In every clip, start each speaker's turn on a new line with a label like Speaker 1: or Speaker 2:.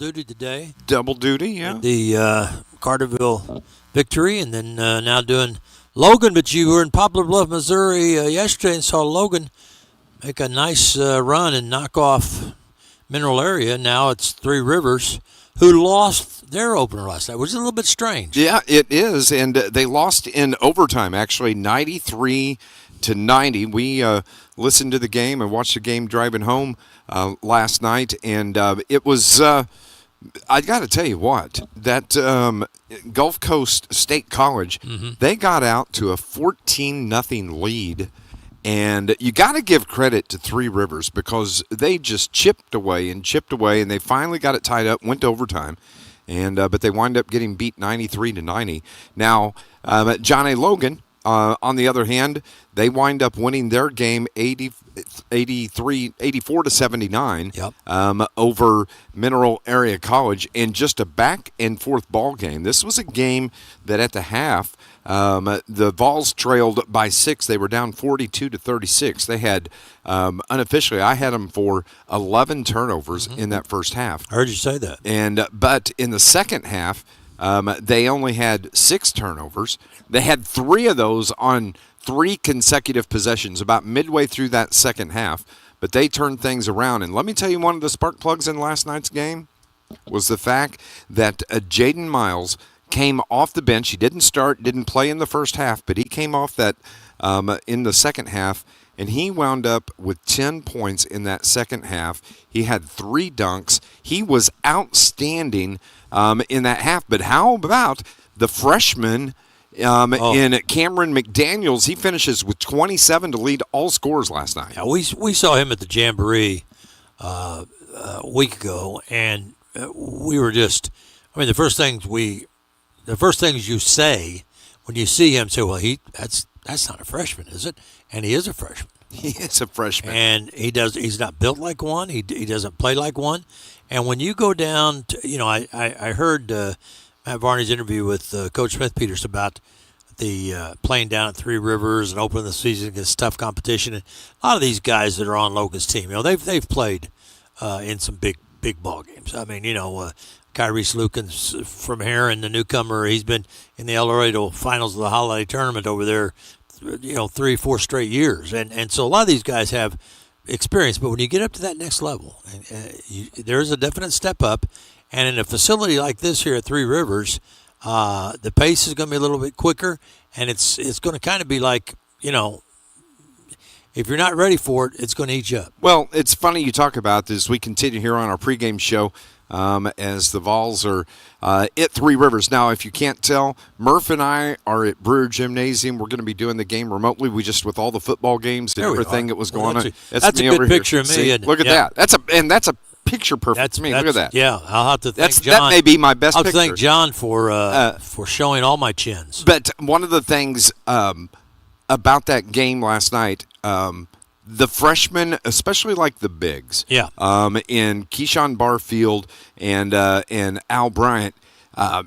Speaker 1: duty today.
Speaker 2: Double duty, yeah.
Speaker 1: The Carterville victory, and then now doing Logan. But you were in Poplar Bluff, Missouri yesterday and saw Logan make a nice run and knock off Mineral Area. Now it's Three Rivers, who lost their opener last night, which is a little bit strange.
Speaker 2: Yeah, it is, and they lost in overtime, actually, 93-90. We listened to the game and watched the game driving home last night, and it was, I got to tell you what, that Gulf Coast State College, they got out to a 14-0 lead. And you got to give credit to Three Rivers because they just chipped away, and they finally got it tied up, went to overtime, and but they wind up getting beat 93-90. Now, John A. Logan, on the other hand, they wind up winning their game 84-79 over Mineral Area College in just a back and forth ball game. This was a game that at the half, the Vols trailed by 6. They were down 42-36. They had, unofficially, I had them for 11 turnovers in that first half.
Speaker 1: I heard you say that.
Speaker 2: But in the second half, they only had 6 turnovers. They had 3 of those on 3 consecutive possessions about midway through that second half. But they turned things around. And let me tell you, one of the spark plugs in last night's game was the fact that Jaden Miles came off the bench. He didn't play in the first half, but he came off that in the second half, and he wound up with 10 points in that second half. He had 3 dunks. He was outstanding in that half. But how about the freshman in Cameron McDaniels? He finishes with 27 to lead all scorers last night.
Speaker 1: Yeah, we saw him at the Jamboree a week ago, and we were just – I mean, the first things you say when you see him, say, well, that's not a freshman, is it? And he is a freshman.
Speaker 2: He is a freshman.
Speaker 1: And he's not built like one. He doesn't play like one. And when you go down to, I heard Matt Varney's interview with Coach Smith-Peters about the playing down at Three Rivers and opening the season against tough competition. And a lot of these guys that are on Logan's team, they've played in some big ball games. I mean, Kyrese Lukens from Heron, the newcomer, he's been in the El Dorado finals of the holiday tournament over there, 3-4 straight years. And so a lot of these guys have experience, but when you get up to that next level, there's a definite step up. And in a facility like this here at Three Rivers, the pace is going to be a little bit quicker, and it's going to kind of be like, if you're not ready for it, it's going to eat you up.
Speaker 2: Well, it's funny you talk about this. We continue here on our pregame show as the Vols are at Three Rivers. Now, if you can't tell, Murph and I are at Brewer Gymnasium. We're going to be doing the game remotely. We just, with all the football games and everything that was going on.
Speaker 1: That's a good picture of me.
Speaker 2: See, look at that. That's a picture perfect to me. Look at that.
Speaker 1: Yeah, I'll have to thank John.
Speaker 2: That may be my best picture.
Speaker 1: I'll thank John for showing all my chins.
Speaker 2: But one of the things about that game last night, the freshmen, especially like the bigs, in Keyshawn Barfield and Al Bryant,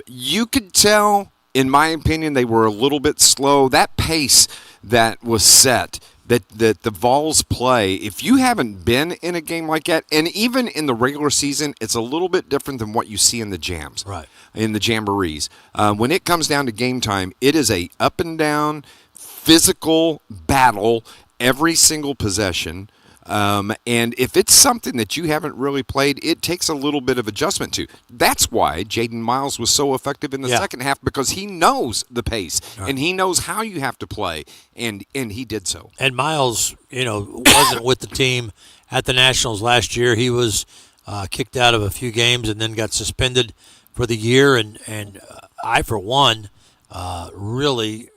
Speaker 2: you could tell, in my opinion, they were a little bit slow. That pace that was set, that the Vols play, if you haven't been in a game like that, and even in the regular season, it's a little bit different than what you see in the jams,
Speaker 1: right? In
Speaker 2: the jamborees. When it comes down to game time, it is a up and down, physical battle every single possession. And if it's something that you haven't really played, it takes a little bit of adjustment to. That's why Jaden Miles was so effective in the second half, because he knows the pace and he knows how you have to play, and he did so.
Speaker 1: And Miles, wasn't with the team at the Nationals last year. He was kicked out of a few games and then got suspended for the year. And I, for one, really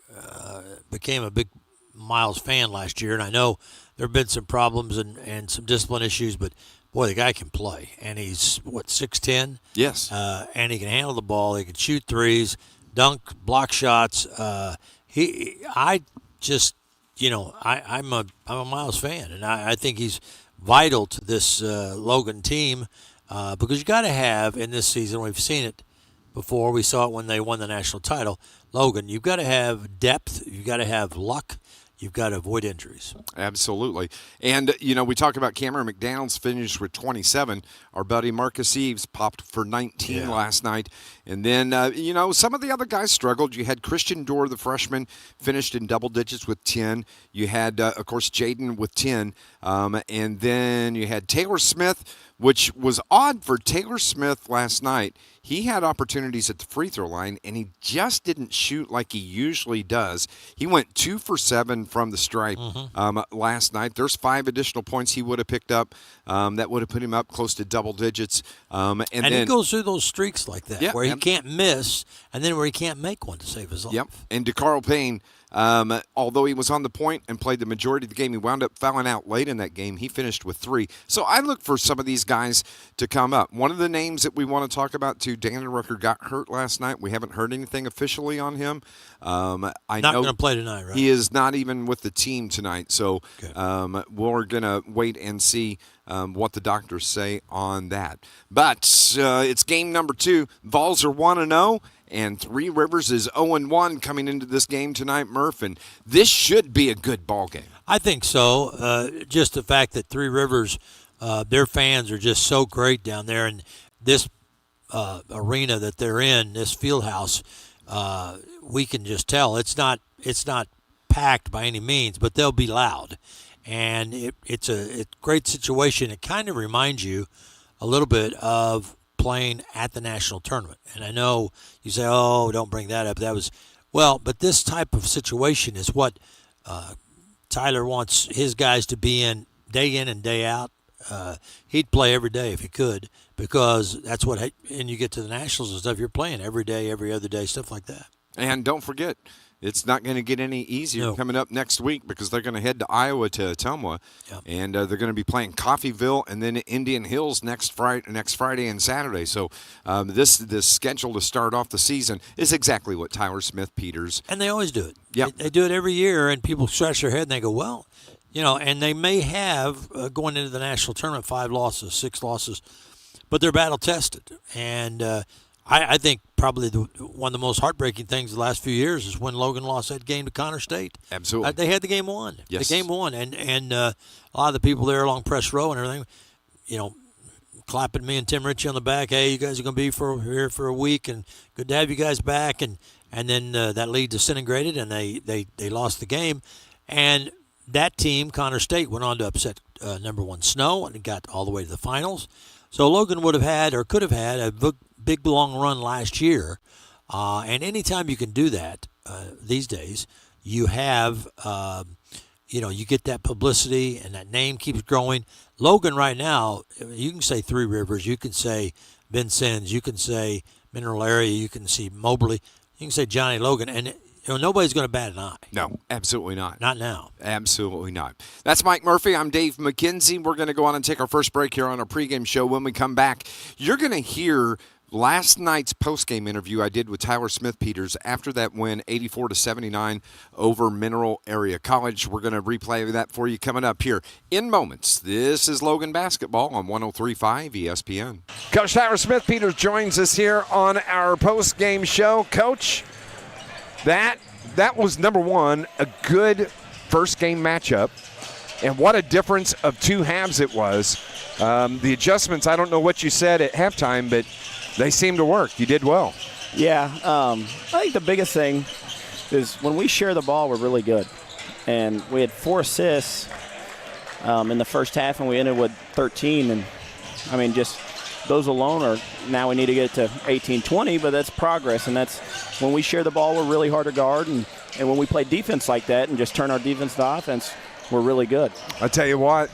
Speaker 1: became a big Miles fan last year, and I know there have been some problems and some discipline issues, but boy, the guy can play, and he's 6'10"?
Speaker 2: Yes.
Speaker 1: And he can handle the ball. He can shoot threes, dunk, block shots. I'm a Miles fan, and I think he's vital to this Logan team because you got to have in this season. We've seen it before. We saw it when they won the national title. Logan, you've got to have depth. You've got to have luck. you've got to avoid injuries.
Speaker 2: Absolutely. And, we talk about Cameron McDaniels finished with 27. Our buddy Marcus Eves popped for 19 last night. And then, some of the other guys struggled. You had Christian Dorr, the freshman, finished in double digits with 10. You had, of course, Jaden with 10. And then you had Taylor Smith, which was odd for Taylor Smith last night. He had opportunities at the free throw line, and he just didn't shoot like he usually does. He went 2 for 7 from the stripe last night. There's 5 additional points he would have picked up. That would have put him up close to double digits. And then
Speaker 1: he goes through those streaks like that, where he can't miss, and then where he can't make one to save his life.
Speaker 2: Yep. And DeCarl Payne, although he was on the point and played the majority of the game, he wound up fouling out late in that game. He finished with 3. So I look for some of these guys to come up. One of the names that we want to talk about, too, Dan Rucker got hurt last night. We haven't heard anything officially on him.
Speaker 1: Not going to play tonight, right?
Speaker 2: He is not even with the team tonight. So we're going to wait and see what the doctors say on that. But it's game number 2. Vols are 1-0. And Three Rivers is 0-1 coming into this game tonight, Murph. And this should be a good ball game.
Speaker 1: I think so. Just the fact that Three Rivers, their fans are just so great down there. And this arena that they're in, this field house, we can just tell it's not packed by any means, but they'll be loud. And it's a great situation. It kind of reminds you a little bit of playing at the national tournament. And I know you say, oh, don't bring that up. But this type of situation is what Tyler wants his guys to be in and day out. He'd play every day if he could, because that's what, and you get to the nationals and stuff, you're playing every day, every other day, stuff like that.
Speaker 2: And don't forget, it's not going to get any easier coming up next week, because they're going to head to Iowa to Ottumwa, and they're going to be playing Coffeyville and then Indian Hills next Friday and Saturday. So this schedule to start off the season is exactly what Tyler Smith Peters.
Speaker 1: And they always do it.
Speaker 2: Yep.
Speaker 1: They do it every year, and people scratch their head and they go, well, and they may have, going into the national tournament, 5 losses, 6 losses, but they're battle tested. And I think probably one of the most heartbreaking things the last few years is when Logan lost that game to Connor State.
Speaker 2: Absolutely.
Speaker 1: They had the game won.
Speaker 2: Yes.
Speaker 1: The game won. And a lot of the people there along press row and everything, clapping me and Tim Ritchie on the back. Hey, you guys are going to be here for a week, and good to have you guys back. And then that lead disintegrated, and they lost the game. And that team, Connor State, went on to upset number 1 Snow and got all the way to the finals. So Logan would have had, or could have had, a big long run last year. And anytime you can do that these days, you have, you get that publicity and that name keeps growing. Logan right now, you can say Three Rivers, you can say Vincennes, you can say Mineral Area, you can see Moberly, you can say Johnny Logan, and nobody's going to bat an eye.
Speaker 2: No, absolutely not.
Speaker 1: Not now.
Speaker 2: Absolutely not. That's Mike Murphy. I'm Dave McKenzie. We're going to go on and take our first break here on our pregame show. When we come back, you're going to hear last night's postgame interview I did with Tyler Smith Peters after that win, 84-79 over Mineral Area College. We're going to replay that for you coming up here in moments. This is Logan Basketball on 103.5 ESPN.
Speaker 3: Coach Tyler Smith Peters joins us here on our postgame show. Coach, that was number 1, a good first game matchup, and what a difference of 2 halves it was. The adjustments, I don't know what you said at halftime, but they seem to work. You did well.
Speaker 4: Yeah, I think the biggest thing is when we share the ball, we're really good. And we had 4 assists in the first half, and we ended with 13. And, I mean, just those alone are now we need to get to 18, 20, but that's progress. And that's when we share the ball, we're really hard to guard. And when we play defense like that and just turn our defense to offense, we're really good.
Speaker 3: I tell you what,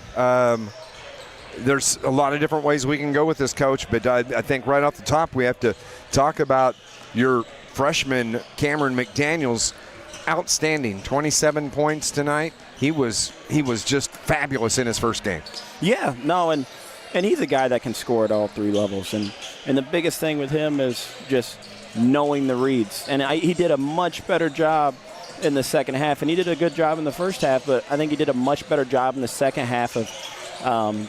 Speaker 3: there's a lot of different ways we can go with this, Coach, but I think right off the top we have to talk about your freshman Cameron McDaniels. Outstanding, 27 points tonight. He was just fabulous in his first game.
Speaker 4: Yeah, no, and he's a guy that can score at all 3 levels. And the biggest thing with him is just knowing the reads. And he did a much better job in the second half, and he did a good job in the first half, but I think he did a much better job in the second half of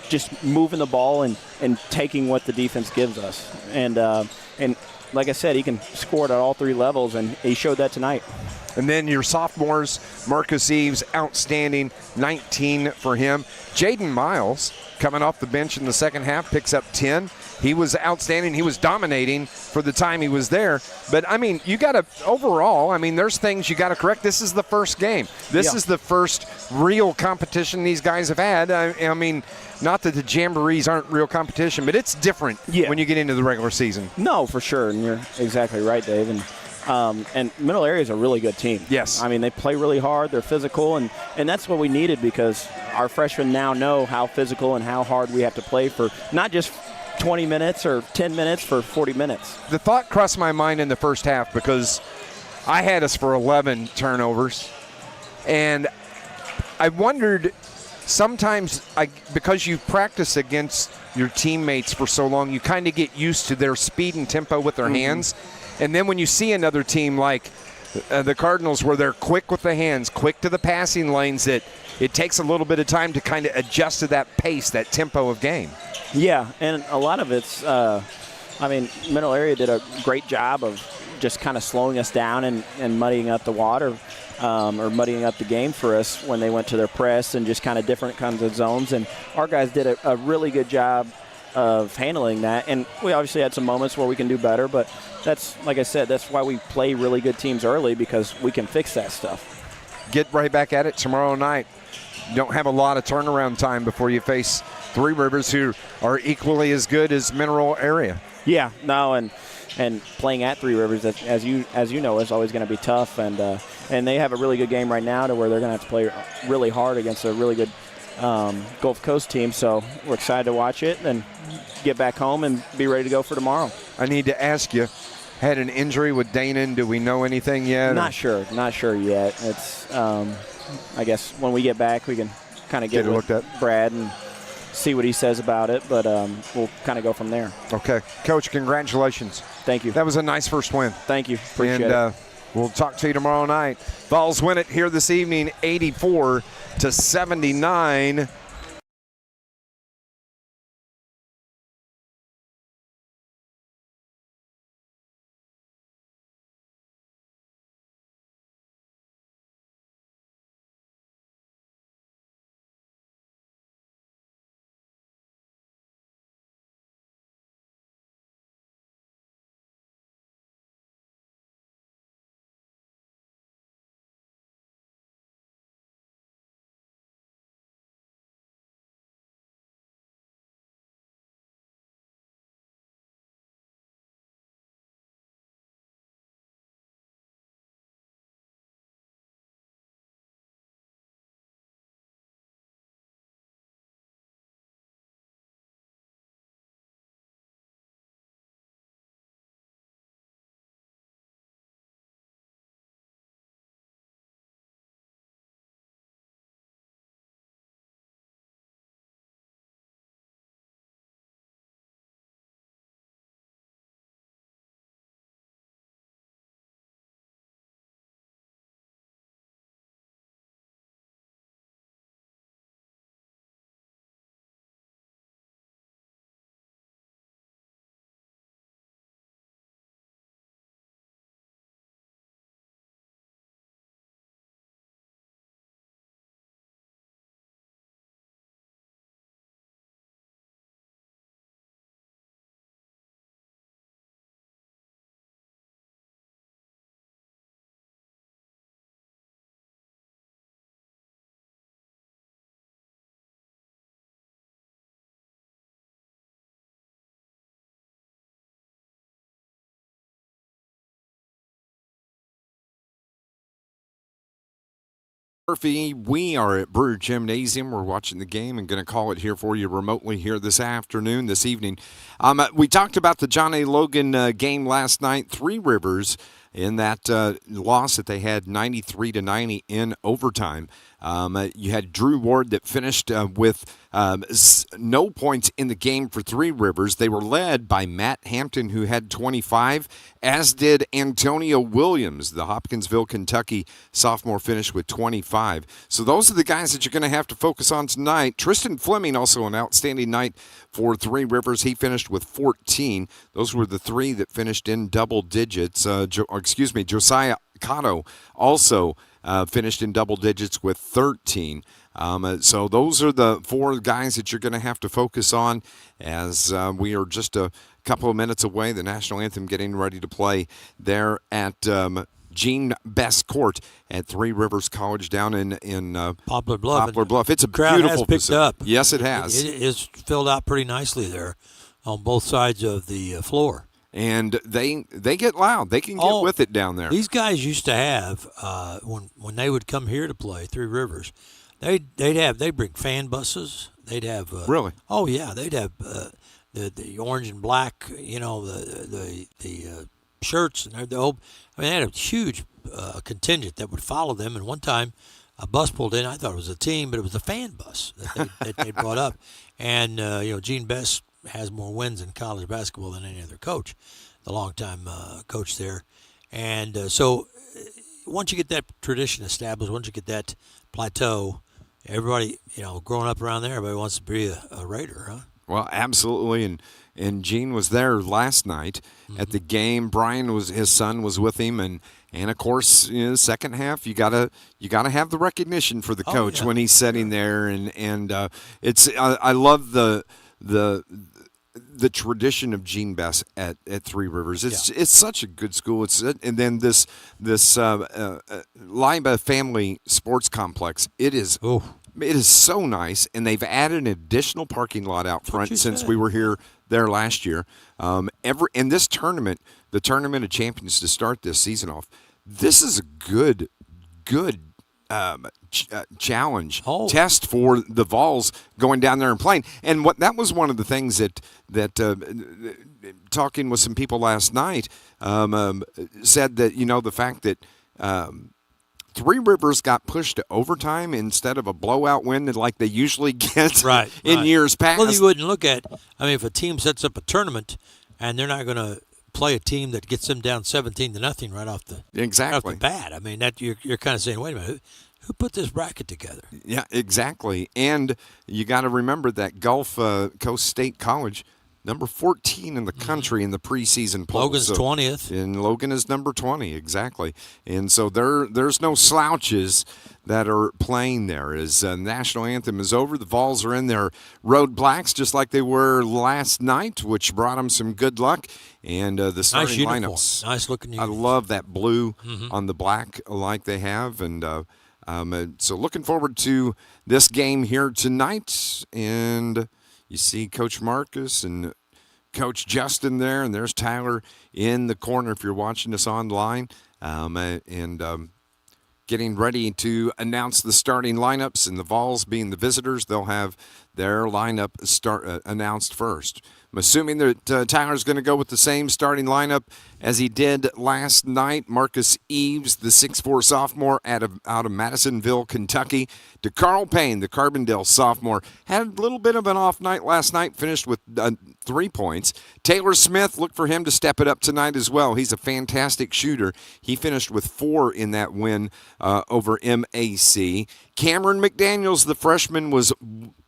Speaker 4: just moving the ball and taking what the defense gives us. And like I said, he can score at all 3 levels, and he showed that tonight.
Speaker 3: And then your sophomores, Marcus Eves, outstanding, 19 for him. Jaden Miles, coming off the bench in the second half, picks up 10. He was outstanding. He was dominating for the time he was there. But, I mean, you got to, overall, I mean, there's things you got to correct. This is the first game. This is the first real competition these guys have had. I mean, not that the jamborees aren't real competition, but it's different when you get into the regular season.
Speaker 4: No, for sure, and you're exactly right, Dave. And Middle Area is a really good team.
Speaker 3: Yes.
Speaker 4: I mean, they play really hard. They're physical, and that's what we needed because our freshmen now know how physical and how hard we have to play for not just 20 minutes or 10 minutes, for 40 minutes.
Speaker 3: The thought crossed my mind in the first half because I had us for 11 turnovers, and I wondered sometimes because you practice against your teammates for so long, you kind of get used to their speed and tempo with their hands. And then when you see another team like the Cardinals where they're quick with the hands, quick to the passing lanes, that it takes a little bit of time to kind of adjust to that pace, that tempo of game.
Speaker 4: Yeah, and a lot of it's, I mean, Middle Area did a great job of just kind of slowing us down and muddying up the water or muddying up the game for us when they went to their press and just kind of different kinds of zones. And our guys did a really good job of handling that. And we obviously had some moments where we can do better, but that's, like I said, that's why we play really good teams early, because we can fix that stuff.
Speaker 3: Get right back at it tomorrow night. You don't have a lot of turnaround time before you face Three Rivers, who are equally as good as Mineral Area.
Speaker 4: Yeah, no, and playing at Three Rivers, as you know, is always going to be tough. And they have a really good game right now to where they're going to have to play really hard against a really good Gulf Coast team. So we're excited to watch it and get back home and be ready to go for tomorrow.
Speaker 3: I need to ask you, had an injury with Danon? Do we know anything yet?
Speaker 4: Not sure yet. It's I guess when we get back, we can kind of get
Speaker 3: looked at
Speaker 4: Brad and see what he says about it, but we'll kind of go from there.
Speaker 3: Okay. Coach, congratulations.
Speaker 4: Thank you.
Speaker 3: That was a nice first win.
Speaker 4: Thank you. Appreciate
Speaker 3: it.
Speaker 4: We'll
Speaker 3: talk to you tomorrow night. Vols win it here this evening, 84-79.
Speaker 2: Murphy, we are at Brewer Gymnasium. We're watching the game and going to call it here for you remotely here this evening. We talked about the John A. Logan game last night. Three Rivers in that loss that they had 93-90 in overtime. You had Drew Ward that finished with no points in the game for Three Rivers. They were led by Matt Hampton, who had 25, as did Antonio Williams, the Hopkinsville, Kentucky sophomore, finished with 25. So those are the guys that you're going to have to focus on tonight. Tristan Fleming, also an outstanding night for Three Rivers. He finished with 14. Those were the three that finished in double digits. Josiah Cotto also finished in double digits with 13. So those are the 4 guys that you're going to have to focus on as we are just a couple of minutes away. The national anthem getting ready to play there at Gene Best Court at Three Rivers College down in
Speaker 1: Poplar Bluff.
Speaker 2: Poplar Bluff. It's a
Speaker 1: crowd
Speaker 2: beautiful
Speaker 1: has picked
Speaker 2: facility.
Speaker 1: up.
Speaker 2: Yes, it has.
Speaker 1: It is filled out pretty nicely there on both sides of the floor.
Speaker 2: And they get loud. They can get with it down there.
Speaker 1: These guys used to have when they would come here to play Three Rivers, they'd bring fan buses. They'd have
Speaker 2: really.
Speaker 1: Oh yeah, they'd have the orange and black, the shirts and the whole. I mean, they had a huge contingent that would follow them. And one time, a bus pulled in. I thought it was a team, but it was a fan bus that they brought up. And Gene Best has more wins in college basketball than any other coach, the longtime coach there. And so once you get that tradition established, once you get that plateau, everybody, growing up around there, everybody wants to be a Raider, huh?
Speaker 2: Well, absolutely. And Gene was there last night at the game. Brian his son was with him, and of course, second half you gotta have the recognition for the coach when he's sitting there, and it's I love the tradition of Gene Best at Three Rivers. It's such a good school. And then this Liba Family Sports Complex. It is so nice, and they've added an additional parking lot out front since we were there last year. In this tournament, the Tournament of Champions to start this season off, this is a good challenge test for the Vols going down there and playing. And that was one of the things that talking with some people last night said that the fact that Three Rivers got pushed to overtime instead of a blowout win like they usually get in years past.
Speaker 1: Well, you wouldn't look at. I mean, if a team sets up a tournament and they're not going to play a team that gets them down 17-0 right off the bat. I mean, that you're kind of saying, wait a minute, who put this bracket together?
Speaker 2: Yeah, exactly. And you got to remember that Gulf Coast State College, number 14 in the country in the preseason poll.
Speaker 1: Logan's 20th.
Speaker 2: And Logan is number 20, exactly. And so there's no slouches that are playing there. As national anthem is over, the Vols are in their road blacks just like they were last night, which brought them some good luck. And the starting lineups.
Speaker 1: Nice looking uniform.
Speaker 2: I love that blue on the black like they have. And so looking forward to this game here tonight. And you see Coach Marcus and Coach Justin there, and there's Tyler in the corner if you're watching us online. Getting ready to announce the starting lineups, and the Vols being the visitors, they'll have their lineup announced first. I'm assuming that Tyler's going to go with the same starting lineup as he did last night. Marcus Eves, the 6'4 sophomore out of Madisonville, Kentucky. DeCarl Payne, the Carbondale sophomore, had a little bit of an off night last night, finished with 3 points. Taylor Smith, look for him to step it up tonight as well. He's a fantastic shooter. He finished with 4 in that win over MAC. Cameron McDaniels, the freshman, was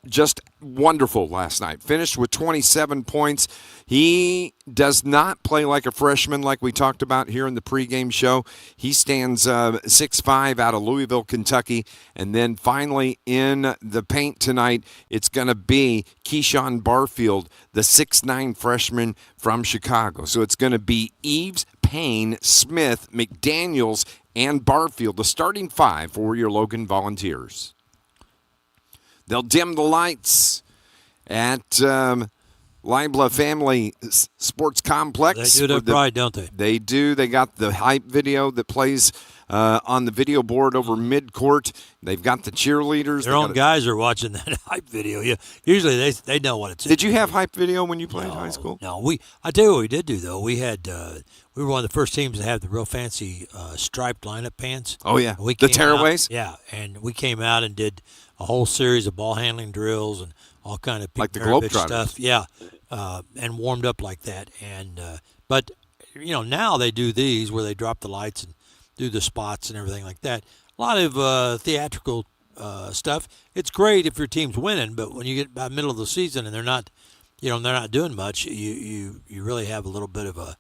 Speaker 2: just wonderful last night. Finished with 27 points. He does not play like a freshman like we talked about here in the pregame show. He stands 6'5" out of Louisville, Kentucky. And then finally in the paint tonight, it's going to be Keyshawn Barfield, the 6'9" freshman from Chicago. So it's going to be Eves, Payne, Smith, McDaniels, and Barfield, the starting 5 for your Logan Volunteers. They'll dim the lights at Libla Family Sports Complex.
Speaker 1: They do their pride, don't they?
Speaker 2: They do. They got the hype video that plays on the video board over midcourt. They've got the cheerleaders.
Speaker 1: Their own guys are watching that hype video. Yeah, usually they know what it's.
Speaker 2: Did you have hype video when you played high school?
Speaker 1: No, I tell you what we did do though. We had we were one of the first teams to have the real fancy striped lineup pants.
Speaker 2: Oh yeah, the tearaways.
Speaker 1: Yeah, and we came out and did a whole series of ball handling drills and all kind of
Speaker 2: like the Globetrotters
Speaker 1: stuff. Yeah, and warmed up like that. And but now they do these where they drop the lights and do the spots and everything like that. A lot of theatrical stuff. It's great if your team's winning, but when you get by middle of the season and they're not doing much, you really have a little bit of a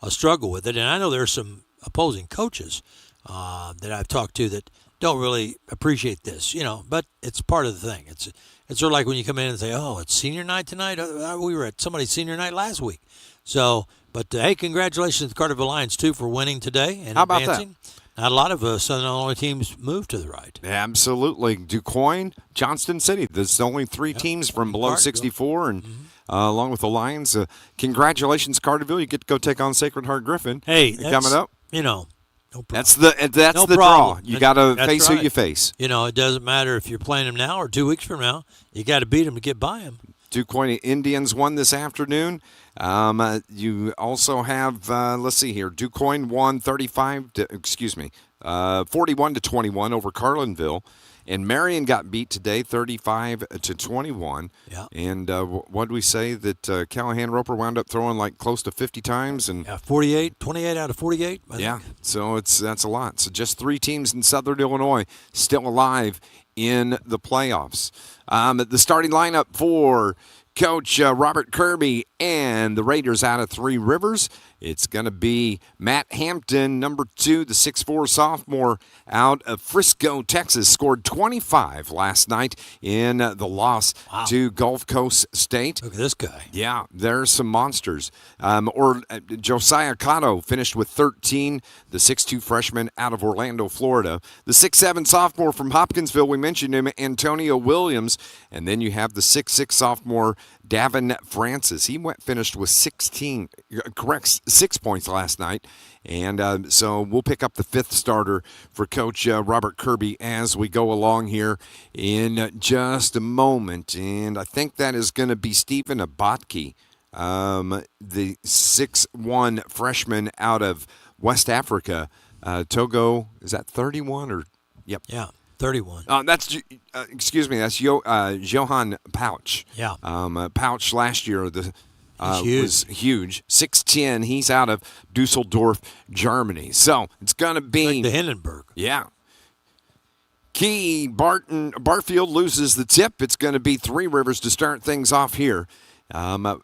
Speaker 1: struggle with it. And I know there's some opposing coaches that I've talked to that don't really appreciate this, but it's part of the thing. It's sort of like when you come in and say, "Oh, it's senior night tonight." We were at somebody's senior night last week. So, but hey, congratulations to the Carterville Lions too for winning today and
Speaker 2: How about
Speaker 1: advancing. Not a lot of Southern Illinois teams moved to the right.
Speaker 2: Absolutely. DuQuoin, Johnston City. There's only three teams from below
Speaker 1: Carterville.
Speaker 2: 64, and along with the Lions. Congratulations, Carterville. You get to go take on Sacred Heart Griffin.
Speaker 1: Hey,
Speaker 2: coming up.
Speaker 1: No problem.
Speaker 2: That's the
Speaker 1: No
Speaker 2: draw.
Speaker 1: problem.
Speaker 2: You got to
Speaker 1: That's
Speaker 2: face who
Speaker 1: right.
Speaker 2: you face.
Speaker 1: It doesn't matter if you're playing them now or 2 weeks from now. You got to beat them to get by them.
Speaker 2: DuQuoin Indians won this afternoon. You also have, let's see here, DuQuoin won 41-21 over Carlinville. And Marion got beat today 35-21.
Speaker 1: Yeah.
Speaker 2: And what did we say that Callahan Roper wound up throwing like close to 50 times? And
Speaker 1: 28 out of 48.
Speaker 2: yeah, so that's a lot. So just 3 teams in Southern Illinois still alive in the playoffs. The starting lineup for Coach Robert Kirby and the Raiders out of Three Rivers. It's going to be Matt Hampton, number 2, the 6'4 sophomore out of Frisco, Texas. Scored 25 last night in the loss to Gulf Coast State.
Speaker 1: Look at this guy.
Speaker 2: Yeah, there's some monsters. Josiah Cotto finished with 13, the 6'2 freshman out of Orlando, Florida. The 6'7 sophomore from Hopkinsville, we mentioned him, Antonio Williams. And then you have the 6'6 sophomore, Davin Francis. He finished with 6 points last night. And so we'll pick up the 5th starter for Coach Robert Kirby as we go along here in just a moment. And I think that is going to be Stephen Abatke, the 6'1 freshman out of West Africa. Togo, is that 31 or? Yep.
Speaker 1: Yeah, 31.
Speaker 2: That's Johan Pouch.
Speaker 1: Yeah.
Speaker 2: Pouch last year
Speaker 1: huge.
Speaker 2: was huge. 6'10". He's out of Dusseldorf, Germany. So it's going to be
Speaker 1: Like the Hindenburg.
Speaker 2: Yeah. Barfield loses the tip. It's going to be Three Rivers to start things off here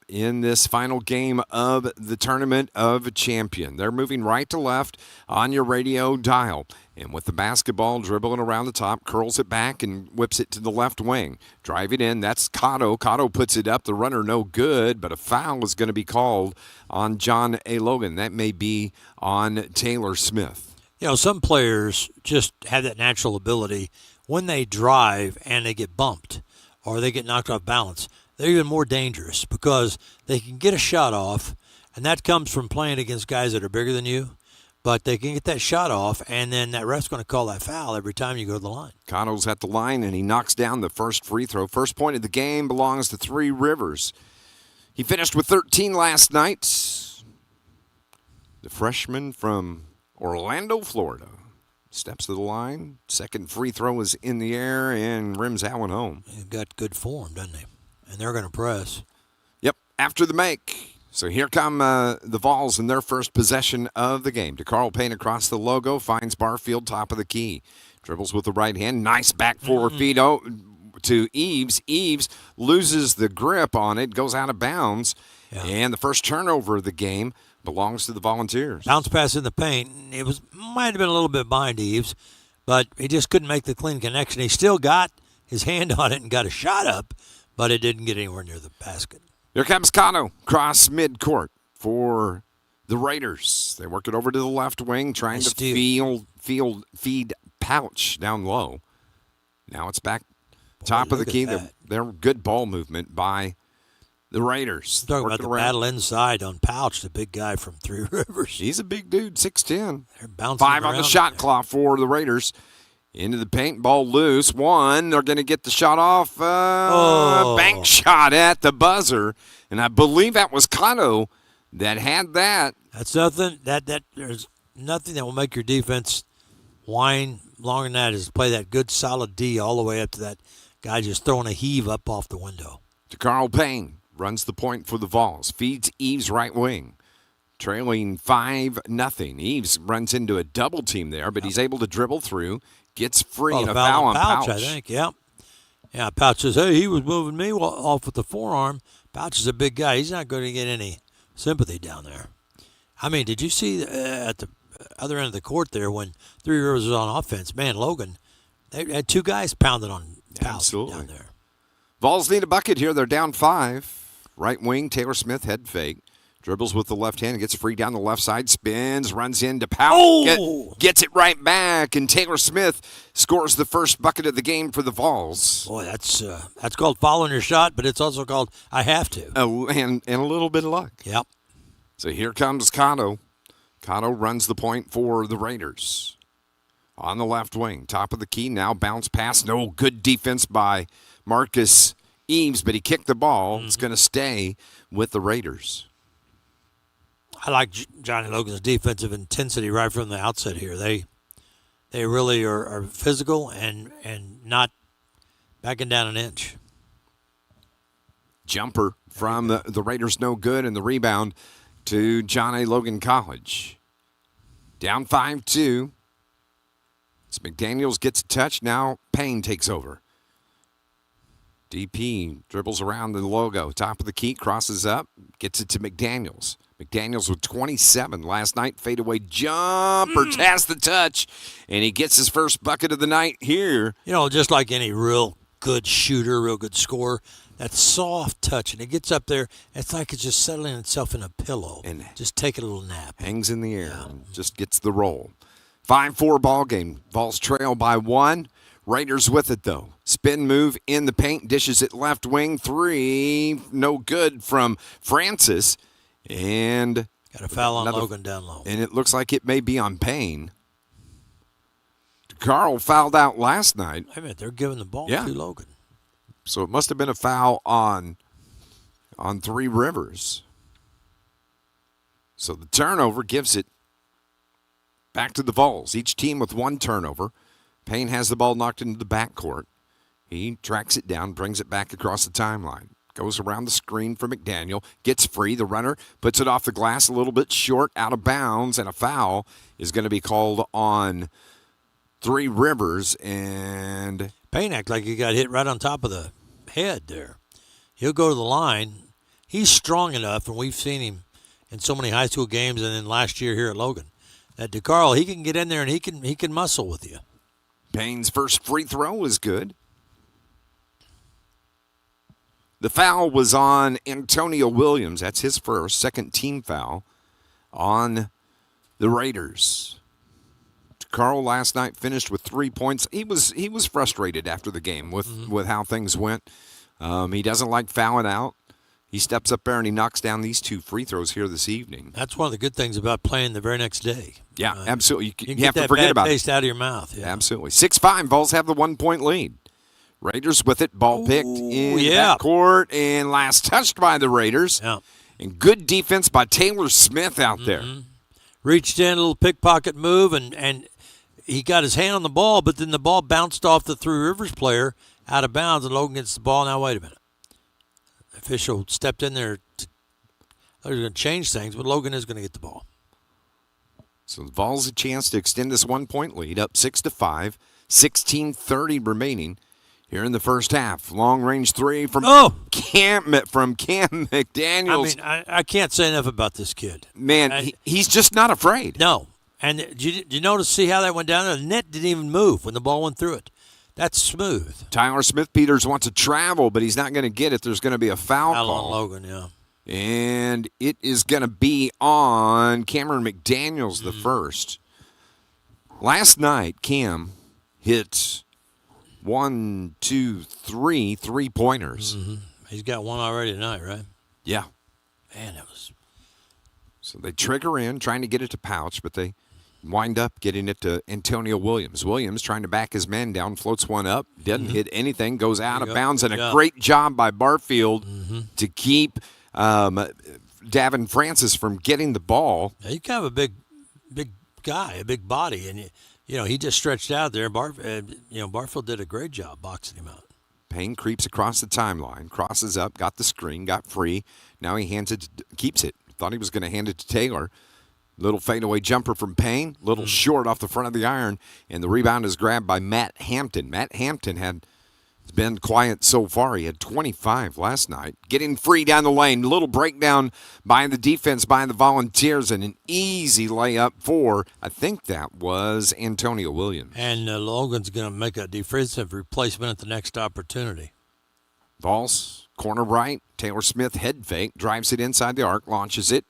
Speaker 2: in this final game of the Tournament of Champion. They're moving right to left on your radio dial. And with the basketball dribbling around the top, curls it back and whips it to the left wing. Drive it in. That's Cotto. Cotto puts it up. The runner no good, but a foul is going to be called on John A. Logan. That may be on Taylor Smith.
Speaker 1: Some players just have that natural ability when they drive and they get bumped or they get knocked off balance. They're even more dangerous because they can get a shot off, and that comes from playing against guys that are bigger than you. But they can get that shot off, and then that ref's going to call that foul every time you go to the line.
Speaker 2: Cotto's at the line, and he knocks down the first free throw. First point of the game belongs to Three Rivers. He finished with 13 last night. The freshman from Orlando, Florida, steps to the line. Second free throw is in the air and rims that one home.
Speaker 1: He's got good form, doesn't he? And they're going to press.
Speaker 2: Yep, after the make. So here come the Vols in their first possession of the game. DeCarl Payne across the logo, finds Barfield top of the key. Dribbles with the right hand. Nice back forward feed to Eves. Eves loses the grip on it, goes out of bounds. Yeah. And the first turnover of the game belongs to the Volunteers.
Speaker 1: Bounce pass in the paint. It might have been a little bit behind Eves, but he just couldn't make the clean connection. He still got his hand on it and got a shot up, but it didn't get anywhere near the basket.
Speaker 2: Here comes Cano, cross midcourt for the Raiders. They work it over to the left wing, trying to feed Pouch down low. Now it's back top of the key. They're good ball movement by the Raiders.
Speaker 1: Talking about the battle inside on Pouch, the big guy from Three Rivers.
Speaker 2: He's a big dude, 6'10".
Speaker 1: They're bouncing
Speaker 2: 5 on the shot clock for the Raiders. Into the paint, ball loose. One, they're going to get the shot off. Bank shot at the buzzer. And I believe that was Cano that had that.
Speaker 1: That's nothing. There's nothing that will make your defense whine longer than that is play that good solid D all the way up to that guy just throwing a heave up off the window.
Speaker 2: DeCarl Payne runs the point for the Vols. Feeds Eves right wing. Trailing 5-0. Eves runs into a double team there, but he's able to dribble through. Gets free and a foul on Pouch.
Speaker 1: I think, yeah. Yeah, Pouch says, hey, he was moving me off with the forearm. Pouch is a big guy. He's not going to get any sympathy down there. I mean, did you see at the other end of the court there when Three Rivers was on offense. Man, Logan, they had two guys pounding on pallets down there.
Speaker 2: Vols need a bucket here. They're down 5. Right wing, Taylor Smith, head fake. Dribbles with the left hand, gets free down the left side, spins, runs into Powell, gets it right back, and Taylor Smith scores the first bucket of the game for the Vols.
Speaker 1: Boy, that's called following your shot, but it's also called I have to.
Speaker 2: Oh, and a little bit of luck.
Speaker 1: Yep.
Speaker 2: So here comes Cotto. Cotto runs the point for the Raiders. On the left wing, top of the key, now bounce pass. No, good defense by Marcus Eaves, but he kicked the ball. It's going to stay with the Raiders.
Speaker 1: I like Johnny Logan's defensive intensity right from the outset here. They really are physical and not backing down an inch.
Speaker 2: Jumper from the Raiders, no good, and the rebound to John A. Logan College. Down 5-2. As McDaniels gets a touch, now Payne takes over. DP dribbles around the logo. Top of the key, crosses up, gets it to McDaniels. McDaniels with 27 last night. Fadeaway jumper, has the touch, and he gets his first bucket of the night here.
Speaker 1: You know, just like any real good shooter, real good scorer, that soft touch, and it gets up there, it's like it's just settling itself in a pillow. And just take a little nap.
Speaker 2: Hangs in the air and just gets the roll. 5-4 ball game. Vols trail by 1. Raiders with it, though. Spin move in the paint, dishes it left wing. 3, no good from Francis. And
Speaker 1: got a foul on Logan down low.
Speaker 2: And it looks like it may be on Payne. Carl fouled out last night.
Speaker 1: I mean, they're giving the ball to Logan.
Speaker 2: So it must have been a foul on Three Rivers. So the turnover gives it back to the Vols. Each team with 1 turnover. Payne has the ball knocked into the backcourt. He tracks it down, brings it back across the timeline. Goes around the screen for McDaniel. Gets free. The runner puts it off the glass a little bit short, out of bounds, and a foul is going to be called on Three Rivers. And
Speaker 1: Payne acted like he got hit right on top of the head there. He'll go to the line. He's strong enough, and we've seen him in so many high school games and then last year here at Logan, that DeCarl, he can get in there and he can muscle with you.
Speaker 2: Payne's first free throw is good. The foul was on Antonio Williams. That's his second team foul on the Raiders. Carl last night finished with 3 points. He was frustrated after the game with how things went. He doesn't like fouling out. He steps up there and he knocks down these 2 free throws here this evening.
Speaker 1: That's one of the good things about playing the very next day.
Speaker 2: Yeah, absolutely. You
Speaker 1: get
Speaker 2: have
Speaker 1: that
Speaker 2: to forget
Speaker 1: bad
Speaker 2: about
Speaker 1: taste
Speaker 2: it.
Speaker 1: out of your mouth. Yeah.
Speaker 2: Absolutely. 6-5. Vols have the 1-point lead. Raiders with it. Ball picked in that court and last touched by the Raiders.
Speaker 1: Yeah.
Speaker 2: And good defense by Taylor Smith out there.
Speaker 1: Reached in, a little pickpocket move, and he got his hand on the ball, but then the ball bounced off the Three Rivers player out of bounds, and Logan gets the ball. Now, wait a minute. The official stepped in there. They're going to change things, but Logan is going to get the ball.
Speaker 2: So the Vols a chance to extend this 1-point lead up 6-5, 16:30 remaining here in the first half. Long range 3 from Cam McDaniels.
Speaker 1: I mean, I can't say enough about this kid.
Speaker 2: Man, he's just not afraid.
Speaker 1: No. And did you notice, see how that went down there? The net didn't even move when the ball went through it. That's smooth.
Speaker 2: Tyler Smith-Peters wants to travel, but he's not going to get it. There's going to be a foul call.
Speaker 1: On Logan, yeah.
Speaker 2: And it is going to be on Cameron McDaniels, the first. Last night, Cam hit 1, 2, 3 3-pointers.
Speaker 1: He's got one already tonight, right?
Speaker 2: Yeah.
Speaker 1: Man, that was.
Speaker 2: So they trigger in, trying to get it to Pouch, but they wind up getting it to Antonio Williams. Williams trying to back his man down, floats one up, doesn't hit anything, goes out of bounds, and a great job by Barfield to keep Davin Francis from getting the ball.
Speaker 1: Yeah, he's kind of a big guy, a big body, and he just stretched out there. Barfield did a great job boxing him out.
Speaker 2: Payne creeps across the timeline, crosses up, got the screen, got free. Now he keeps it. Thought he was going to hand it to Taylor. Little fadeaway jumper from Payne, little short off the front of the iron, and the rebound is grabbed by Matt Hampton. Matt Hampton had It's been quiet so far. He had 25 last night. Getting free down the lane. A little breakdown by the defense, by the Volunteers, and an easy layup for, I think that was Antonio Williams.
Speaker 1: And Logan's going to make a defensive replacement at the next opportunity.
Speaker 2: Vols, corner right. Taylor Smith head fake. Drives it inside the arc. Launches it.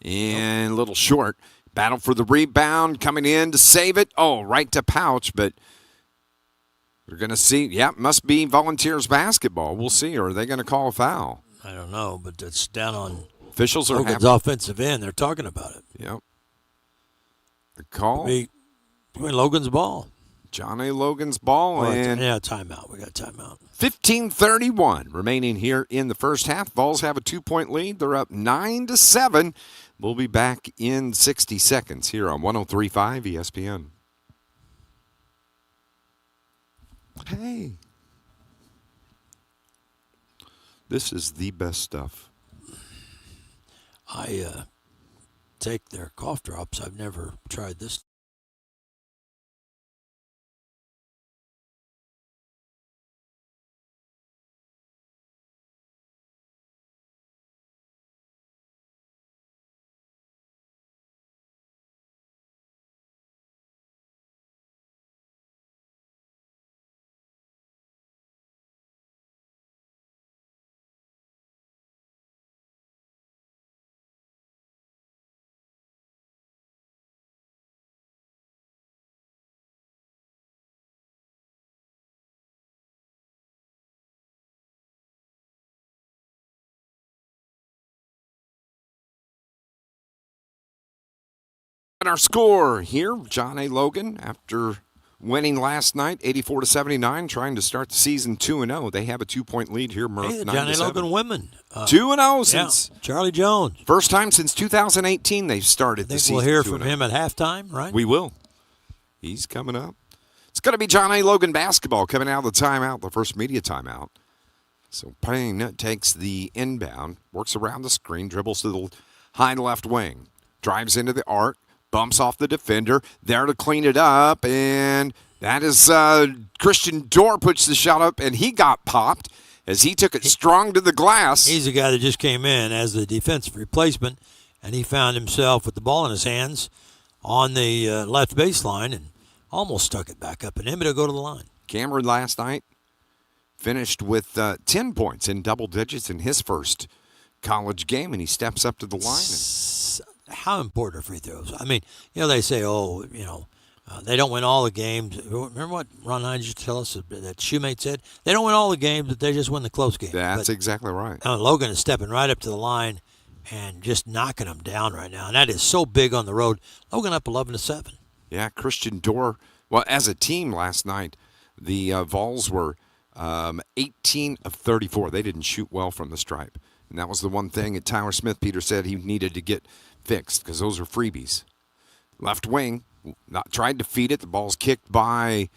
Speaker 2: And a little short. Battle for the rebound. Coming in to save it. Oh, right to Pouch, but we're going to see. Yeah, must be Volunteers basketball. We'll see. Or are they going to call a foul?
Speaker 1: I don't know, but it's down on
Speaker 2: Officials are
Speaker 1: Logan's
Speaker 2: happy.
Speaker 1: offensive end. They're talking about it.
Speaker 2: Yep. The call.
Speaker 1: Between Logan's ball.
Speaker 2: John A. Logan's ball. And
Speaker 1: Yeah, timeout. We got timeout.
Speaker 2: 15:31 remaining here in the first half. Vols have a 2-point lead. They're up 9-7. We'll be back in 60 seconds here on 103.5 ESPN. Hey. This is the best stuff.
Speaker 1: I take their cough drops. I've never tried this.
Speaker 2: And our score here, John A. Logan, after winning last night, 84-79, trying to start the season 2-0. They have a 2-point lead here, Murph.
Speaker 1: Hey, the Johnny
Speaker 2: 9-7.
Speaker 1: Logan women.
Speaker 2: 2-0 since
Speaker 1: Charlie Jones.
Speaker 2: first time since 2018 they've started
Speaker 1: I
Speaker 2: the
Speaker 1: think
Speaker 2: season.
Speaker 1: we'll hear
Speaker 2: 2-0.
Speaker 1: from him at halftime, right?
Speaker 2: We will. He's coming up. It's going to be John A. Logan basketball coming out of the timeout, the first media timeout. So Payne takes the inbound, works around the screen, dribbles to the high left wing, drives into the arc, bumps off the defender, there to clean it up, and that is Christian Dorr puts the shot up, and he got popped as he took it strong to the glass.
Speaker 1: He's the guy that just came in as the defensive replacement, and he found himself with the ball in his hands on the left baseline and almost stuck it back up and him to go to the line.
Speaker 2: Cameron last night finished with 10 points in double digits in his first college game, and he steps up to the line.
Speaker 1: How important are free throws? I mean, they say, they don't win all the games. Remember what Ron Hines used to tell us that Shoemate said? They don't win all the games, but they just win the close games.
Speaker 2: That's exactly right.
Speaker 1: Logan is stepping right up to the line and just knocking them down right now, and that is so big on the road. Logan up 11-7.
Speaker 2: Yeah, Christian Dorr. Well, as a team last night, the Vols were 18 of 34. They didn't shoot well from the stripe. And that was the one thing that Tyler Smith-Peter said he needed to get fixed because those are freebies. Left wing, tried to feed it. The ball's kicked by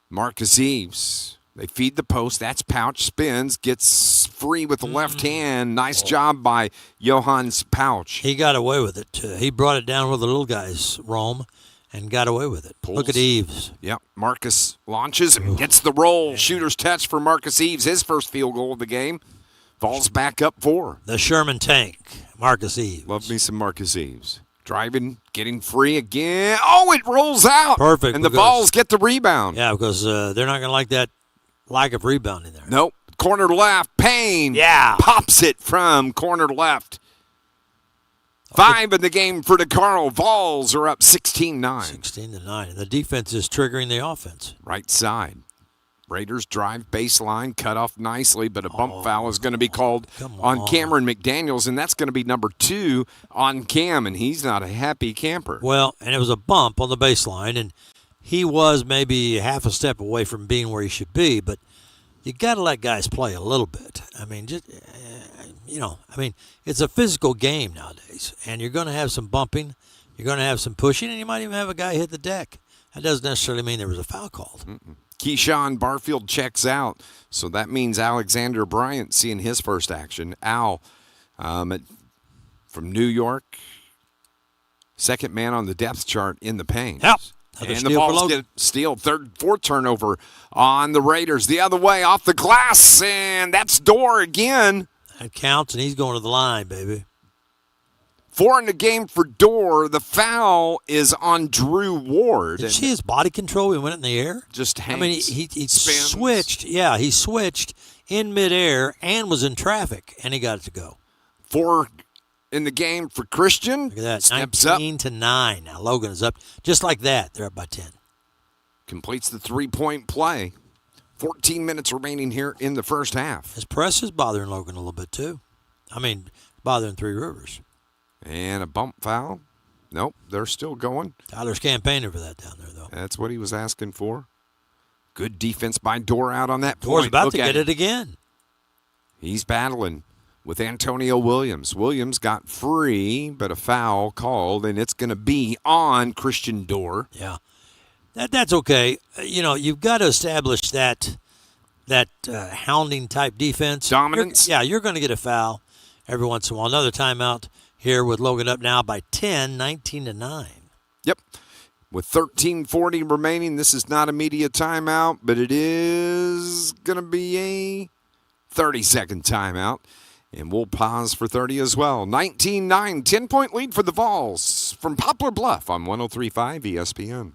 Speaker 2: Marcus Eves. They feed the post. That's Pouch. Spins. Gets free with the left hand. Nice job by Johannes Pouch.
Speaker 1: He got away with it. He brought it down where the little guys roam and got away with it. Look at Eves.
Speaker 2: Yep. Marcus launches and gets the roll. Shooter's touch for Marcus Eves. His first field goal of the game. Falls back up 4.
Speaker 1: The Sherman tank, Marcus Eves.
Speaker 2: Love me some Marcus Eves. Driving, getting free again. Oh, it rolls out.
Speaker 1: Perfect.
Speaker 2: And the Vols get the rebound.
Speaker 1: Yeah, because they're not going to like that lack of rebounding there.
Speaker 2: Nope. Corner left. Payne.
Speaker 1: Yeah.
Speaker 2: Pops it from corner left. 5 in the game for DeCarlo. Vols are up 16-9.
Speaker 1: 16-9. The defense is triggering the offense.
Speaker 2: Right side. Raiders drive baseline, cut off nicely, but a bump foul is going to be called on Cameron McDaniels, and that's going to be number 2 on Cam, and he's not a happy camper.
Speaker 1: Well, and it was a bump on the baseline, and he was maybe half a step away from being where he should be, but you got to let guys play a little bit. I mean, it's a physical game nowadays, and you're going to have some bumping, you're going to have some pushing, and you might even have a guy hit the deck. That doesn't necessarily mean there was a foul called.
Speaker 2: Keyshawn Barfield checks out, so that means Alexander Bryant seeing his first action. Al from New York, second man on the depth chart in the paint.
Speaker 1: Yep. Another
Speaker 2: And the
Speaker 1: steal for
Speaker 2: Vols
Speaker 1: Logan.
Speaker 2: get steal. Fourth turnover on the Raiders. The other way off the glass, and that's Dorr again.
Speaker 1: That counts, and he's going to the line, baby.
Speaker 2: 4 in the game for Dorr. The foul is on Drew Ward.
Speaker 1: Did you
Speaker 2: And
Speaker 1: see his body control? He went in the air.
Speaker 2: just hangs,
Speaker 1: I mean, he
Speaker 2: spins.
Speaker 1: switched. Yeah, he switched in midair and was in traffic, and he got it to go.
Speaker 2: 4 in the game for Christian.
Speaker 1: Look at that,
Speaker 2: Steps up,
Speaker 1: 19-9. Now Logan is up just like that. They're up by 10.
Speaker 2: completes the 3-point play. 14 minutes remaining here in the first half.
Speaker 1: His press is bothering Logan a little bit too. I mean, bothering Three Rivers.
Speaker 2: And a bump foul. Nope, they're still going.
Speaker 1: Tyler's campaigning for that down there, though.
Speaker 2: That's what he was asking for. Good defense by Dorr out on that point.
Speaker 1: Dorr's about
Speaker 2: Look
Speaker 1: to
Speaker 2: at
Speaker 1: get
Speaker 2: him.
Speaker 1: it again.
Speaker 2: He's battling with Antonio Williams. Williams got free, but a foul called, and it's going to be on Christian Dorr.
Speaker 1: Yeah, that's okay. You've got to establish that hounding type defense.
Speaker 2: Dominance.
Speaker 1: You're going to get a foul every once in a while. Another timeout here with Logan up now by 10, 19-9.
Speaker 2: Yep. With 13:40 remaining, this is not a media timeout, but it is going to be a 30-second timeout. And we'll pause for 30 as well. 19-9, 10-point lead for the Vols from Poplar Bluff on 103.5 ESPN.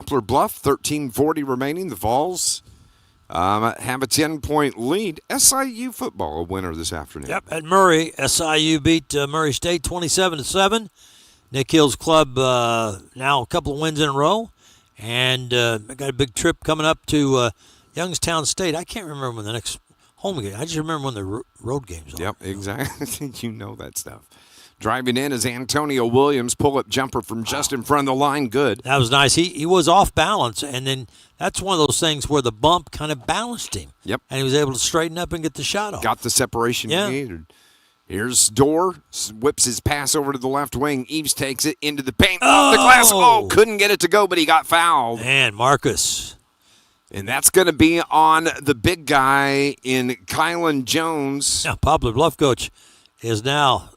Speaker 2: Poplar Bluff, 13:40 remaining. The Vols have a 10-point lead. SIU football a winner this afternoon.
Speaker 1: Yep, at Murray, SIU beat Murray State 27-7. Nick Hill's club now a couple of wins in a row, and got a big trip coming up to Youngstown State. I can't remember when the next home game. I just remember when the road games are.
Speaker 2: Yep, exactly. You know that stuff. Driving in is Antonio Williams, pull-up jumper from just in front of the line. Good.
Speaker 1: That was nice. He was off balance, and then that's one of those things where the bump kind of balanced him.
Speaker 2: Yep.
Speaker 1: And he was able to straighten up and get the shot off.
Speaker 2: Got the separation
Speaker 1: Yeah.
Speaker 2: he needed. Here's Dorr, whips his pass over to the left wing. Eves takes it into the paint. Off the glass. Oh, couldn't get it to go, but he got fouled.
Speaker 1: And Marcus.
Speaker 2: And that's going to be on the big guy in Kylan Jones.
Speaker 1: Now, Poplar Bluff coach is now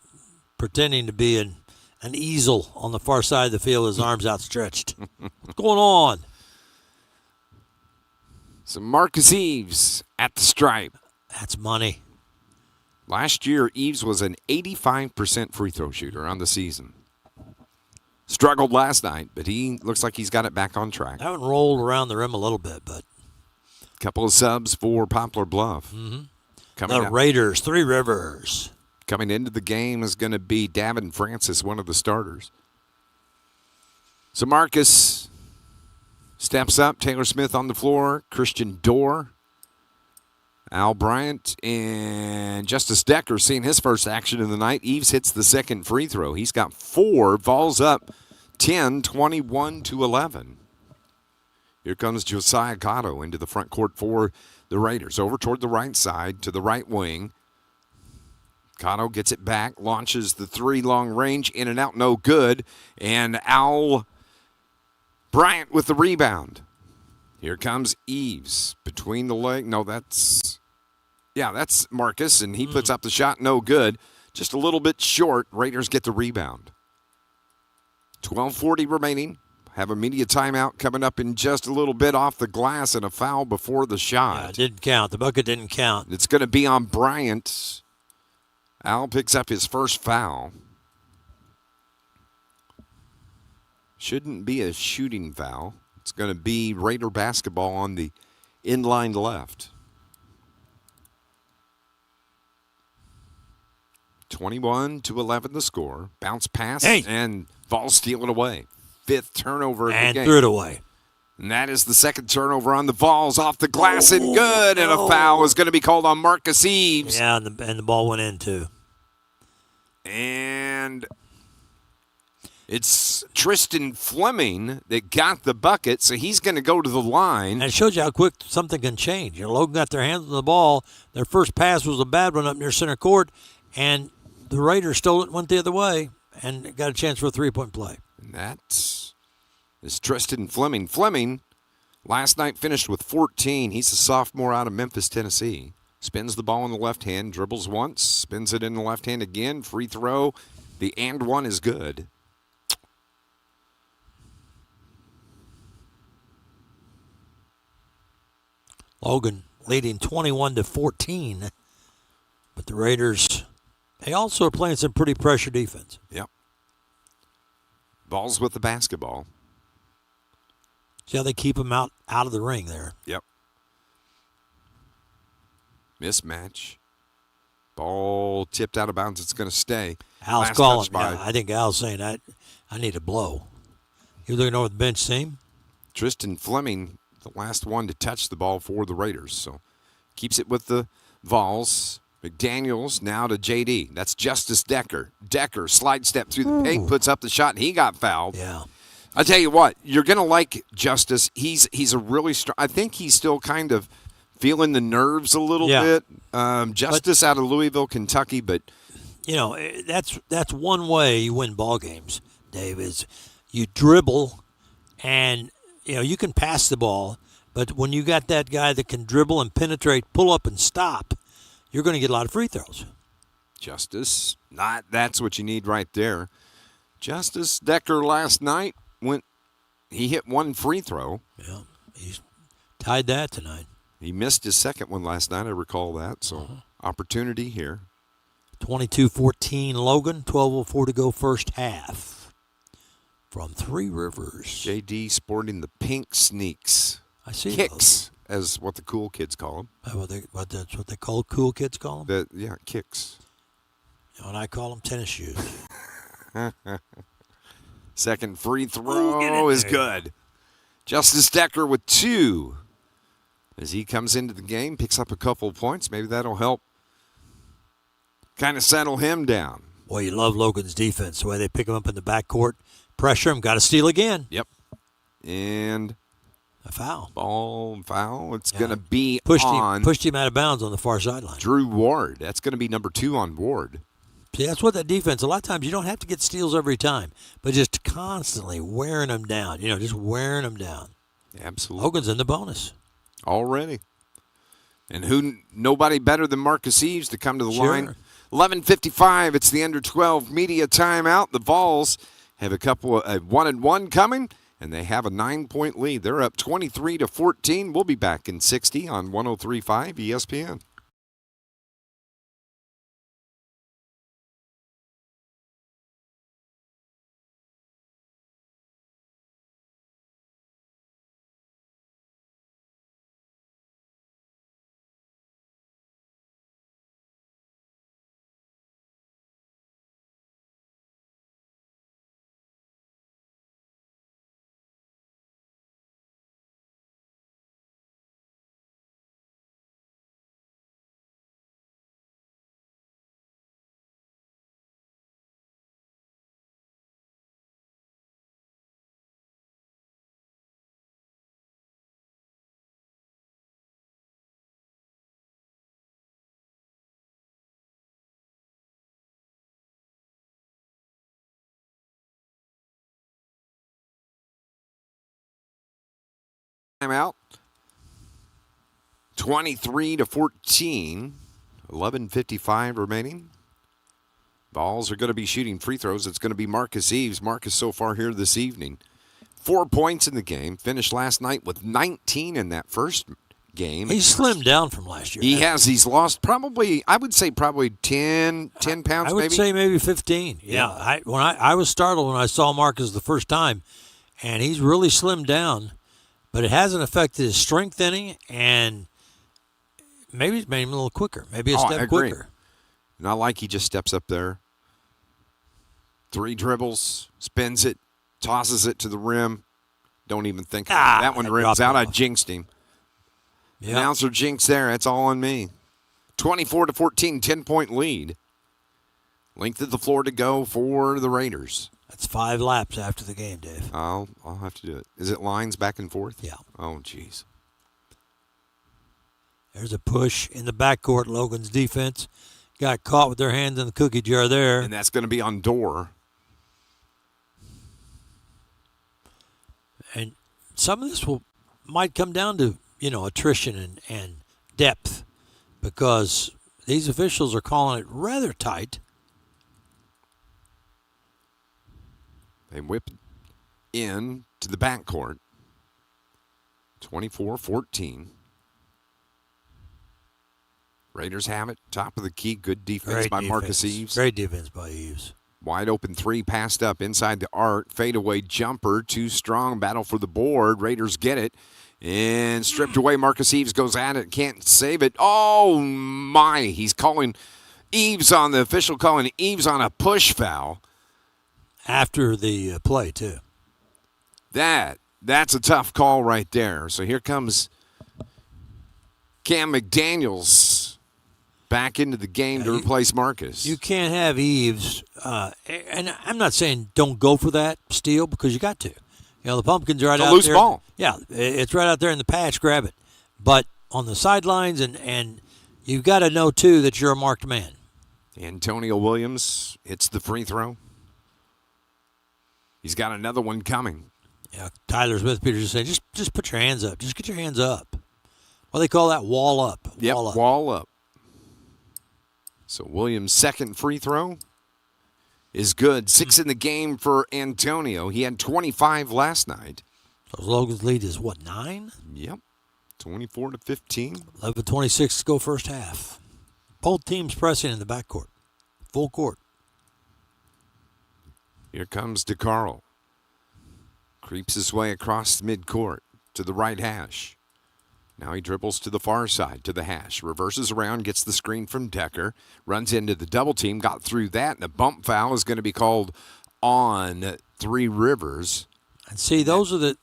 Speaker 1: pretending to be an easel on the far side of the field, his arms outstretched. What's going on?
Speaker 2: So Marcus Eves at the stripe.
Speaker 1: That's money.
Speaker 2: Last year, Eves was an 85% free throw shooter on the season. Struggled last night, but he looks like he's got it back on track.
Speaker 1: I haven't rolled around the rim a little bit, but
Speaker 2: Couple of subs for Poplar Bluff.
Speaker 1: the Raiders, Three Rivers.
Speaker 2: Coming into the game is going to be Davin Francis, one of the starters. So Marcus steps up. Taylor Smith on the floor. Christian Dorr. Al Bryant and Justice Decker seeing his first action of the night. Eves hits the second free throw. He's got 4. Vols up 10, 21-11. Here comes Josiah Cotto into the front court for the Raiders. Over toward the right side to the right wing. Cotto gets it back, launches the 3 long range, in and out, no good. And Al Bryant with the rebound. Here comes Eves between the leg. No, that's Marcus, and he puts up the shot, no good. Just a little bit short. Raiders get the rebound. 12:40 remaining. Have a media timeout coming up in just a little bit off the glass and a foul before the shot.
Speaker 1: Yeah, it didn't count. The bucket didn't count.
Speaker 2: It's going to be on Bryant. Al picks up his first foul. Shouldn't be a shooting foul. It's going to be Raider basketball on the inline left. 21-11 the score. Bounce pass and Vols steal it away. 5th turnover of the
Speaker 1: And
Speaker 2: game.
Speaker 1: threw it away.
Speaker 2: And that is the second turnover on the Vols, off the glass and good. And a foul is going to be called on Marcus Eves.
Speaker 1: Yeah, and the ball went in too.
Speaker 2: And It's Tristan Fleming that got the bucket, so he's going to go to the line.
Speaker 1: And it shows you how quick something can change. Logan got their hands on the ball. Their first pass was a bad one up near center court, and the Raiders stole it and went the other way and got a chance for a three-point play.
Speaker 2: And that's Tristan Fleming. Fleming last night finished with 14. He's a sophomore out of Memphis, Tennessee. Spins the ball in the left hand, dribbles once, spins it in the left hand again, free throw. The and one is good.
Speaker 1: Logan leading 21-14, but the Raiders, they also are playing some pretty pressure defense.
Speaker 2: Yep. Ball's with the basketball.
Speaker 1: See how they keep them out of the ring there.
Speaker 2: Yep. Mismatch. Ball tipped out of bounds. It's going to stay.
Speaker 1: Al's
Speaker 2: Last
Speaker 1: calling.
Speaker 2: touch by
Speaker 1: Yeah, I think Al's saying I need a blow. You looking over the bench team?
Speaker 2: Tristan Fleming, the last one to touch the ball for the Raiders. So keeps it with the Vols. McDaniels now to JD. That's Justice Decker. Decker slide step through the paint, puts up the shot, and he got fouled.
Speaker 1: Yeah.
Speaker 2: I tell you what, you're going to like Justice. He's a really strong. I think he's still kind of feeling the nerves a little bit. Justice out of Louisville, Kentucky, but
Speaker 1: that's one way you win ball games, Dave, is you dribble and you can pass the ball, but when you got that guy that can dribble and penetrate, pull up and stop, you're going to get a lot of free throws.
Speaker 2: Justice, that's what you need right there. Justice Decker last night he hit one free throw.
Speaker 1: Yeah, he's tied that tonight.
Speaker 2: He missed his second one last night, I recall that, so opportunity here.
Speaker 1: 22-14 Logan, 12:04 to go first half. From Three Rivers.
Speaker 2: JD sporting the pink sneaks.
Speaker 1: I see
Speaker 2: Kicks, as what the cool kids call them.
Speaker 1: That's what they call cool kids call them?
Speaker 2: Kicks.
Speaker 1: And I call them tennis shoes.
Speaker 2: Second free throw is good. Justice Decker with 2. As he comes into the game, picks up a couple of points. Maybe that'll help kind of settle him down.
Speaker 1: Boy, you love Logan's defense, the way they pick him up in the backcourt. Pressure him, got to steal again.
Speaker 2: Yep. And
Speaker 1: a foul.
Speaker 2: Foul. It's going to be
Speaker 1: pushed him out of bounds on the far sideline.
Speaker 2: Drew Ward. That's going to be number 2 on Ward.
Speaker 1: See, that's what that defense, a lot of times you don't have to get steals every time, but just constantly wearing them down, just wearing them down.
Speaker 2: Absolutely.
Speaker 1: Logan's in the bonus.
Speaker 2: Already. And nobody better than Marcus Eves to come to the line. 11:55, it's the under 12 media timeout. The Vols have a couple of 1-1 coming, and they have a 9-point lead. They're up 23-14. We'll be back in 60 on 103.5 ESPN. Out 23-14, 11:55 remaining. Vols are going to be shooting free throws. It's going to be Marcus Eves. Marcus so far here this evening, 4 points in the game. Finished last night with 19 in that first game.
Speaker 1: He's slimmed down from last year.
Speaker 2: He has. He's lost probably 10 pounds.
Speaker 1: I would say maybe 15. Yeah. I was startled when I saw Marcus the first time, and he's really slimmed down. But it hasn't affected his strength any, and maybe it's made him a little quicker. Maybe a step quicker.
Speaker 2: Not like he just steps up there. 3 dribbles, spins it, tosses it to the rim. Don't even think about it. That one rims out. I jinxed him. Yep. Announcer jinx there. That's all on me. 24-14, 10-point lead. Length of the floor to go for the Raiders.
Speaker 1: That's 5 laps after the game, Dave.
Speaker 2: I'll have to do it. Is it lines back and forth?
Speaker 1: Yeah.
Speaker 2: Oh, jeez.
Speaker 1: There's a push in the backcourt. Logan's defense got caught with their hands in the cookie jar there.
Speaker 2: And that's going to be on Dorr.
Speaker 1: And some of this might come down to, attrition and depth, because these officials are calling it rather tight.
Speaker 2: They whip in to the backcourt. 24-14. Raiders have it. Top of the key. Good defense
Speaker 1: Great
Speaker 2: by
Speaker 1: defense.
Speaker 2: Marcus Eves.
Speaker 1: Great defense by Eves.
Speaker 2: Wide open three passed up inside the arc. Fadeaway jumper. Too strong. Battle for the board. Raiders get it. And stripped away. Marcus Eves goes at it. Can't save it. Oh, my. He's calling Eves on the official calling Eves on a push foul.
Speaker 1: After the play, too.
Speaker 2: That's a tough call right there. So here comes Cam McDaniels back into the game to replace Marcus.
Speaker 1: You can't have Eves, and I'm not saying don't go for that steal, because you got to. The pumpkin's right
Speaker 2: It's a
Speaker 1: out
Speaker 2: loose
Speaker 1: there.
Speaker 2: ball.
Speaker 1: Yeah, it's right out there in the patch. Grab it. But on the sidelines, and you've got to know, too, that you're a marked man.
Speaker 2: Antonio Williams hits the free throw. He's got another one coming.
Speaker 1: Yeah, Tyler Smith-Peters is saying, just put your hands up. Just get your hands up. Well, they call that wall up.
Speaker 2: Yep,
Speaker 1: Wall up.
Speaker 2: wall up. So Williams' second free throw is good. 6 in the game for Antonio. He had 25 last night.
Speaker 1: So Logan's lead is, 9?
Speaker 2: Yep, 24-15.
Speaker 1: 11:26 to go first half. Both teams pressing in the backcourt. Full court.
Speaker 2: Here comes DeCarl. Creeps his way across midcourt to the right hash. Now he dribbles to the far side, to the hash. Reverses around, gets the screen from Decker. Runs into the double team, got through that, and a bump foul is going to be called on Three Rivers.
Speaker 1: And see, those are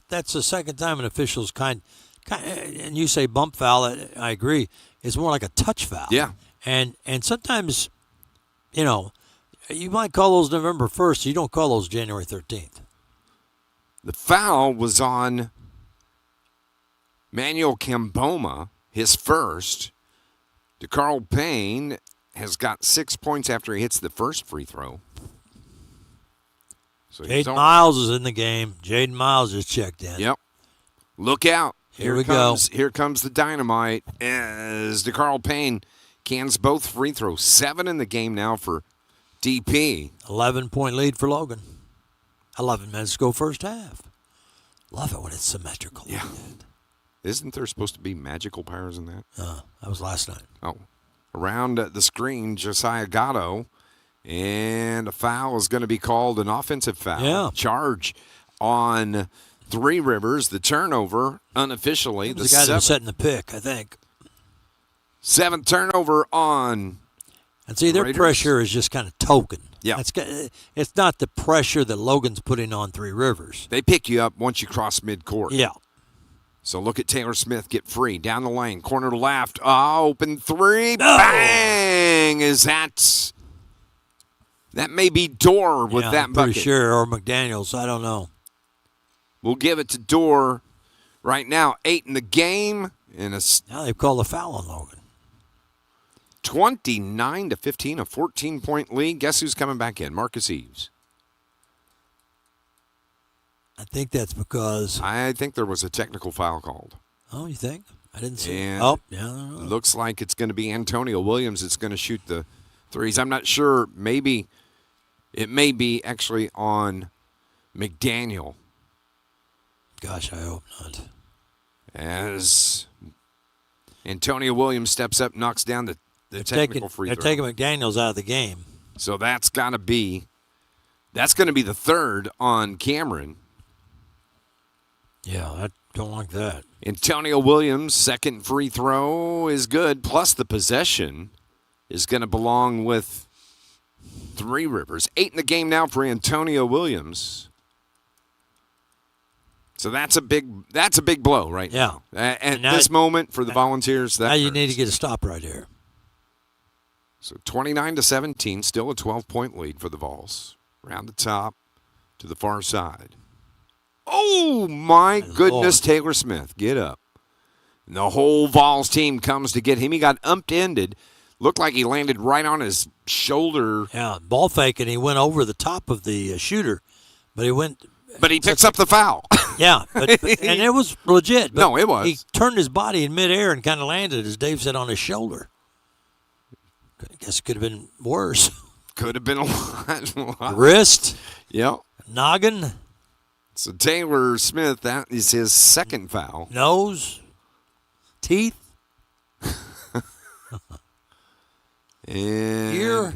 Speaker 1: that's the second time an official's kind, and you say bump foul, I agree. It's more like a touch foul.
Speaker 2: Yeah.
Speaker 1: And sometimes, you might call those November 1st, you don't call those January 13th.
Speaker 2: The foul was on Manuel Camboma, his first. DeCarl Payne has got 6 points after he hits the first free throw. So
Speaker 1: Jaden Miles is in the game. Jaden Miles is checked in.
Speaker 2: Yep. Look out.
Speaker 1: Here we go.
Speaker 2: Here comes the dynamite as DeCarl Payne cans both free throws. 7 in the game now for DP.
Speaker 1: 11-point lead for Logan. 11 minutes to go first half. Love it when it's symmetrical.
Speaker 2: Yeah. Isn't there supposed to be magical powers in that?
Speaker 1: That was last night.
Speaker 2: Oh. Around the screen, Josiah Gatto. And a foul is going to be called an offensive foul.
Speaker 1: Yeah.
Speaker 2: Charge on Three Rivers. The turnover, unofficially.
Speaker 1: The guy that was setting the pick, I think.
Speaker 2: 7th turnover on
Speaker 1: And see, their
Speaker 2: Raiders.
Speaker 1: pressure is just kind of token.
Speaker 2: Yeah.
Speaker 1: It's not the pressure that Logan's putting on Three Rivers.
Speaker 2: They pick you up once you cross midcourt.
Speaker 1: Yeah.
Speaker 2: So look at Taylor Smith get free. Down the lane. Corner to left. Oh, open three. Bang! That may be Dorr with that
Speaker 1: I'm
Speaker 2: bucket.
Speaker 1: pretty sure, or McDaniels. I don't know.
Speaker 2: We'll give it to Dorr right now. 8 in the game. And
Speaker 1: Now they've called a foul on Logan.
Speaker 2: 29-15, a 14-point lead. Guess who's coming back in? Marcus Eves.
Speaker 1: I think that's because.
Speaker 2: I think there was a technical foul called.
Speaker 1: Oh, you think? I didn't see it.
Speaker 2: And
Speaker 1: Oh, yeah. I don't know.
Speaker 2: looks like it's going to be Antonio Williams that's going to shoot the threes. I'm not sure. Maybe it may be actually on McDaniel.
Speaker 1: Gosh, I hope not.
Speaker 2: As Antonio Williams steps up, knocks down the technical free
Speaker 1: They're
Speaker 2: throw.
Speaker 1: taking McDaniels out of the game.
Speaker 2: So that's going to be the third on Cameron.
Speaker 1: Yeah, I don't like that.
Speaker 2: Antonio Williams' second free throw is good, plus the possession is going to belong with Three Rivers. 8 in the game now for Antonio Williams. So that's a big blow right now. At
Speaker 1: now
Speaker 2: this moment for the Volunteers,
Speaker 1: Now you
Speaker 2: hurts.
Speaker 1: need to get a stop right here.
Speaker 2: So 29-17, still a 12-point lead for the Vols. Around the top to the far side. Oh, my goodness, Taylor Smith. Get up. And the whole Vols team comes to get him. He got ump-ended. Looked like he landed right on his shoulder.
Speaker 1: Yeah, ball fake, and he went over the top of the shooter. But he
Speaker 2: picks up the foul.
Speaker 1: Yeah, and it was legit.
Speaker 2: No, it was.
Speaker 1: He turned his body in midair and kind of landed, as Dave said, on his shoulder. I guess it could have been worse.
Speaker 2: Could have been a lot.
Speaker 1: Wrist.
Speaker 2: Yep.
Speaker 1: Noggin.
Speaker 2: So Taylor Smith, that is his second foul.
Speaker 1: Nose. Teeth.
Speaker 2: And
Speaker 1: ear.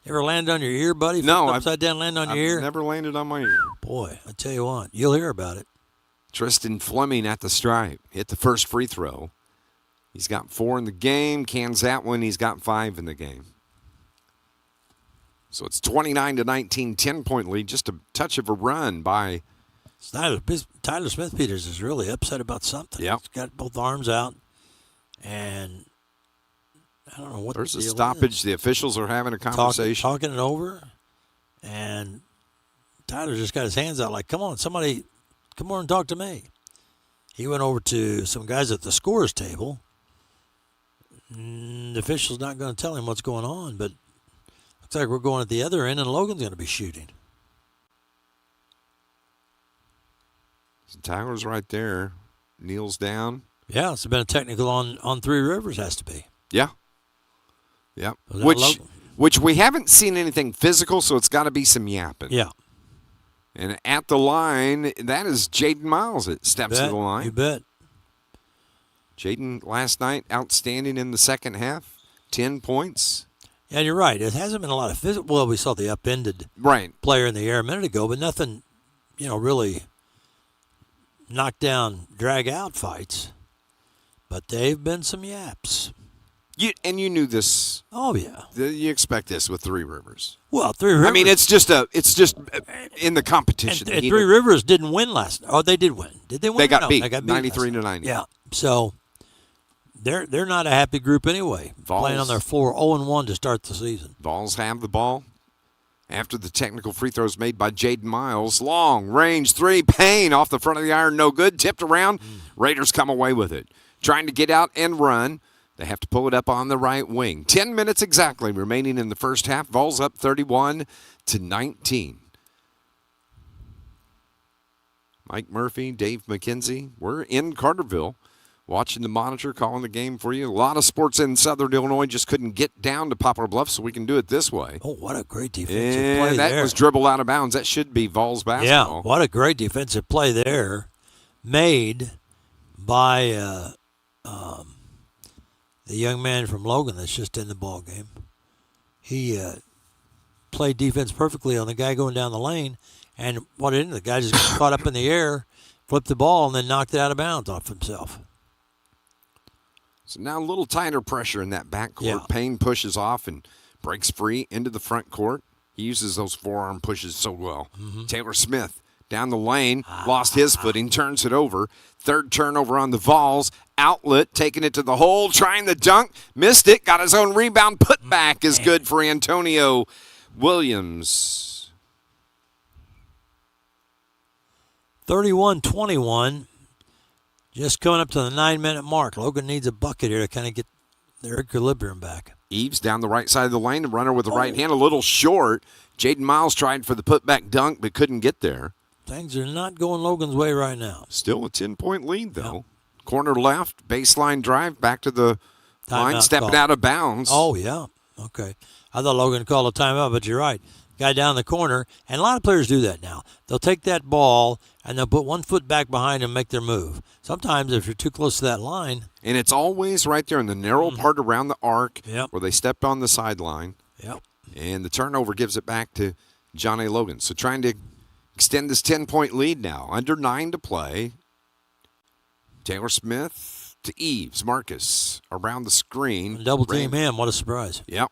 Speaker 1: Ever land on your ear, buddy?
Speaker 2: No.
Speaker 1: Upside down, land on your ear?
Speaker 2: Never landed on my ear.
Speaker 1: Boy, I tell you what, you'll hear about it.
Speaker 2: Tristan Fleming at the stripe. Hit the first free throw. He's got 4 in the game. Cans that one. He's got 5 in the game. So it's 29-19, 10-point lead. Just a touch of a run by
Speaker 1: Tyler Smith-Peters is really upset about something.
Speaker 2: Yep.
Speaker 1: He's got both arms out, and I don't know what
Speaker 2: there's
Speaker 1: the
Speaker 2: a
Speaker 1: deal
Speaker 2: stoppage.
Speaker 1: is.
Speaker 2: The officials are having a conversation.
Speaker 1: Talking it over, and Tyler just got his hands out like, come on, somebody, come on and talk to me. He went over to some guys at the scorer's table. The official's not going to tell him what's going on, but looks like we're going at the other end, and Logan's going to be shooting.
Speaker 2: So Tyler's right there. Kneels down.
Speaker 1: Yeah, it's been a technical on Three Rivers, has to be.
Speaker 2: Yeah. Yep.
Speaker 1: Was that
Speaker 2: Which we haven't seen anything physical, so it's got to be some yapping.
Speaker 1: Yeah.
Speaker 2: And at the line, that is Jaden Miles that steps to the line.
Speaker 1: You bet.
Speaker 2: Jaden last night outstanding in the second half, 10 points.
Speaker 1: Yeah, you're right. It hasn't been a lot of physical. Well, we saw the upended
Speaker 2: Right.
Speaker 1: player in the air a minute ago, but nothing, really knockdown, drag-out fights. But they've been some yaps.
Speaker 2: You knew this.
Speaker 1: Oh, yeah.
Speaker 2: You expect this with Three Rivers.
Speaker 1: Well, Three Rivers.
Speaker 2: I mean, it's just in the competition.
Speaker 1: And Three Rivers didn't win last night. Oh, they did win. Did they win?
Speaker 2: They got
Speaker 1: No,
Speaker 2: beat.
Speaker 1: They got beat
Speaker 2: 93-90.
Speaker 1: Yeah. So they're not a happy group anyway.
Speaker 2: Vols,
Speaker 1: playing on their floor 0-1 to start the season.
Speaker 2: Vols have the ball after the technical free throws made by Jaden Miles. Long range three, Payne off the front of the iron, no good. Tipped around. Raiders come away with it. Trying to get out and run. They have to pull it up on the right wing. 10 minutes exactly remaining in the first half. Vols up 31-19. Mike Murphy, Dave McKenzie. We're in Carterville watching the monitor, calling the game for you. A lot of sports in Southern Illinois just couldn't get down to Poplar Bluff, so we can do it this way.
Speaker 1: Oh, what a great defensive play
Speaker 2: that
Speaker 1: there.
Speaker 2: was dribbled out of bounds. That should be Vols basketball.
Speaker 1: Yeah, what a great defensive play there made by the young man from Logan that's just in the ball game. He played defense perfectly on the guy going down the lane, and the guy just got caught up in the air, flipped the ball, and then knocked it out of bounds off himself.
Speaker 2: So now a little tighter pressure in that backcourt.
Speaker 1: Yeah.
Speaker 2: Payne pushes off and breaks free into the front court. He uses those forearm pushes so well.
Speaker 1: Mm-hmm.
Speaker 2: Taylor Smith down the lane, lost his footing, turns it over. Third turnover on the Vols. Outlet, taking it to the hole, trying the dunk, missed it, got his own rebound. Put back is good for Antonio Williams.
Speaker 1: 31-21, just coming up to the 9-minute mark. Logan needs a bucket here to kind of get their equilibrium back.
Speaker 2: Eves down the right side of the lane, the runner with the right hand, a little short. Jaden Miles tried for the putback dunk, but couldn't get there.
Speaker 1: Things are not going Logan's way right now.
Speaker 2: Still a 10-point lead, though. Corner left, baseline drive, back to the line, stepping
Speaker 1: call.
Speaker 2: out of bounds.
Speaker 1: Oh, yeah. Okay. I thought Logan called a timeout, but you're right. Guy down the corner, and a lot of players do that now. They'll take that ball, and they'll put 1 foot back behind and make their move. Sometimes if you're too close to that line.
Speaker 2: And it's always right there in the narrow part around the arc where they stepped on the sideline.
Speaker 1: Yep.
Speaker 2: And the turnover gives it back to John A. Logan. So trying to extend this 10-point lead now. Under 9 to play. Taylor Smith to Eves. Marcus around the screen.
Speaker 1: Double team him. What a surprise.
Speaker 2: Yep.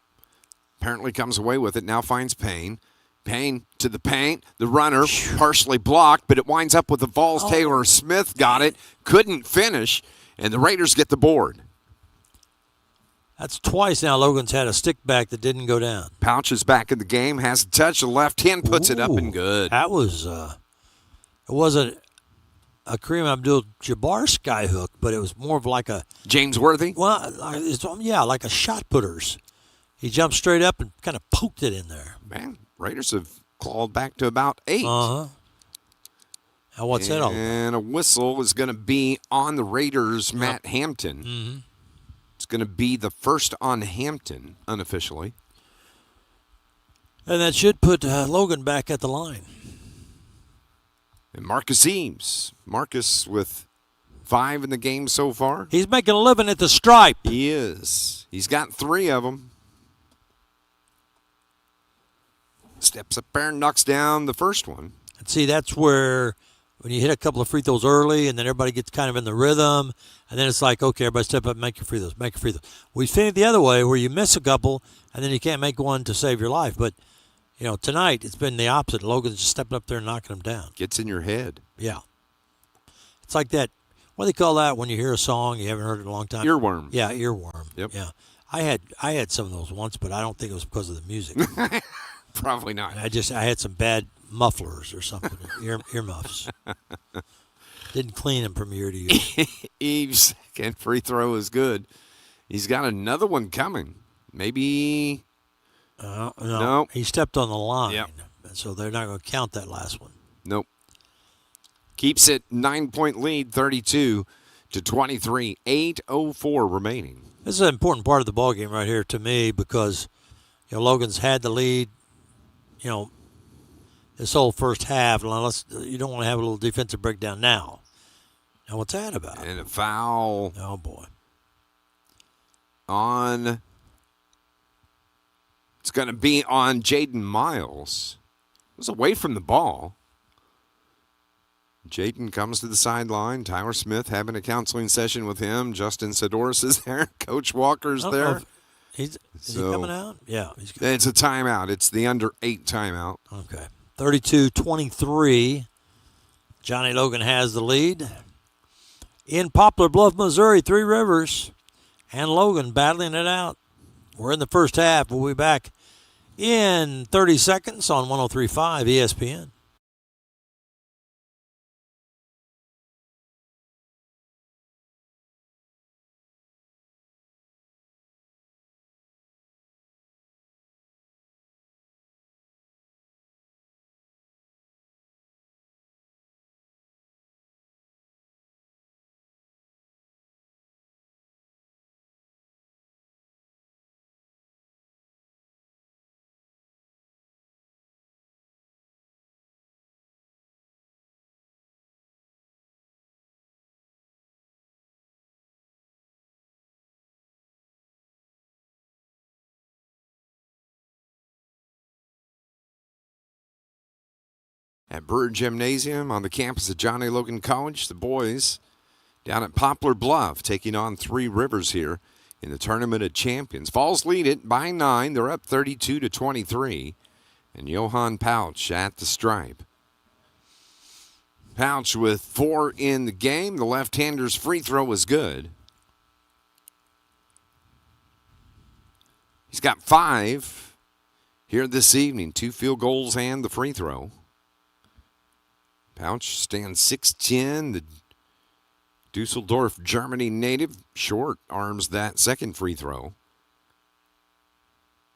Speaker 2: Apparently comes away with it. Now finds Payne. Payne to the paint. The runner partially blocked, but it winds up with the Vols. Taylor Smith got it. Couldn't finish, and the Raiders get the board.
Speaker 1: That's twice now Logan's had a stick back that didn't go down.
Speaker 2: Pouch is back in the game, has a touch, the left hand puts it up
Speaker 1: Ooh,
Speaker 2: and good.
Speaker 1: That was, it wasn't a Kareem Abdul-Jabbar sky hook, but it was more of like a,
Speaker 2: James Worthy?
Speaker 1: well, like a shot putter's. He jumped straight up and kind of poked it in there.
Speaker 2: Man, Raiders have clawed back to about 8.
Speaker 1: Uh-huh. Now what's that all about?
Speaker 2: And a whistle is going to be on the Raiders, Matt Hampton.
Speaker 1: Mm-hmm.
Speaker 2: It's going to be the first on Hampton, unofficially.
Speaker 1: And that should put Logan back at the line.
Speaker 2: And Marcus Eames. Marcus with 5 in the game so far.
Speaker 1: He's making a living at the stripe.
Speaker 2: He is. He's got 3 of them. Steps up there and knocks down the first one.
Speaker 1: And see, that's where when you hit a couple of free throws early and then everybody gets kind of in the rhythm, and then it's like, okay, everybody step up and make your free throws, make your free throws. We've seen it the other way where you miss a couple and then you can't make one to save your life. But, you know, tonight it's been the opposite. Logan's just stepping up there and knocking them down.
Speaker 2: Gets in your head.
Speaker 1: Yeah. It's like that. What do they call that when you hear a song you haven't heard it in a long time?
Speaker 2: Earworm.
Speaker 1: Yeah, earworm.
Speaker 2: Yep.
Speaker 1: Yeah. I had some of those once, but I don't think it was because of the music.
Speaker 2: Probably not.
Speaker 1: I had some bad mufflers or something, earmuffs. Didn't clean them from year to year.
Speaker 2: Eve's second free throw is good. He's got another one coming. Maybe.
Speaker 1: No, he stepped on the line.
Speaker 2: Yep.
Speaker 1: So they're not going to count that last one.
Speaker 2: Nope. Keeps it 9-point lead, 32-23. 8:04 remaining.
Speaker 1: This is an important part of the ballgame right here to me because, you know, Logan's had the lead, you know, this whole first half. Unless you don't want to have a little defensive breakdown now. Now, what's that about?
Speaker 2: And a foul
Speaker 1: Oh, boy.
Speaker 2: on. It's going to be on Jaden Miles. It was away from the ball. Jaden comes to the sideline. Tyler Smith having a counseling session with him. Justin Sidoris is there. Coach Walker's there.
Speaker 1: Is he coming out? Yeah. He's coming.
Speaker 2: It's a timeout. It's the under 8 timeout.
Speaker 1: Okay. 32-23. Johnny Logan has the lead. In Poplar Bluff, Missouri, Three Rivers and Logan battling it out. We're in the first half. We'll be back in 30 seconds on 103.5 ESPN.
Speaker 2: At Brewer Gymnasium on the campus of Johnny Logan College, the boys down at Poplar Bluff taking on Three Rivers here in the Tournament of Champions. Falls lead it by 9. They're up 32-23. And Johan Pouch at the stripe. Pouch with 4 in the game. The left-hander's free throw is good. He's got 5 here this evening. 2 field goals and the free throw. Pouch stands 6'10", the Dusseldorf, Germany native. Short arms that second free throw.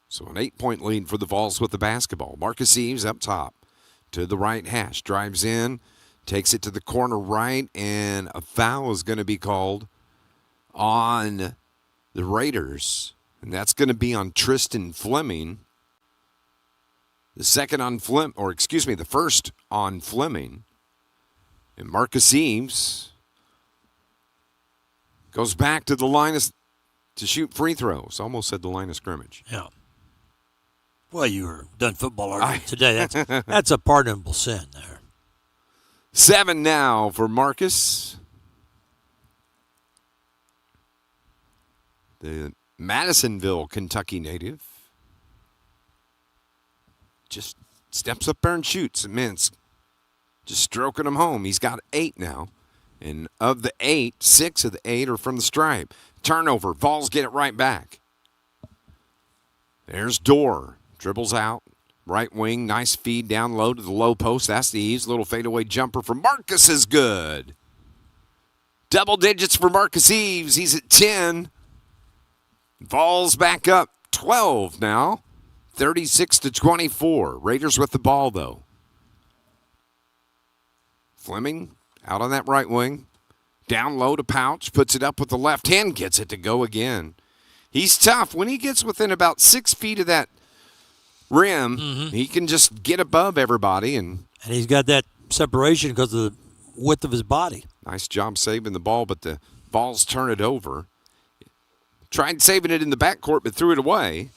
Speaker 2: So an 8-point lead for the Vols with the basketball. Marcus Eaves up top to the right hash. Drives in, takes it to the corner right, and a foul is going to be called on the Raiders. And that's going to be on Tristan Fleming. The first on Fleming. And Marcus Eaves goes back to the line to shoot free throws. Almost said the line of scrimmage.
Speaker 1: Yeah. Well, you were done football argument today. That's a pardonable sin there.
Speaker 2: 7 now for Marcus. The Madisonville, Kentucky native. Just steps up there and shoots. And man, it's just stroking him home. He's got 8 now. And of the 8, 6 of the 8 are from the stripe. Turnover. Vols get it right back. There's Dorr. Dribbles out. Right wing. Nice feed down low to the low post. That's the Eves. Little fadeaway jumper from Marcus is good. Double digits for Marcus Eves. He's at 10. Vols back up 12 now. 36-24. Raiders with the ball, though. Fleming out on that right wing. Down low to Pouch. Puts it up with the left hand. Gets it to go again. He's tough. When he gets within about 6 feet of that rim, he can just get above everybody. And
Speaker 1: he's got that separation because of the width of his body.
Speaker 2: Nice job saving the ball, but the Vols turn it over. Tried saving it in the backcourt, but threw it away.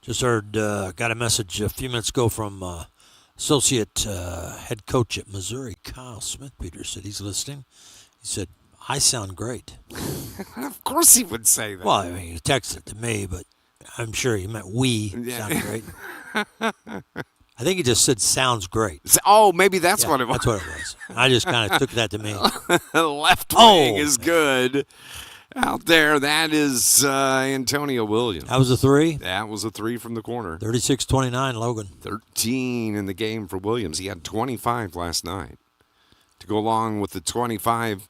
Speaker 1: Just heard, got a message a few minutes ago from associate head coach at Missouri, Kyle Smith-Peters, said he's listening. He said, I sound great.
Speaker 2: Of course he would say that.
Speaker 1: Well, I mean, he texted it to me, but I'm sure he meant we sound great. I think he just said sounds great.
Speaker 2: Oh, maybe that's what it was.
Speaker 1: That's what it was. I just kind of took that to mean.
Speaker 2: Left wing is good. Out there, that is Antonio Williams.
Speaker 1: That was a three?
Speaker 2: That was a three from the corner.
Speaker 1: 36-29, Logan.
Speaker 2: 13 in the game for Williams. He had 25 last night. To go along with the 25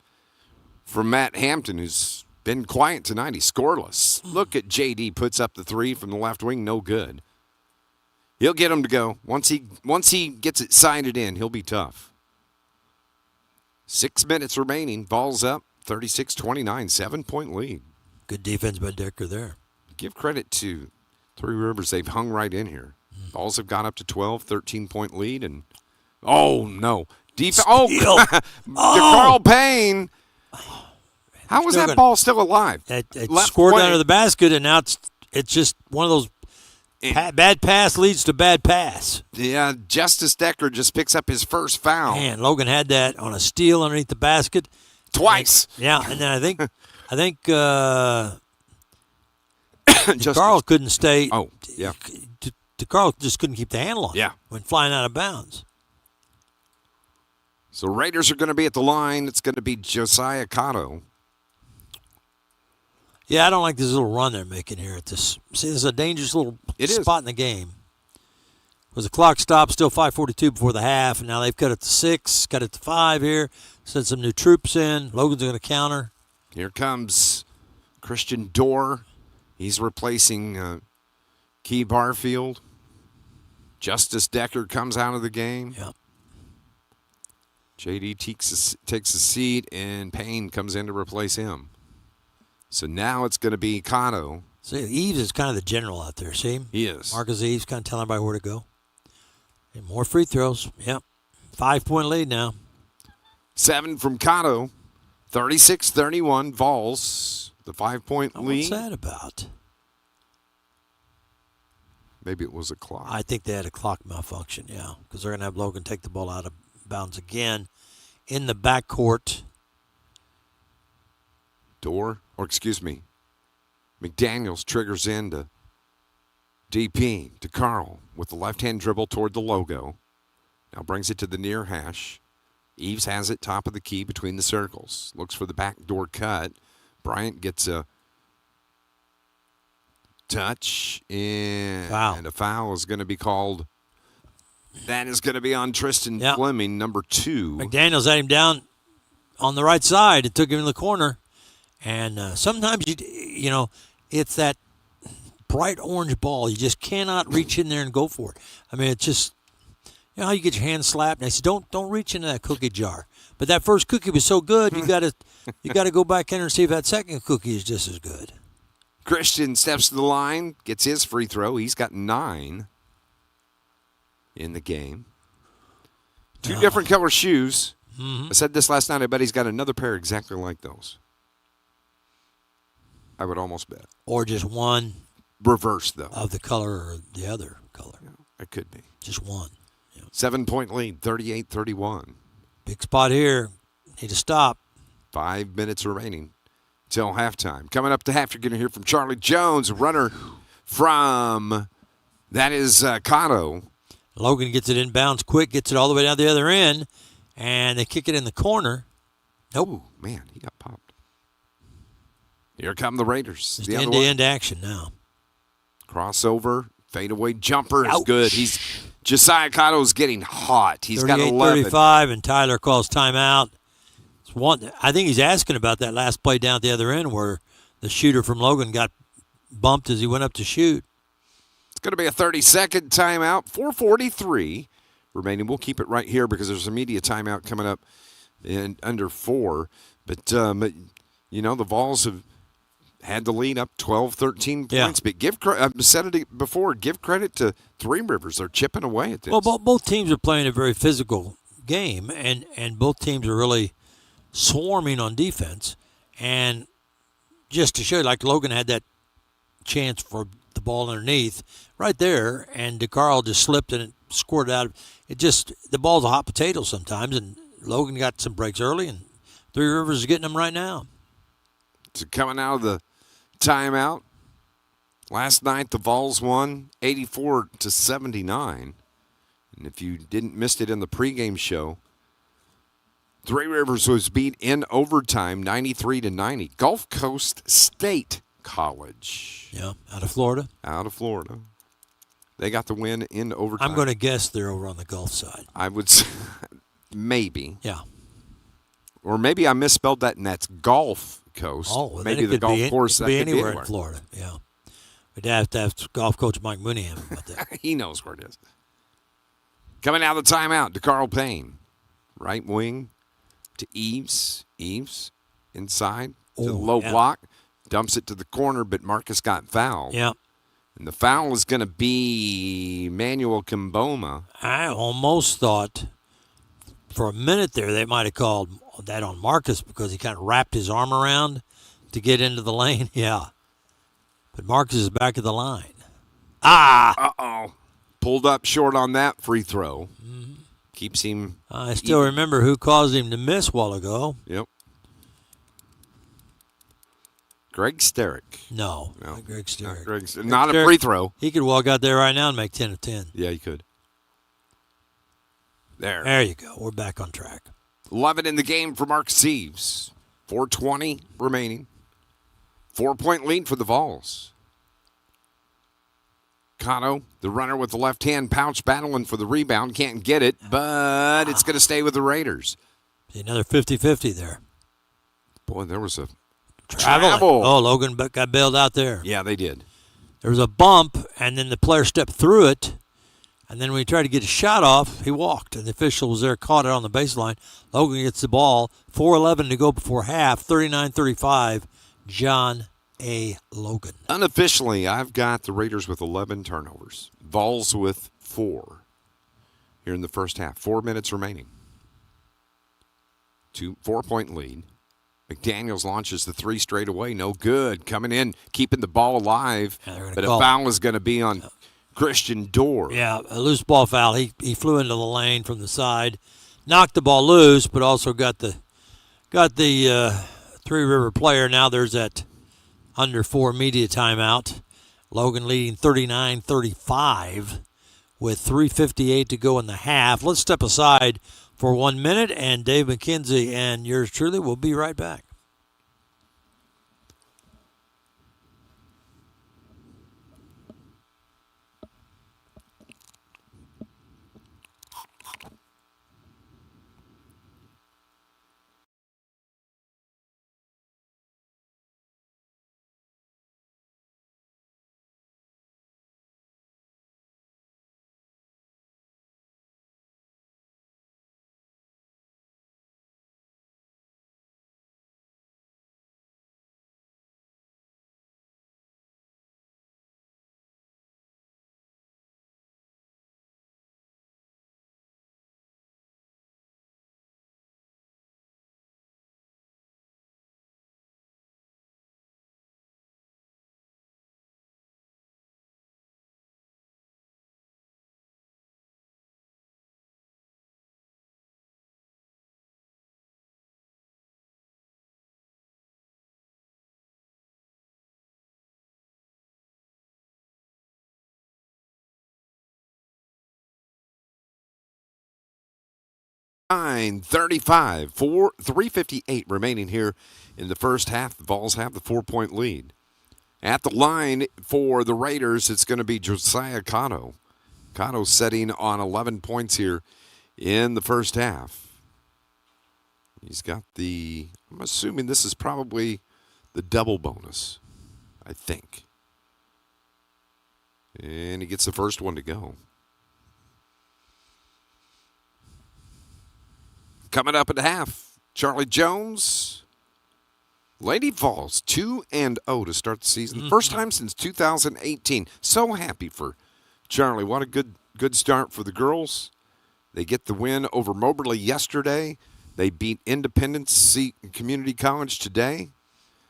Speaker 2: for Matt Hampton, who's been quiet tonight. He's scoreless. Look at JD puts up the three from the left wing. No good. He'll get him to go. Once he gets it sighted in, he'll be tough. 6 minutes remaining. Ball's up. 36-29, 7-point lead.
Speaker 1: Good defense by Decker there.
Speaker 2: Give credit to Three Rivers. They've hung right in here. Balls have gone up to 12, 13-point lead. And, oh, no. Carl Payne. How was that ball still alive?
Speaker 1: It scored under the basket, and now it's just one of those bad pass leads to bad pass.
Speaker 2: Yeah, Justice Decker just picks up his first foul.
Speaker 1: Man, Logan had that on a steal underneath the basket.
Speaker 2: Twice.
Speaker 1: And then I think Carl couldn't stay.
Speaker 2: Oh, yeah.
Speaker 1: Carl just couldn't keep the handle on it.
Speaker 2: Yeah.
Speaker 1: Went flying out of bounds.
Speaker 2: So Raiders are going to be at the line. It's going to be Josiah Cotto.
Speaker 1: Yeah, I don't like this little run they're making here at this. See, this is a dangerous little spot in the game. Was the clock stopped, still 5:42 before the half, and now they've cut it to 6, cut it to 5 here. Sent some new troops in. Logan's going to counter.
Speaker 2: Here comes Christian Dorr. He's replacing Key Barfield. Justice Decker comes out of the game.
Speaker 1: Yep.
Speaker 2: JD takes a seat, and Payne comes in to replace him. So now it's going to be Cotto.
Speaker 1: See, Eves is kind of the general out there. See him?
Speaker 2: He is.
Speaker 1: Marcus Eves kind of telling everybody where to go. And more free throws. Yep. 5-point lead now.
Speaker 2: 7 from Cotto. 36-31. Vols. The 5-point lead.
Speaker 1: What's that about?
Speaker 2: Maybe it was a clock.
Speaker 1: I think they had a clock malfunction, yeah. Because they're going to have Logan take the ball out of bounds again in the backcourt.
Speaker 2: McDaniels triggers into DP to Carl with the left-hand dribble toward the logo. Now brings it to the near hash. Eves has it top of the key between the circles. Looks for the backdoor cut. Bryant gets a touch, and a foul is going to be called. That is going to be on Tristan Fleming, number 2.
Speaker 1: McDaniels had him down on the right side. It took him in the corner. And sometimes, you know, it's that bright orange ball. You just cannot reach in there and go for it. I mean, it's just, you know how you get your hand slapped? And I said, don't reach into that cookie jar. But that first cookie was so good, you got to go back in there and see if that second cookie is just as good.
Speaker 2: Christian steps to the line, gets his free throw. He's got 9 in the game. 2 different color shoes. Mm-hmm. I said this last night. I bet he's got another pair exactly like those. I would almost bet.
Speaker 1: Or just one.
Speaker 2: Reverse, though.
Speaker 1: Of the color or the other color.
Speaker 2: Yeah, it could be.
Speaker 1: Just one. Yeah.
Speaker 2: 7-point lead, 38-31.
Speaker 1: Big spot here. Need to stop.
Speaker 2: 5 minutes remaining till halftime. Coming up to half, you're going to hear from Charlie Jones, runner from, that is Cotto.
Speaker 1: Logan gets it inbounds quick, gets it all the way down the other end, and they kick it in the corner. Nope.
Speaker 2: Ooh, man, he got popped. Here come the Raiders.
Speaker 1: Just end-to-end action now.
Speaker 2: Crossover, fadeaway jumper is
Speaker 1: Ouch.
Speaker 2: good. Josiah Cotto's getting hot. He's got 11.
Speaker 1: 38-35, and Tyler calls timeout. I think he's asking about that last play down at the other end where the shooter from Logan got bumped as he went up to shoot.
Speaker 2: It's going to be a 30-second timeout. 4:43 remaining. We'll keep it right here because there's a media timeout coming up in under 4. But, the Vols have had the lead up 12-13 points.
Speaker 1: Yeah.
Speaker 2: But I've said it before, give credit to Three Rivers. They're chipping away at this.
Speaker 1: Well, both teams are playing a very physical game, and both teams are really swarming on defense. And just to show you, like Logan had that chance for the ball underneath right there, and DeCarl just slipped and it squirted out. The ball's a hot potato sometimes, and Logan got some breaks early, and Three Rivers is getting them right now.
Speaker 2: So coming out of the timeout, last night the Vols won 84-79. And if you didn't miss it in the pregame show, Three Rivers was beat in overtime 93-90. Gulf Coast State College.
Speaker 1: Yeah, out of Florida.
Speaker 2: Out of Florida. They got the win in overtime.
Speaker 1: I'm going to guess they're over on the Gulf side.
Speaker 2: I would say maybe.
Speaker 1: Yeah.
Speaker 2: Or maybe I misspelled that, and that's Gulf Coast.
Speaker 1: Oh, well,
Speaker 2: maybe the golf course that
Speaker 1: could be
Speaker 2: could
Speaker 1: anywhere
Speaker 2: be
Speaker 1: in Florida. Yeah. We'd have to have golf coach Mike Mooneyham about that.
Speaker 2: He knows where it is. Coming out of the timeout, DeCarl Payne. Right wing to Eves. Eves inside to the low block. Dumps it to the corner, but Marcus got fouled.
Speaker 1: Yeah.
Speaker 2: And the foul is going to be Manuel Kimboma.
Speaker 1: I almost thought for a minute there they might have called that on Marcus because he kind of wrapped his arm around to get into the lane. Yeah. But Marcus is back at the line.
Speaker 2: Uh-oh. Pulled up short on that free throw.
Speaker 1: Mm-hmm.
Speaker 2: Keeps him.
Speaker 1: I still remember who caused him to miss a while ago.
Speaker 2: Yep. Greg Sterick.
Speaker 1: No. Greg Stewart.
Speaker 2: Not a free throw.
Speaker 1: He could walk out there right now and make 10 of 10.
Speaker 2: Yeah, he could.
Speaker 1: There you go. We're back on track.
Speaker 2: 11 in the game for Mark Seaves. 4:20 remaining. 4-point lead for the Vols. Cotto, the runner with the left hand, Pouch battling for the rebound. Can't get it, but it's going to stay with the Raiders.
Speaker 1: See, another 50-50 there.
Speaker 2: Boy, there was a
Speaker 1: travel. Oh, Logan got bailed out there.
Speaker 2: Yeah, they did.
Speaker 1: There was a bump, and then the player stepped through it. And then when he tried to get a shot off, he walked. And the official was there, caught it on the baseline. Logan gets the ball. 4:11 to go before half. 39-35. John A. Logan.
Speaker 2: Unofficially, I've got the Raiders with 11 turnovers. Vols with 4 here in the first half. 4 minutes remaining. 4-point lead. McDaniels launches the 3 straight away. No good. Coming in, keeping the ball alive. But a foul is going to be on Christian Dorr.
Speaker 1: Yeah, a loose ball foul. He flew into the lane from the side, knocked the ball loose, but also got the Three River player. Now there's that under 4 media timeout. Logan leading 39-35 with 3:58 to go in the half. Let's step aside for 1 minute, and Dave McKenzie and yours truly will be right back.
Speaker 2: Nine 35 3:58 remaining here in the first half. The Vols have the 4-point lead. At the line for the Raiders, it's going to be Josiah Cotto. Cotto setting on 11 points here in the first half. He's got I'm assuming this is probably the double bonus, I think. And he gets the first one to go. Coming up at half, Charlie Jones. Lady Falls 2-0 to start the season. First time since 2018. So happy for Charlie. What a good start for the girls. They get the win over Moberly yesterday. They beat Independence Community College today.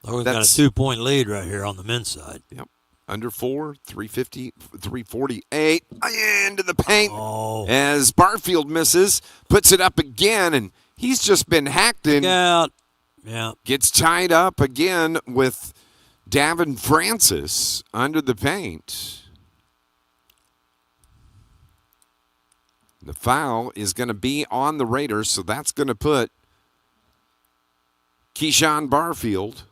Speaker 1: Logan's got a 2-point lead right here on the men's side.
Speaker 2: Yep. Under 4, 348. Into the paint as Barfield misses, puts it up again, and he's just been hacked in.
Speaker 1: Out. Yeah.
Speaker 2: Gets tied up again with Davin Francis under the paint. The foul is going to be on the Raiders, so that's going to put Keyshawn Barfield.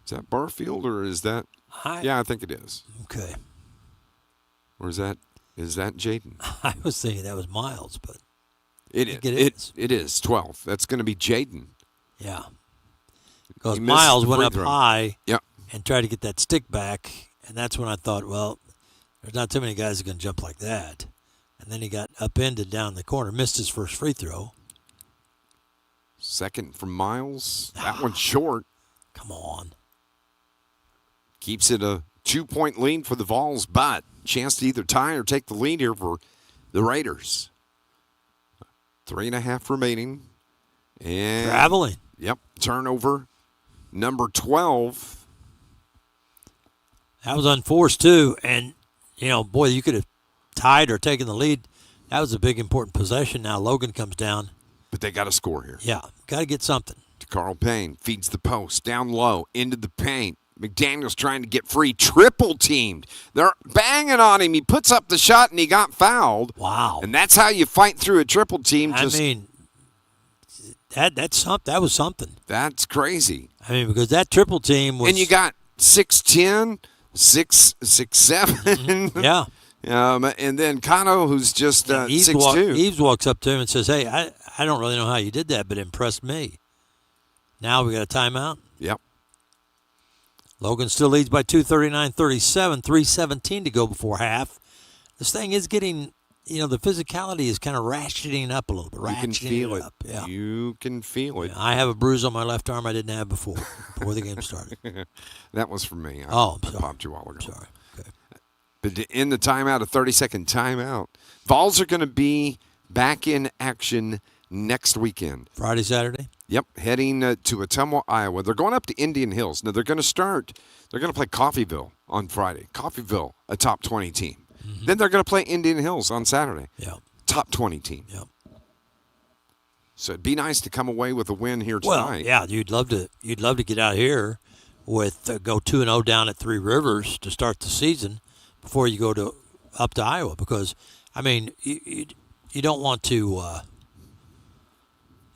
Speaker 2: Is that Barfield or is that? Yeah, I think it is.
Speaker 1: Okay.
Speaker 2: Or is that Jaden?
Speaker 1: I was thinking that was Miles, but
Speaker 2: it is. It is 12. That's going to be Jaden.
Speaker 1: Yeah. Because Miles went up high
Speaker 2: yep.
Speaker 1: and tried to get that stick back, and that's when I thought, well, there's not too many guys that can jump like that. And then he got upended down the corner, missed his first free throw.
Speaker 2: Second from Miles. That one's short.
Speaker 1: Come on.
Speaker 2: Keeps it a 2-point lead for the Vols, but chance to either tie or take the lead here for the Raiders. 3.5 remaining. And
Speaker 1: traveling.
Speaker 2: Yep. Turnover number 12.
Speaker 1: That was unforced, too. And, boy, you could have tied or taken the lead. That was a big, important possession. Now Logan comes down.
Speaker 2: But they got to score here.
Speaker 1: Yeah, got to get something.
Speaker 2: Carl Payne feeds the post, down low, into the paint. McDaniel's trying to get free, triple teamed. They're banging on him. He puts up the shot, and he got fouled.
Speaker 1: Wow.
Speaker 2: And that's how you fight through a triple team.
Speaker 1: That was something.
Speaker 2: That's crazy.
Speaker 1: Because that triple team was.
Speaker 2: And you got 6'10", 6'7".
Speaker 1: Yeah.
Speaker 2: And then Kano, who's just 6'2".
Speaker 1: Eves walks up to him and says, hey, I don't really know how you did that, but it impressed me. Now we got a timeout.
Speaker 2: Yep.
Speaker 1: Logan still leads by 2, 39-37, 3:17 to go before half. This thing is getting, the physicality is kind of ratcheting up a little bit.
Speaker 2: You can feel it.
Speaker 1: Yeah.
Speaker 2: You can feel it.
Speaker 1: I have a bruise on my left arm I didn't have before the game started.
Speaker 2: That was from me.
Speaker 1: I'm
Speaker 2: I
Speaker 1: sorry.
Speaker 2: popped you all ago.
Speaker 1: Sorry. Okay.
Speaker 2: But in the timeout, a 30-second timeout, Vols are going to be back in action next weekend.
Speaker 1: Friday, Saturday?
Speaker 2: Yep, heading to Ottumwa, Iowa. They're going up to Indian Hills. Now, they're going to play Coffeyville on Friday. Coffeyville, a top 20 team. Mm-hmm. Then they're going to play Indian Hills on Saturday.
Speaker 1: Yeah.
Speaker 2: Top 20 team.
Speaker 1: Yep.
Speaker 2: So it'd be nice to come away with a win here tonight.
Speaker 1: Well, yeah, you'd love to get out here with go 2-0 down at Three Rivers to start the season before you go up to Iowa, because you don't want to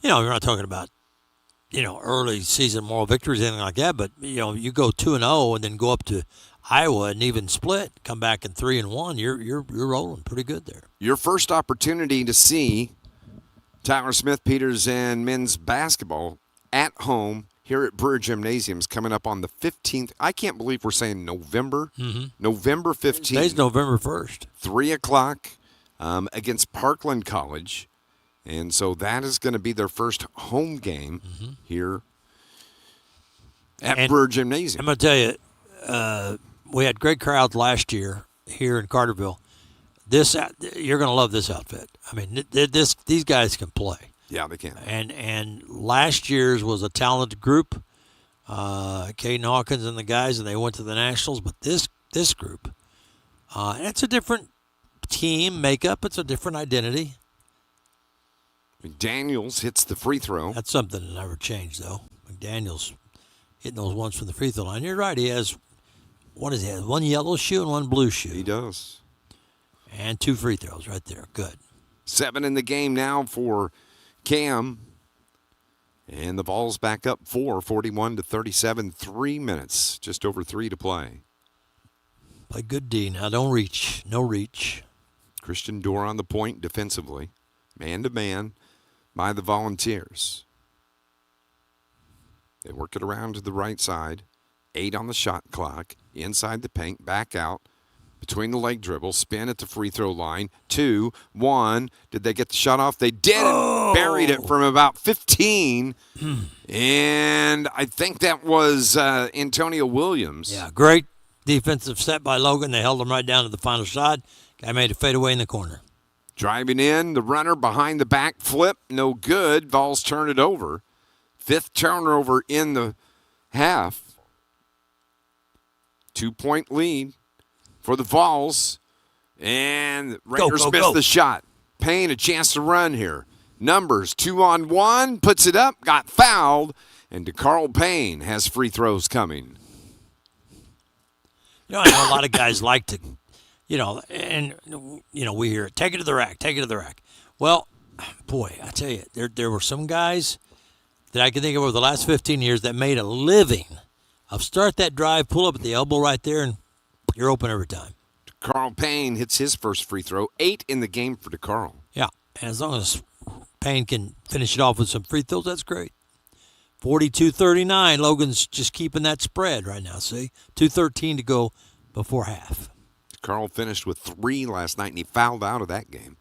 Speaker 1: you're not talking about early season moral victories, anything like that, but you go 2-0 and then go up to Iowa and even split, come back in 3-1, you're rolling pretty good there.
Speaker 2: Your first opportunity to see Tyler Smith Peters and men's basketball at home here at Brewer Gymnasium's coming up on the 15th. I can't believe we're saying November. Mm-hmm. November 15th.
Speaker 1: Today's November 1st.
Speaker 2: 3 o'clock against Parkland College. And so that is going to be their first home game here at Brewer Gymnasium.
Speaker 1: I'm going to tell you, we had great crowds last year here in Carterville. You're going to love this outfit. These guys can play.
Speaker 2: Yeah, they can.
Speaker 1: And last year's was a talented group, Caden Hawkins and the guys, and they went to the Nationals. But this group, it's a different team makeup. It's a different identity.
Speaker 2: McDaniels hits the free throw.
Speaker 1: That's something that never changed, though. McDaniels hitting those ones from the free throw line. You're right. He has, what is he? One yellow shoe and one blue shoe.
Speaker 2: He does.
Speaker 1: And 2 free throws right there. Good.
Speaker 2: 7 in the game now for Cam. And the Vols back up 4, 41-37, 3 minutes, just over 3 to play.
Speaker 1: Play good D. Now don't reach. No reach.
Speaker 2: Christian Dorr on the point defensively. Man-to-man by the Volunteers. They work it around to the right side. 8 on the shot clock. Inside the paint, back out. Between the leg dribble, spin at the free throw line. 2, 1. Did they get the shot off? They did.
Speaker 1: Oh!
Speaker 2: Buried it from about 15. And I think that was Antonio Williams.
Speaker 1: Yeah, great defensive set by Logan. They held him right down to the final shot. Guy made a fadeaway in the corner.
Speaker 2: Driving in, the runner behind the back flip. No good. Vols turn it over. 5th turnover in the half. 2-point lead for the Vols. And Raiders missed the shot. Payne a chance to run here. Numbers 2-on-1. Puts it up. Got fouled. And DeCarl Payne has free throws coming.
Speaker 1: I know a lot of guys like to, we hear it. Take it to the rack. Take it to the rack. Well, boy, I tell you, there were some guys that I can think of over the last 15 years that made a living of start that drive, pull up at the elbow right there, and you're open every time.
Speaker 2: DeCarl Payne hits his first free throw. 8 in the game for DeCarl.
Speaker 1: Yeah, and as long as Payne can finish it off with some free throws, that's great. 42-39. Logan's just keeping that spread right now, see? 2:13 to go before half.
Speaker 2: DeCarl finished with 3 last night, and he fouled out of that game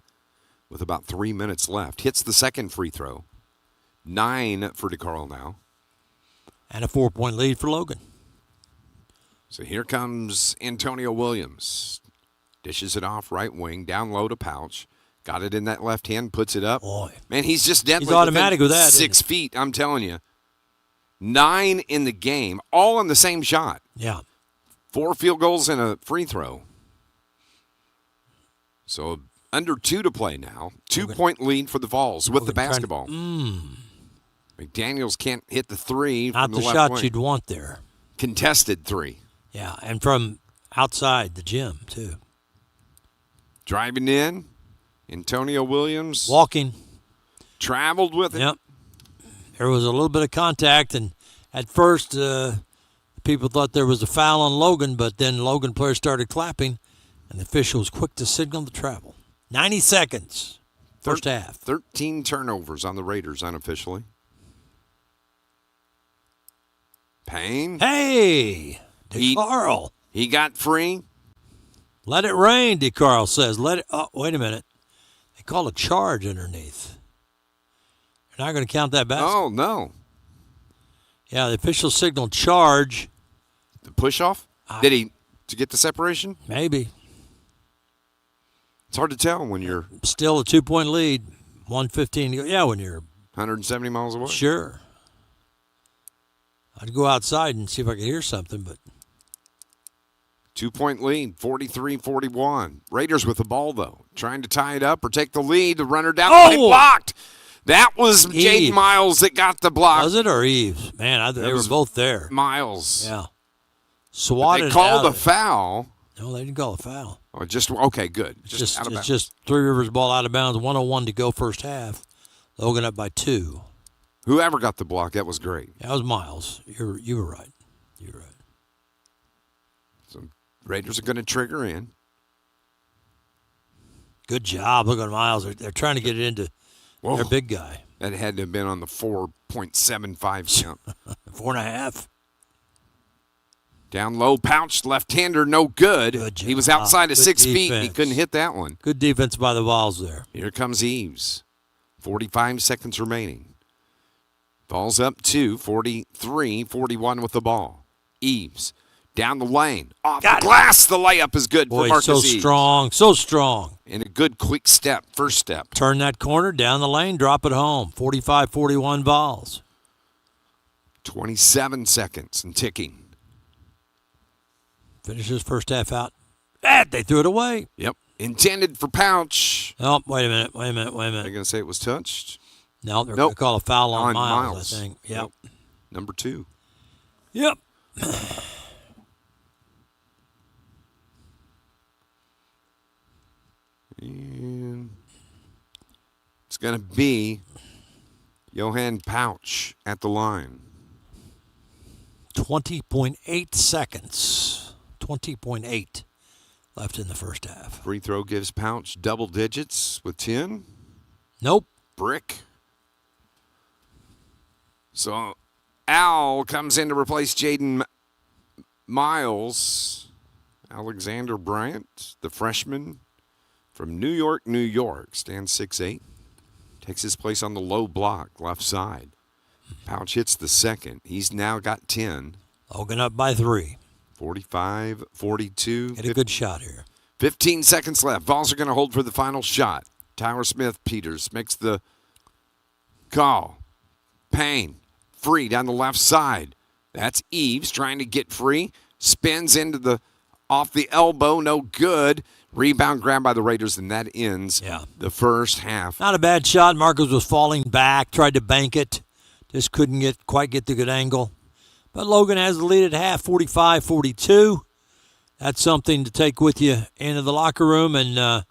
Speaker 2: with about 3 minutes left. Hits the second free throw. 9 for DeCarl now.
Speaker 1: And a 4-point lead for Logan.
Speaker 2: So here comes Antonio Williams. Dishes it off right wing, down low to Pouch. Got it in that left hand, puts it up.
Speaker 1: Boy.
Speaker 2: Man, he's just deadly.
Speaker 1: He's automatic with that.
Speaker 2: 6 feet, I'm telling you. 9 in the game, all on the same shot.
Speaker 1: Yeah.
Speaker 2: 4 field goals and a free throw. So under 2 to play now. 2-point lead for the Vols with the basketball. McDaniels can't hit the 3
Speaker 1: Not
Speaker 2: from the
Speaker 1: the
Speaker 2: left
Speaker 1: shot
Speaker 2: wing.
Speaker 1: you'd want there.
Speaker 2: Contested 3.
Speaker 1: Yeah, and from outside the gym, too.
Speaker 2: Driving in, Antonio Williams.
Speaker 1: Walking.
Speaker 2: Traveled with it.
Speaker 1: Yep. There was a little bit of contact, and at first people thought there was a foul on Logan, but then Logan players started clapping, and the official was quick to signal the travel. 90 seconds, first half.
Speaker 2: 13 turnovers on the Raiders unofficially. Payne.
Speaker 1: Hey, DeCarl.
Speaker 2: He got free.
Speaker 1: Let it rain, DeCarl says. Let it. Oh, wait a minute. They call a charge underneath. You're not going to count that basket.
Speaker 2: Oh, no.
Speaker 1: Yeah, the official signaled charge.
Speaker 2: The push off? Did he to get the separation?
Speaker 1: Maybe.
Speaker 2: It's hard to tell when you're
Speaker 1: Still a 2-point lead. 1:15 to go. Yeah, when you're
Speaker 2: 170 miles away.
Speaker 1: sure. I'd go outside and see if I could hear something, but
Speaker 2: 2-point lead, 43-41. Raiders with the ball, though. Trying to tie it up or take the lead. The runner down.
Speaker 1: Oh!
Speaker 2: They blocked. That was
Speaker 1: Eves.
Speaker 2: Jaden Miles that got the block.
Speaker 1: was it or Eves? Man, they were
Speaker 2: was
Speaker 1: both there.
Speaker 2: Miles.
Speaker 1: Yeah.
Speaker 2: But
Speaker 1: Swatted
Speaker 2: they called
Speaker 1: out
Speaker 2: a
Speaker 1: of it.
Speaker 2: foul.
Speaker 1: No, they didn't call a foul.
Speaker 2: Oh, just okay, good.
Speaker 1: It's
Speaker 2: out of bounds.
Speaker 1: just Three Rivers ball out of bounds. 1:01 to go first half. Logan up by 2.
Speaker 2: Whoever got the block, that was great.
Speaker 1: That was Miles. You were right. You were right.
Speaker 2: So Raiders are going to trigger in.
Speaker 1: Good job. Look at Miles. They're trying to get it into
Speaker 2: Whoa.
Speaker 1: their big guy.
Speaker 2: That had to have been on the 4.75 count.
Speaker 1: 4.5.
Speaker 2: Down low, Pouch, left-hander, no good.
Speaker 1: Good job.
Speaker 2: He was outside of
Speaker 1: Good
Speaker 2: 6 feet. He
Speaker 1: defense.
Speaker 2: couldn't hit that one.
Speaker 1: Good defense by the Vols there.
Speaker 2: Here comes Eves. 45 seconds remaining. Ball's up 2, 43-41 with the ball. Eves down the lane. Off the glass. The layup is good
Speaker 1: Boy,
Speaker 2: for Marcus
Speaker 1: so
Speaker 2: Eves.
Speaker 1: strong. So strong.
Speaker 2: And a good quick step, first step.
Speaker 1: Turn that corner, down the lane, drop it home. 45-41 Vols.
Speaker 2: 27 seconds and ticking.
Speaker 1: Finishes first half out. They threw it away.
Speaker 2: Yep. Intended for Pouch.
Speaker 1: Oh, wait a minute.
Speaker 2: They're going to say it was touched.
Speaker 1: No, they're going to call a foul on Miles,
Speaker 2: Miles,
Speaker 1: I think. Yep.
Speaker 2: Number 2.
Speaker 1: Yep.
Speaker 2: And it's going to be Johan Pouch at the line.
Speaker 1: 20.8 seconds. 20.8 left in the first half.
Speaker 2: Free throw gives Pouch double digits with 10.
Speaker 1: Nope.
Speaker 2: Brick. So Al comes in to replace Jaden Miles. Alexander Bryant, the freshman from New York, New York, stands 6'8". Takes his place on the low block, left side. Pouch hits the second. He's now got 10.
Speaker 1: Logan up by 3.
Speaker 2: 45-42.
Speaker 1: Get a good shot here.
Speaker 2: 15 seconds left. Vols are going to hold for the final shot. Tyler Smith-Peters makes the call. Payne, free down the left side. That's Eves trying to get free. Spins into off the elbow, no good. Rebound grab by the Raiders, and that ends the first half.
Speaker 1: Not a bad shot. Marcus was falling back, tried to bank it. Just couldn't quite get the good angle. But Logan has the lead at half, 45-42. That's something to take with you into the locker room. And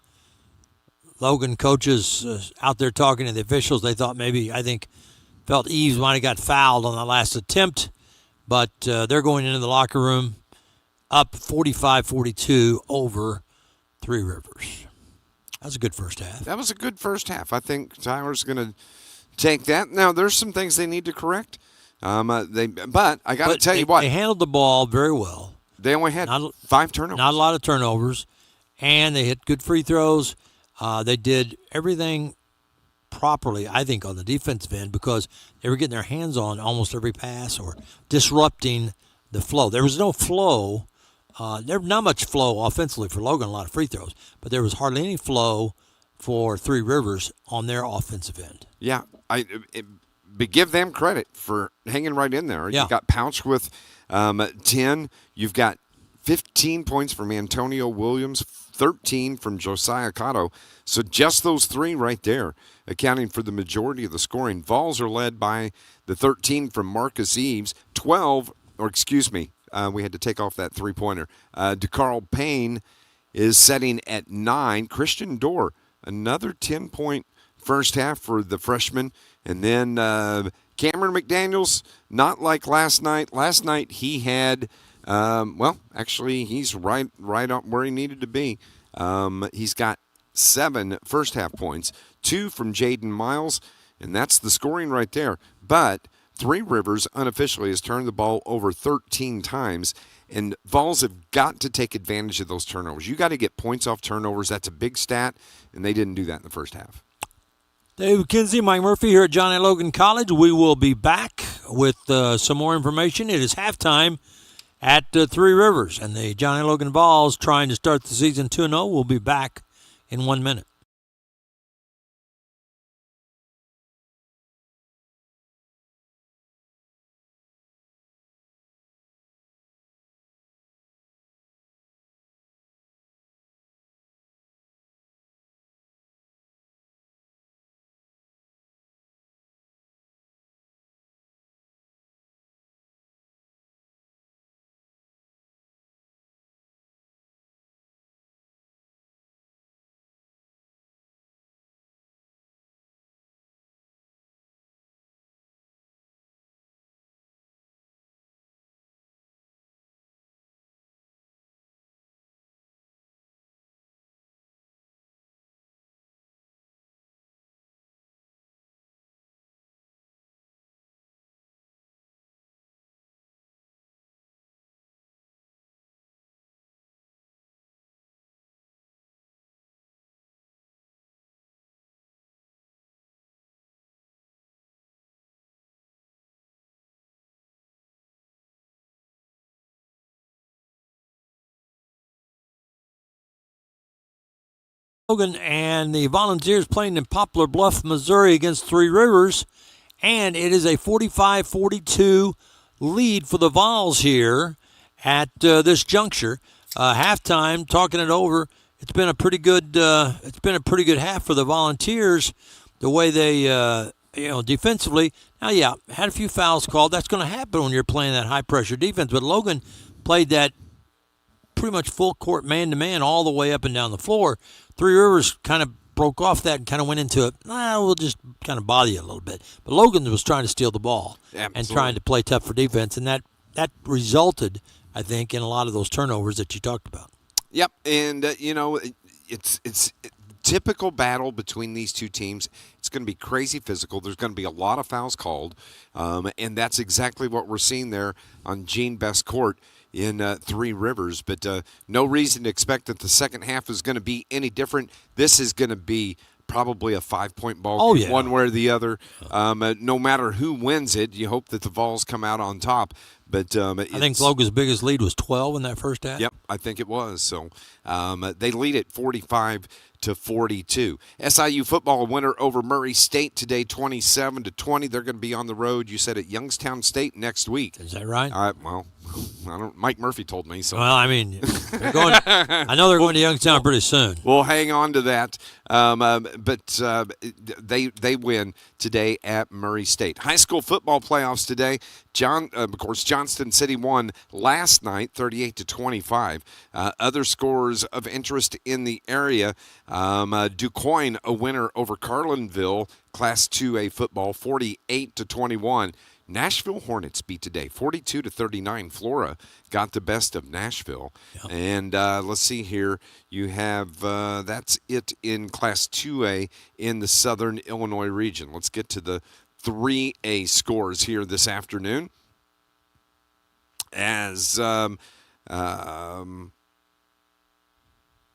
Speaker 1: Logan coaches out there talking to the officials. They thought felt Eves might have got fouled on the last attempt. But they're going into the locker room up 45-42 over Three Rivers. That's a good first half.
Speaker 2: That was a good first half. I think Tyler's going to take that. Now, there's some things they need to correct. But I got to tell you what.
Speaker 1: They handled the ball very well.
Speaker 2: They only had 5 turnovers.
Speaker 1: Not a lot of turnovers. And they hit good free throws. They did everything properly, I think, on the defensive end because they were getting their hands on almost every pass or disrupting the flow. There was no flow. There was not much flow offensively for Logan, a lot of free throws, but there was hardly any flow for Three Rivers on their offensive end.
Speaker 2: Yeah, but give them credit for hanging right in there.
Speaker 1: Yeah.
Speaker 2: You got Pouch with 10. You've got 15 points from Antonio Williams, 13 from Josiah Cotto. So just those 3 right there, accounting for the majority of the scoring. Vols are led by the 13 from Marcus Eves, we had to take off that three-pointer. DeCarl Payne is setting at 9. Christian Dorr, another 10-point first half for the freshman. And then Cameron McDaniels, not like last night. Last night he had, he's right on where he needed to be. He's got 7 first-half points, 2 from Jaden Miles, and that's the scoring right there. But Three Rivers unofficially has turned the ball over 13 times, and Vols have got to take advantage of those turnovers. You got to get points off turnovers. That's a big stat, and they didn't do that in the first half.
Speaker 1: Dave Kinsey, Mike Murphy here at John A. Logan College. We will be back with some more information. It is halftime at Three Rivers, and the John A. Logan Vols trying to start the season 2-0. We'll be back in 1 minute. Logan and the Volunteers playing in Poplar Bluff, Missouri against Three Rivers, and it is a 45-42 lead for the Vols here at this juncture. Halftime, talking it over, it's been a pretty good half for the Volunteers. The way they defensively. Now, had a few fouls called. That's going to happen when you're playing that high pressure defense. But Logan played that pretty much full court man-to-man all the way up and down the floor. Three Rivers kind of broke off that and kind of went into it. We'll just kind of bother you a little bit. But Logan was trying to steal the ball and trying to play tough for defense, and that resulted, I think, in a lot of those turnovers that you talked about.
Speaker 2: Yep, and it's typical battle between these two teams. It's going to be crazy physical. There's going to be a lot of fouls called, and that's exactly what we're seeing there on Gene Best Court in Three Rivers. But no reason to expect that the second half is going to be any different. This is going to be probably a 5-point ball game, one way or the other. No matter who wins it, you hope that the Vols come out on top. But I
Speaker 1: think Logan's biggest lead was 12 in that first half.
Speaker 2: Yep, I think it was. So they lead at 45-42. SIU football winner over Murray State today, 27-20. They're going to be on the road. You said at Youngstown State next week.
Speaker 1: Is that right?
Speaker 2: Well, I don't. Mike Murphy told me so.
Speaker 1: Well, I mean, I know they're going to Youngstown pretty soon.
Speaker 2: We'll hang on to that. But they win today at Murray State. High school football playoffs today. Of course, Johnston City won last night, 38-25. Other scores of interest in the area: DuQuoin a winner over Carlinville, Class 2A football, 48-21. Nashville Hornets beat today, 42-39. Flora got the best of Nashville. Yep. And let's see here. You have that's it in Class 2A in the Southern Illinois region. Let's get to the 3A scores here this afternoon. As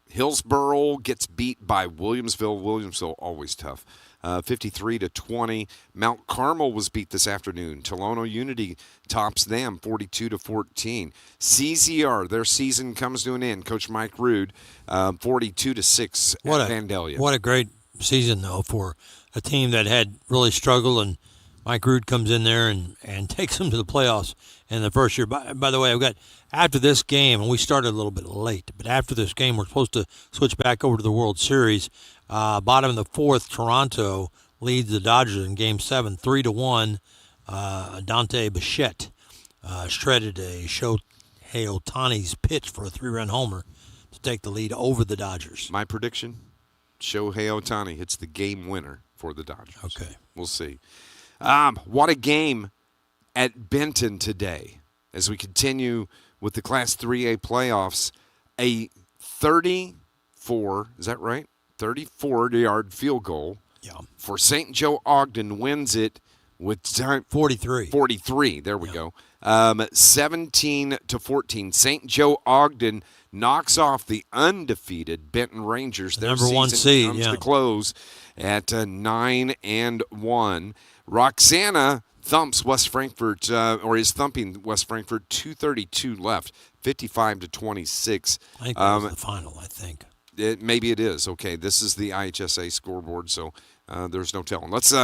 Speaker 2: Hillsboro gets beat by Williamsville. Williamsville always tough. 53-20. Mount Carmel was beat this afternoon. Tolono Unity tops them 42-14. CZR, their season comes to an end. Coach Mike Rude, 42-6 at Vandalia.
Speaker 1: What a great season, though, for a team that had really struggled, and Mike Rude comes in there and takes them to the playoffs in the first year. By the way, I've got after this game, and we started a little bit late, but after this game, we're supposed to switch back over to the World Series. Bottom of the fourth, Toronto leads the Dodgers in Game 7, 3-1. Dante Bichette shredded a Shohei Ohtani's pitch for a 3-run homer to take the lead over the Dodgers.
Speaker 2: My prediction, Shohei Ohtani hits the game winner for the Dodgers.
Speaker 1: Okay.
Speaker 2: We'll see. What a game at Benton today as we continue with the Class 3A playoffs. A 34, is that right? 34-yard field goal for St. Joe Ogden wins it with time
Speaker 1: 43.
Speaker 2: 43. There we go. 17-14. St. Joe Ogden knocks off the undefeated Benton Rangers. Their
Speaker 1: number one seed
Speaker 2: comes to close at 9-1. Roxana thumps West Frankfort, or is thumping West Frankfort. 2:32 left. 55-26.
Speaker 1: I think that was the final. I think.
Speaker 2: Maybe it is. Okay, this is the IHSA scoreboard, so there's no telling. Let's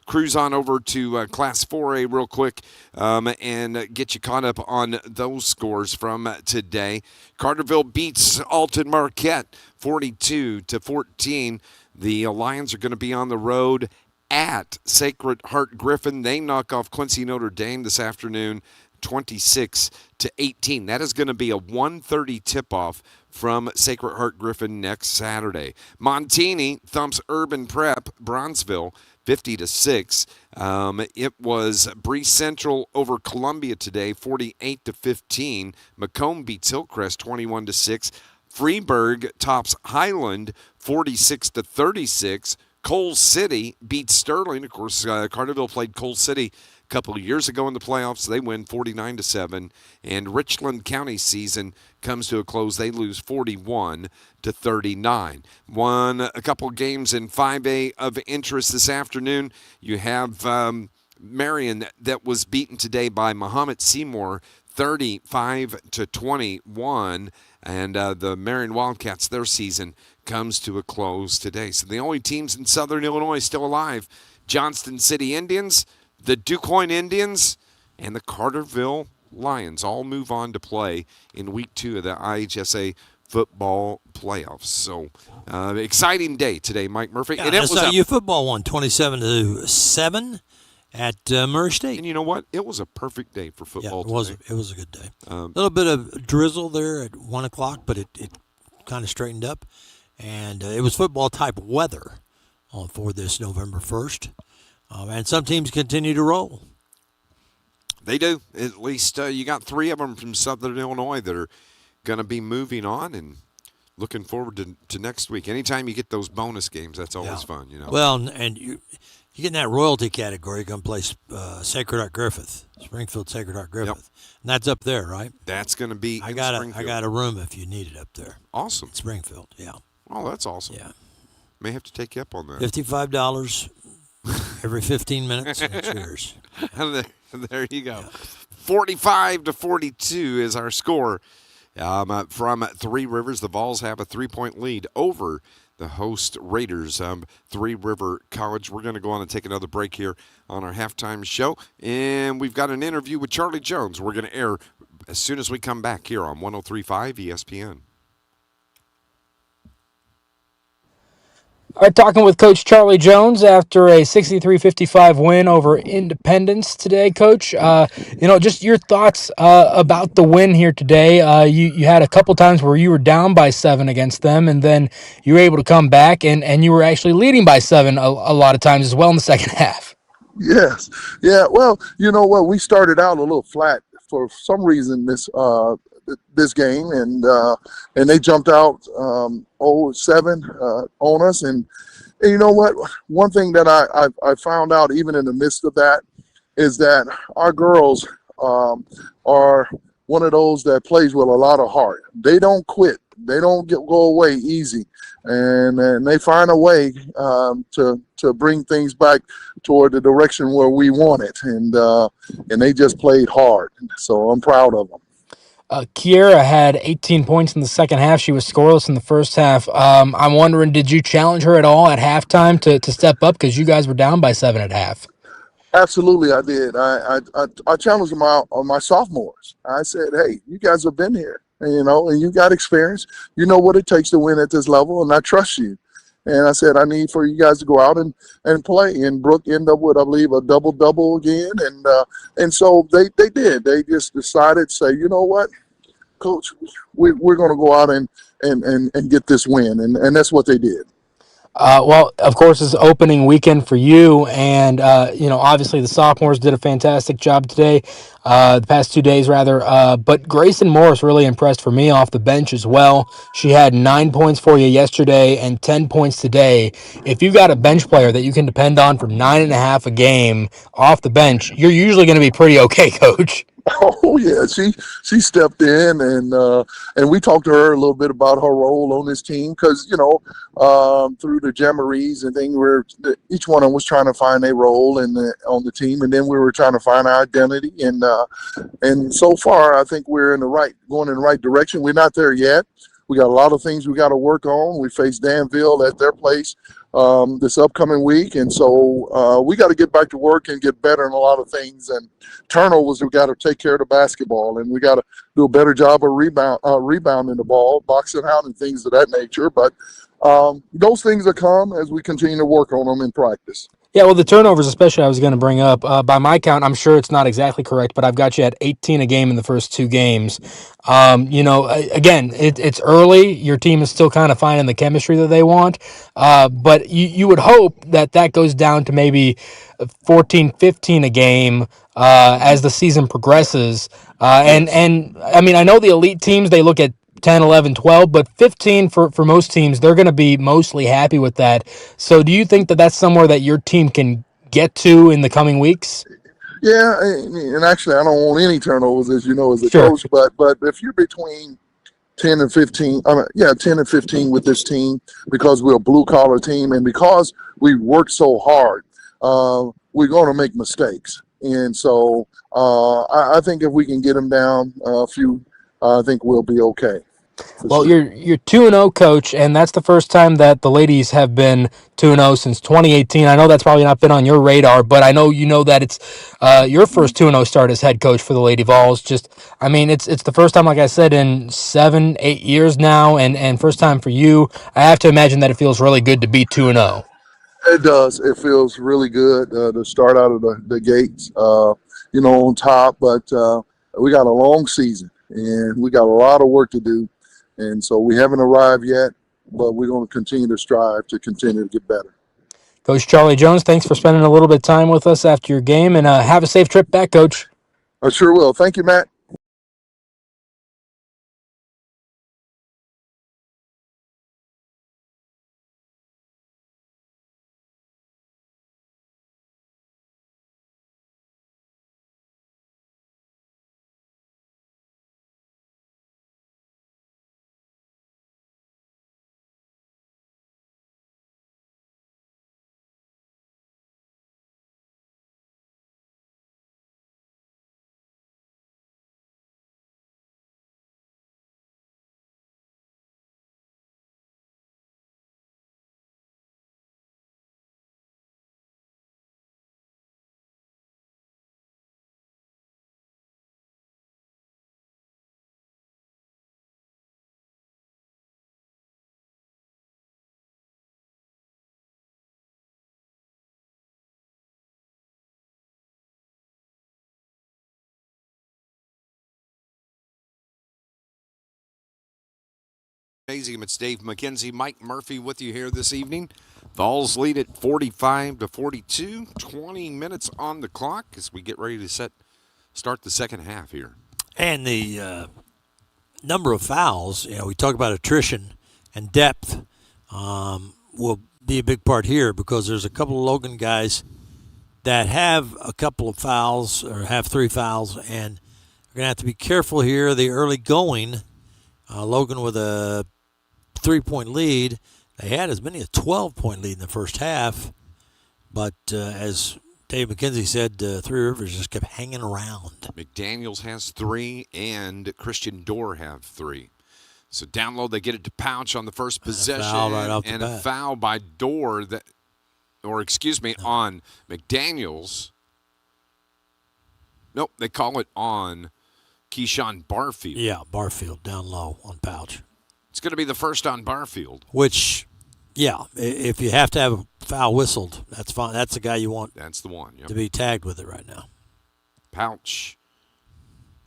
Speaker 2: cruise on over to Class 4A real quick and get you caught up on those scores from today. Carterville beats Alton Marquette 42-14. The Lions are going to be on the road at Sacred Heart Griffin. They knock off Quincy Notre Dame this afternoon 26-18. That is going to be a 1:30 tip-off from Sacred Heart Griffin next Saturday. Montini thumps Urban Prep Bronzeville 50-6. It was Bree Central over Columbia today 48-15. Macomb beats Hillcrest 21-6. Freeburg tops Highland 46-36. Coal City beats Sterling. Of course, Carterville played Coal City a couple of years ago in the playoffs. They win 49-7. And Richland County's season comes to a close. They lose 41-39. Won a couple of games in 5A of interest this afternoon. You have Marion that was beaten today by Muhammad Seymour 35-21. And the Marion Wildcats, their season comes to a close today. So the only teams in Southern Illinois still alive, Johnston City Indians, the DuQuoin Indians, and the Carterville Lions all move on to play in Week 2 of the IHSA football playoffs. So exciting day today, Mike Murphy.
Speaker 1: Yeah, and it was SIU football won 27-7 at Murray State.
Speaker 2: And you know what? It was a perfect day for football today.
Speaker 1: It was a good day. A little bit of drizzle there at 1 o'clock, but it kind of straightened up. and it was football-type weather for this November 1st. And some teams continue to roll.
Speaker 2: They do. At least you got 3 of them from Southern Illinois that are going to be moving on and looking forward to next week. Anytime you get those bonus games, that's always fun,
Speaker 1: Well, and you get in that royalty category, you're going to play Sacred Heart Griffith, Springfield Sacred Heart Griffith.
Speaker 2: Yep.
Speaker 1: And that's up there, right?
Speaker 2: That's going to be
Speaker 1: I
Speaker 2: in
Speaker 1: got
Speaker 2: Springfield.
Speaker 1: I got a room if you need it up there.
Speaker 2: Awesome.
Speaker 1: Springfield, yeah.
Speaker 2: Oh, that's awesome.
Speaker 1: Yeah.
Speaker 2: May have to take you up on that.
Speaker 1: $55 every 15 minutes, and it's yours.
Speaker 2: There you go. 45-42 is our score. From Three Rivers, the Vols have a 3-point lead over the host Raiders, Three River College. We're going to go on and take another break here on our halftime show, and we've got an interview with Charlie Jones. We're going to air as soon as we come back here on 103.5 ESPN.
Speaker 5: All right, talking with Coach Charlie Jones after a 63-55 win over Independence today, Coach. Just your thoughts about the win here today. You had a couple times where you were down by 7 against them, and then you were able to come back, and you were actually leading by 7 a lot of times as well in the second half.
Speaker 6: Yes. Yeah. Well, you know what? We started out a little flat for some reason this game, and they jumped out 0-7 on us. And you know what? One thing that I found out even in the midst of that is that our girls are one of those that plays with a lot of heart. They don't quit. They don't go away easy, and they find a way to bring things back toward the direction where we want it, and they just played hard. So I'm proud of them.
Speaker 5: Kiera had 18 points in the second half. She was scoreless in the first half. I'm wondering, did you challenge her at all at halftime to step up, because you guys were down by 7 at half?
Speaker 6: Absolutely, I did. I challenged my sophomores. I said, "Hey, you guys have been here, and you got experience. You know what it takes to win at this level, and I trust you." And I said, "I need for you guys to go out and play." And Brooke ended up with, I believe, a double again, and so they did. They just decided to say, "You know what, Coach, we're going to go out and get this win," and that's what they did.
Speaker 5: Well, of course, it's opening weekend for you, and obviously the sophomores did a fantastic job today, the past 2 days rather. But Grayson Morris really impressed for me off the bench as well. She had 9 points for you yesterday and 10 points today. If you've got a bench player that you can depend on for 9.5 a game off the bench, you're usually going to be pretty okay, Coach.
Speaker 6: Oh yeah, she stepped in, and we talked to her a little bit about her role on this team, because through the jamborees and things, where each one of them was trying to find a role on the team, and then we were trying to find our identity, and so far I think we're going in the right direction. We're not there yet. We got a lot of things we got to work on. We face Danville at their place this upcoming week, and so we got to get back to work and get better in a lot of things. And turnovers, we got to take care of the basketball, and we got to do a better job of rebounding the ball, boxing out, and things of that nature. But those things will come as we continue to work on them in practice.
Speaker 5: Yeah, well, the turnovers especially I was going to bring up. By my count, I'm sure it's not exactly correct, but I've got you at 18 a game in the first 2 games. Again, it's early. Your team is still kind of finding the chemistry that they want. But you would hope that goes down to maybe 14, 15 a game as the season progresses. And I mean, I know the elite teams, they look at 10, 11, 12, but 15 for most teams, they're going to be mostly happy with that. So do you think that that's somewhere that your team can get to in the coming weeks?
Speaker 6: Yeah, and actually I don't want any turnovers, as you know, as a
Speaker 5: Sure.
Speaker 6: coach, but if you're between 10 and 15, 10 and 15 with this team, because we're a blue-collar team and because we work so hard, we're going to make mistakes. And so I think if we can get them down a few, I think we'll be okay.
Speaker 5: Well, you're 2-0, Coach, and that's the first time that the ladies have been 2-0 since 2018. I know that's probably not been on your radar, but I know you know that it's your first 2-0 start as head coach for the Lady Vols. It's the first time, like I said, in 7, 8 years now, and first time for you. I have to imagine that it feels really good to be 2-0.
Speaker 6: It does. It feels really good to start out of the gates, on top. But we got a long season, and we got a lot of work to do. And so we haven't arrived yet, but we're going to continue to strive to continue to get better.
Speaker 5: Coach Charlie Jones, thanks for spending a little bit of time with us after your game, and have a safe trip back, Coach.
Speaker 6: I sure will. Thank you, Matt.
Speaker 2: Gymnasium. It's Dave McKenzie, Mike Murphy with you here this evening. Vols lead at 45-42. 20 minutes on the clock as we get ready to start the second half here.
Speaker 1: And the number of fouls, we talk about attrition and depth will be a big part here because there's a couple of Logan guys that have a couple of fouls or have 3 fouls, and we're going to have to be careful here. The early going, Logan with a 3-point lead. They had as many as 12-point lead in the first half, but as Dave McKenzie said, Three Rivers just kept hanging around.
Speaker 2: McDaniels has 3 and Christian Dorr have 3. So down low, they get it to Pouch on the first possession.
Speaker 1: A foul right off the
Speaker 2: and
Speaker 1: bat.
Speaker 2: A foul by Dorr on McDaniels. Nope, they call it on Keyshawn Barfield.
Speaker 1: Yeah, Barfield down low on Pouch.
Speaker 2: It's going to be the first on Barfield.
Speaker 1: Which, yeah, if you have to have a foul whistled, that's fine. That's the guy you want
Speaker 2: That's the one. Yep.
Speaker 1: to be tagged with it right now.
Speaker 2: Pouch,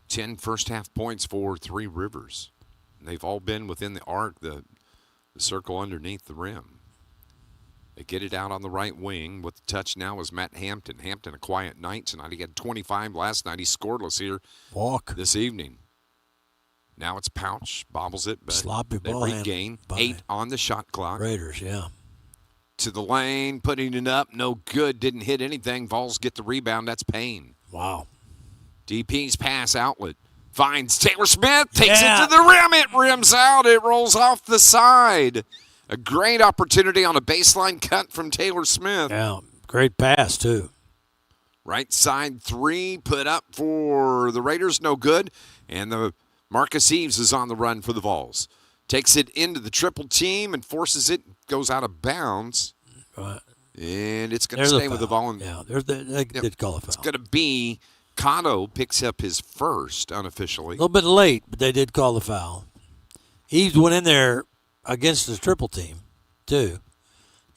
Speaker 2: 10 first-half points for Three Rivers. And they've all been within the arc, the circle underneath the rim. They get it out on the right wing. With the touch now is Matt Hampton. Hampton, a quiet night tonight. He had 25 last night. He's scoreless here this evening. Now it's Pouch, bobbles it, but
Speaker 1: sloppy
Speaker 2: they
Speaker 1: ball
Speaker 2: regain. 8 on the shot clock.
Speaker 1: Raiders, yeah.
Speaker 2: To the lane, putting it up, no good, didn't hit anything. Vols get the rebound, that's Payne.
Speaker 1: Wow.
Speaker 2: DP's pass outlet. Finds Taylor Smith, takes
Speaker 1: Yeah.
Speaker 2: it to the rim, it rims out, it rolls off the side. A great opportunity on a baseline cut from Taylor Smith.
Speaker 1: Yeah, great pass, too.
Speaker 2: Right side 3 put up for the Raiders, no good. And the Marcus Eves is on the run for the Vols. Takes it into the triple team and forces it, goes out of bounds.
Speaker 1: Right.
Speaker 2: And it's going to stay with the volunteer.
Speaker 1: Yeah, they did call a foul.
Speaker 2: It's going to be Cotto picks up his first unofficially.
Speaker 1: A little bit late, but they did call the foul. Eves went in there against the triple team, too.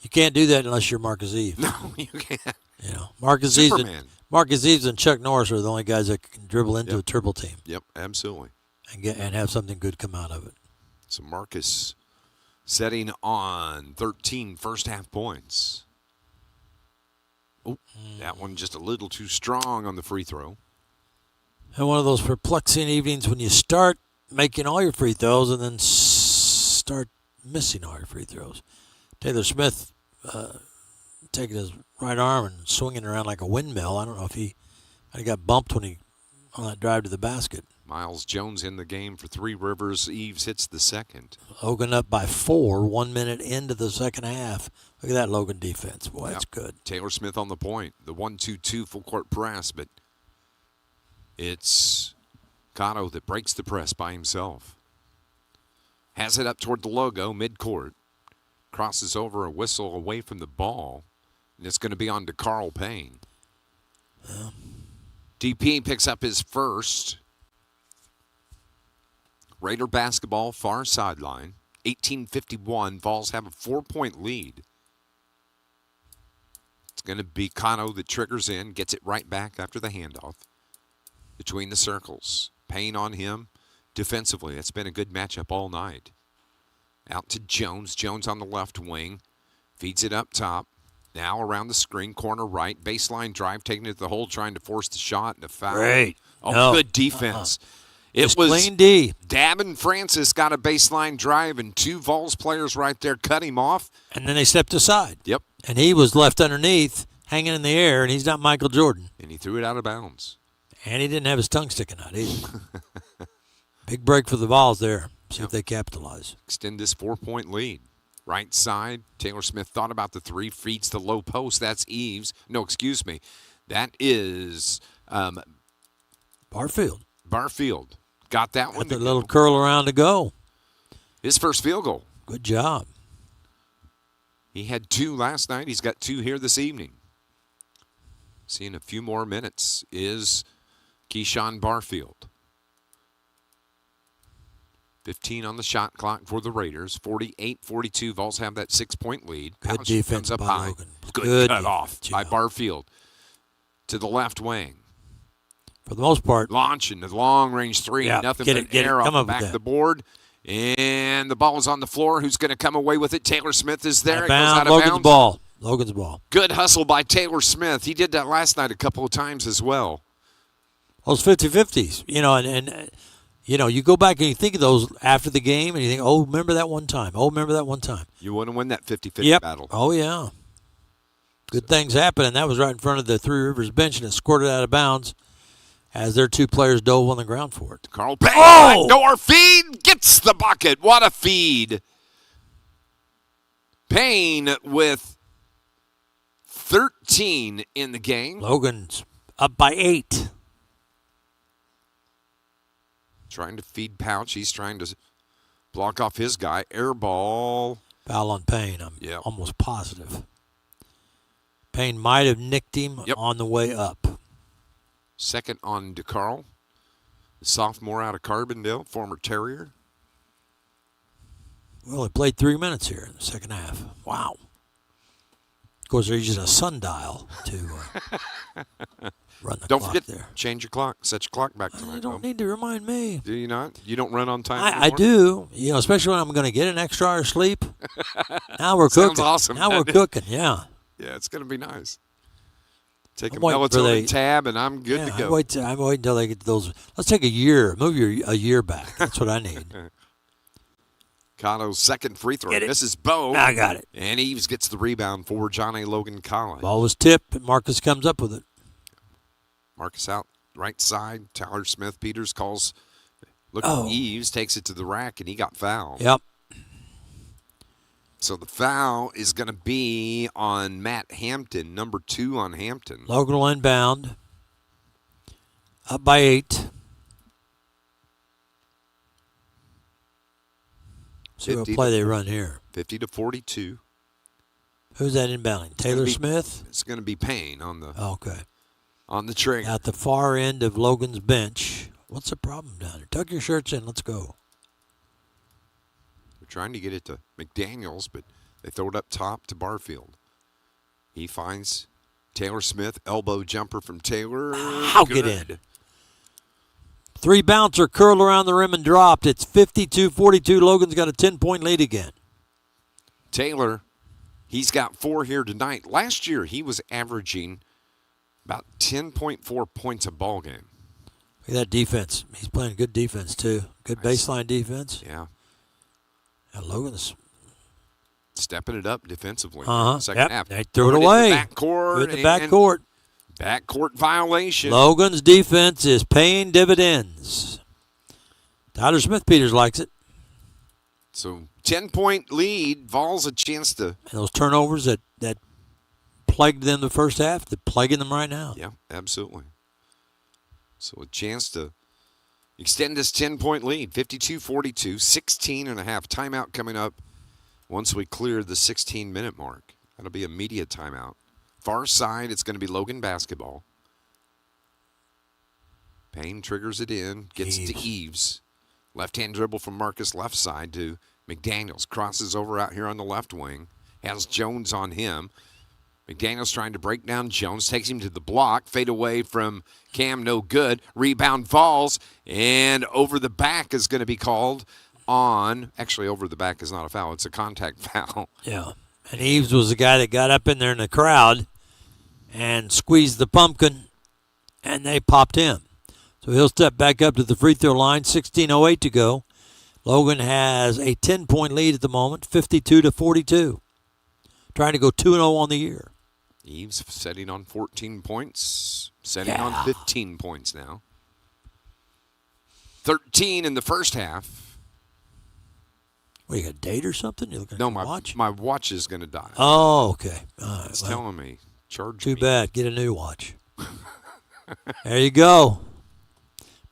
Speaker 1: You can't do that unless you're Marcus Eves.
Speaker 2: No, you can't.
Speaker 1: Marcus
Speaker 2: Superman.
Speaker 1: Eves and Chuck Norris are the only guys that can dribble into a triple team.
Speaker 2: Yep, absolutely.
Speaker 1: And have something good come out of it.
Speaker 2: So Marcus setting on 13 first-half points. Oh, that one just a little too strong on the free throw.
Speaker 1: And one of those perplexing evenings when you start making all your free throws and then start missing all your free throws. Taylor Smith taking his right arm and swinging around like a windmill. I don't know if he got bumped on that drive to the basket.
Speaker 2: Miles Jones in the game for Three Rivers. Eves hits the second.
Speaker 1: Logan up by 4, 1 minute into the second half. Look at that Logan defense. Boy, that's good.
Speaker 2: Taylor Smith on the point. The 1-2-2 full court press, but it's Cotto that breaks the press by himself. Has it up toward the logo, midcourt. Crosses over a whistle away from the ball. And it's going to be on to Carl Payne.
Speaker 1: Yeah.
Speaker 2: DP picks up his first. Raider basketball, far sideline. 18:51. Vols have a 4-point lead. It's going to be Cano that triggers in, gets it right back after the handoff. Between the circles. Payne on him defensively. It's been a good matchup all night. Out to Jones. Jones on the left wing. Feeds it up top. Now around the screen, corner right. Baseline drive, taking it to the hole, trying to force the shot and a foul.
Speaker 1: Great.
Speaker 2: Oh,
Speaker 1: No.
Speaker 2: good defense. It
Speaker 1: Just
Speaker 2: was
Speaker 1: clean D.
Speaker 2: Davin Francis got a baseline drive, and 2 Vols players right there cut him off.
Speaker 1: And then they stepped aside.
Speaker 2: Yep.
Speaker 1: And he was left underneath, hanging in the air, and he's not Michael Jordan.
Speaker 2: And he threw it out of bounds.
Speaker 1: And he didn't have his tongue sticking out either. Big break for the Vols there. See if they capitalize.
Speaker 2: Extend this 4-point lead. Right side, Taylor Smith thought about the 3, feeds the low post. That's Eves. No, excuse me. That is
Speaker 1: Barfield.
Speaker 2: Barfield. Got that one.
Speaker 1: With a little curl around to go.
Speaker 2: His first field goal.
Speaker 1: Good job.
Speaker 2: He had 2 last night. He's got 2 here this evening. Seeing a few more minutes is Keyshawn Barfield. 15 on the shot clock for the Raiders. 48-42. Vols have that 6-point lead.
Speaker 1: Good
Speaker 2: Pouch
Speaker 1: defense
Speaker 2: comes up
Speaker 1: by
Speaker 2: high.
Speaker 1: Logan.
Speaker 2: Good cut off
Speaker 1: job.
Speaker 2: by Barfield. To the left wing.
Speaker 1: For the most part.
Speaker 2: Launching the long-range 3.
Speaker 1: Yeah,
Speaker 2: Nothing
Speaker 1: get
Speaker 2: but
Speaker 1: it, get
Speaker 2: air
Speaker 1: it.
Speaker 2: off
Speaker 1: Come
Speaker 2: the
Speaker 1: up with
Speaker 2: back of
Speaker 1: that.
Speaker 2: the board. And the ball is on the floor. Who's going to come away with it? Taylor Smith is there.
Speaker 1: Out of
Speaker 2: It goes
Speaker 1: bounds.
Speaker 2: out of
Speaker 1: Logan's
Speaker 2: bounds.
Speaker 1: ball. Logan's ball.
Speaker 2: Good hustle by Taylor Smith. He did that last night a couple of times as well.
Speaker 1: Those 50-50s. You go back and you think of those after the game, and you think, oh, remember that one time. Oh, remember that one time.
Speaker 2: You want to win that 50-50
Speaker 1: Yep.
Speaker 2: battle.
Speaker 1: Oh, yeah. Good things happen, and that was right in front of the Three Rivers bench, and it squirted out of bounds as their 2 players dove on the ground for it.
Speaker 2: Carl Payne,
Speaker 1: Oh!
Speaker 2: backdoor feed, gets the bucket. What a feed. Payne with 13 in the game.
Speaker 1: Logan's up by 8.
Speaker 2: Trying to feed Pouch. He's trying to block off his guy. Air ball.
Speaker 1: Foul on Payne, I'm
Speaker 2: Yep.
Speaker 1: almost positive. Payne might have nicked him
Speaker 2: Yep.
Speaker 1: on the way up.
Speaker 2: Second on DeCarl. The sophomore out of Carbondale, former Terrier.
Speaker 1: Well, he played 3 minutes here in the second half. Wow. Of course, they're using a sundial to run the
Speaker 2: Don't
Speaker 1: clock
Speaker 2: forget,
Speaker 1: there.
Speaker 2: change your clock. Set your clock back
Speaker 1: You
Speaker 2: tonight.
Speaker 1: don't need to remind me.
Speaker 2: Do you not? You don't run on time
Speaker 1: I
Speaker 2: anymore?
Speaker 1: do, especially when I'm going to get an extra hour of sleep. Now we're cooking.
Speaker 2: Sounds awesome.
Speaker 1: Now we're cooking, yeah.
Speaker 2: Yeah, it's going to be nice. Take a
Speaker 1: I'm waiting for
Speaker 2: melatonin tab, and I'm good to
Speaker 1: Yeah,
Speaker 2: go.
Speaker 1: I'm waiting until they get those. Let's take a year. Move a year back. That's what I need.
Speaker 2: Cotto's second free throw.
Speaker 1: Get it.
Speaker 2: This is Bo.
Speaker 1: I got it.
Speaker 2: And Eves gets the rebound for John A. Logan College.
Speaker 1: Ball was tipped, and Marcus comes up with it.
Speaker 2: Marcus out right side. Tyler Smith Peters calls. Look at
Speaker 1: Oh.
Speaker 2: Eves, takes it to the rack, and he got fouled.
Speaker 1: Yep.
Speaker 2: So the foul is going to be on Matt Hampton, number 2 on Hampton.
Speaker 1: Logan will inbound. Up by 8. See what
Speaker 2: 50
Speaker 1: play
Speaker 2: to
Speaker 1: they run here.
Speaker 2: 50-42.
Speaker 1: Who's that inbounding? Taylor
Speaker 2: be-
Speaker 1: Smith?
Speaker 2: It's going to be Payne on the
Speaker 1: Okay.
Speaker 2: trigger.
Speaker 1: At the far end of Logan's bench. What's the problem down there? Tuck your shirts in. Let's go.
Speaker 2: They're trying to get it to McDaniels, but they throw it up top to Barfield. He finds Taylor Smith, elbow jumper from Taylor.
Speaker 1: I'll get
Speaker 2: Good.
Speaker 1: in. 3 bouncer curled around the rim and dropped. It's 52-42. Logan's got a 10-point lead again.
Speaker 2: Taylor, he's got 4 here tonight. Last year, he was averaging about 10.4 points a ball game.
Speaker 1: Look at that defense. He's playing good defense, too. Good baseline defense.
Speaker 2: Yeah,
Speaker 1: And Logan's
Speaker 2: stepping it up defensively.
Speaker 1: Uh-huh.
Speaker 2: In the second
Speaker 1: Yep.
Speaker 2: half.
Speaker 1: They threw it away.
Speaker 2: Backcourt.
Speaker 1: in the backcourt.
Speaker 2: Backcourt violation.
Speaker 1: Logan's defense is paying dividends. Tyler Smith Peters likes it.
Speaker 2: So 10-point lead. Vols a chance to.
Speaker 1: And those turnovers that plagued them the first half, they're plaguing them right now.
Speaker 2: Yeah, absolutely. So a chance to extend this 10-point lead. 52-42, 16 and a half. Timeout coming up once we clear the 16-minute mark. That'll be a media timeout. Far side, it's going to be Logan basketball. Payne triggers it in, gets it to Eves. Left-hand dribble from Marcus, left side to McDaniels. Crosses over out here on the left wing. Has Jones on him. McDaniels trying to break down Jones. Takes him to the block. Fade away from Cam, no good. Rebound falls. And over the back is going to be called on, actually over the back is not a foul, it's a contact foul.
Speaker 1: Yeah. And Eves was the guy that got up in there in the crowd and squeezed the pumpkin, and they popped him. So he'll step back up to the free throw line, 16:08 to go. Logan has a 10-point lead at the moment, 52-42. Trying to go 2-0 on the year.
Speaker 2: Eves setting on 14 points, setting on 15 points now. 13 in the first half.
Speaker 1: What, you got a date or something? You looking at
Speaker 2: No,
Speaker 1: your watch?
Speaker 2: my watch is going to die.
Speaker 1: Oh, okay. All right.
Speaker 2: It's telling me. Charge
Speaker 1: Too
Speaker 2: me.
Speaker 1: bad. Get a new watch. There you go.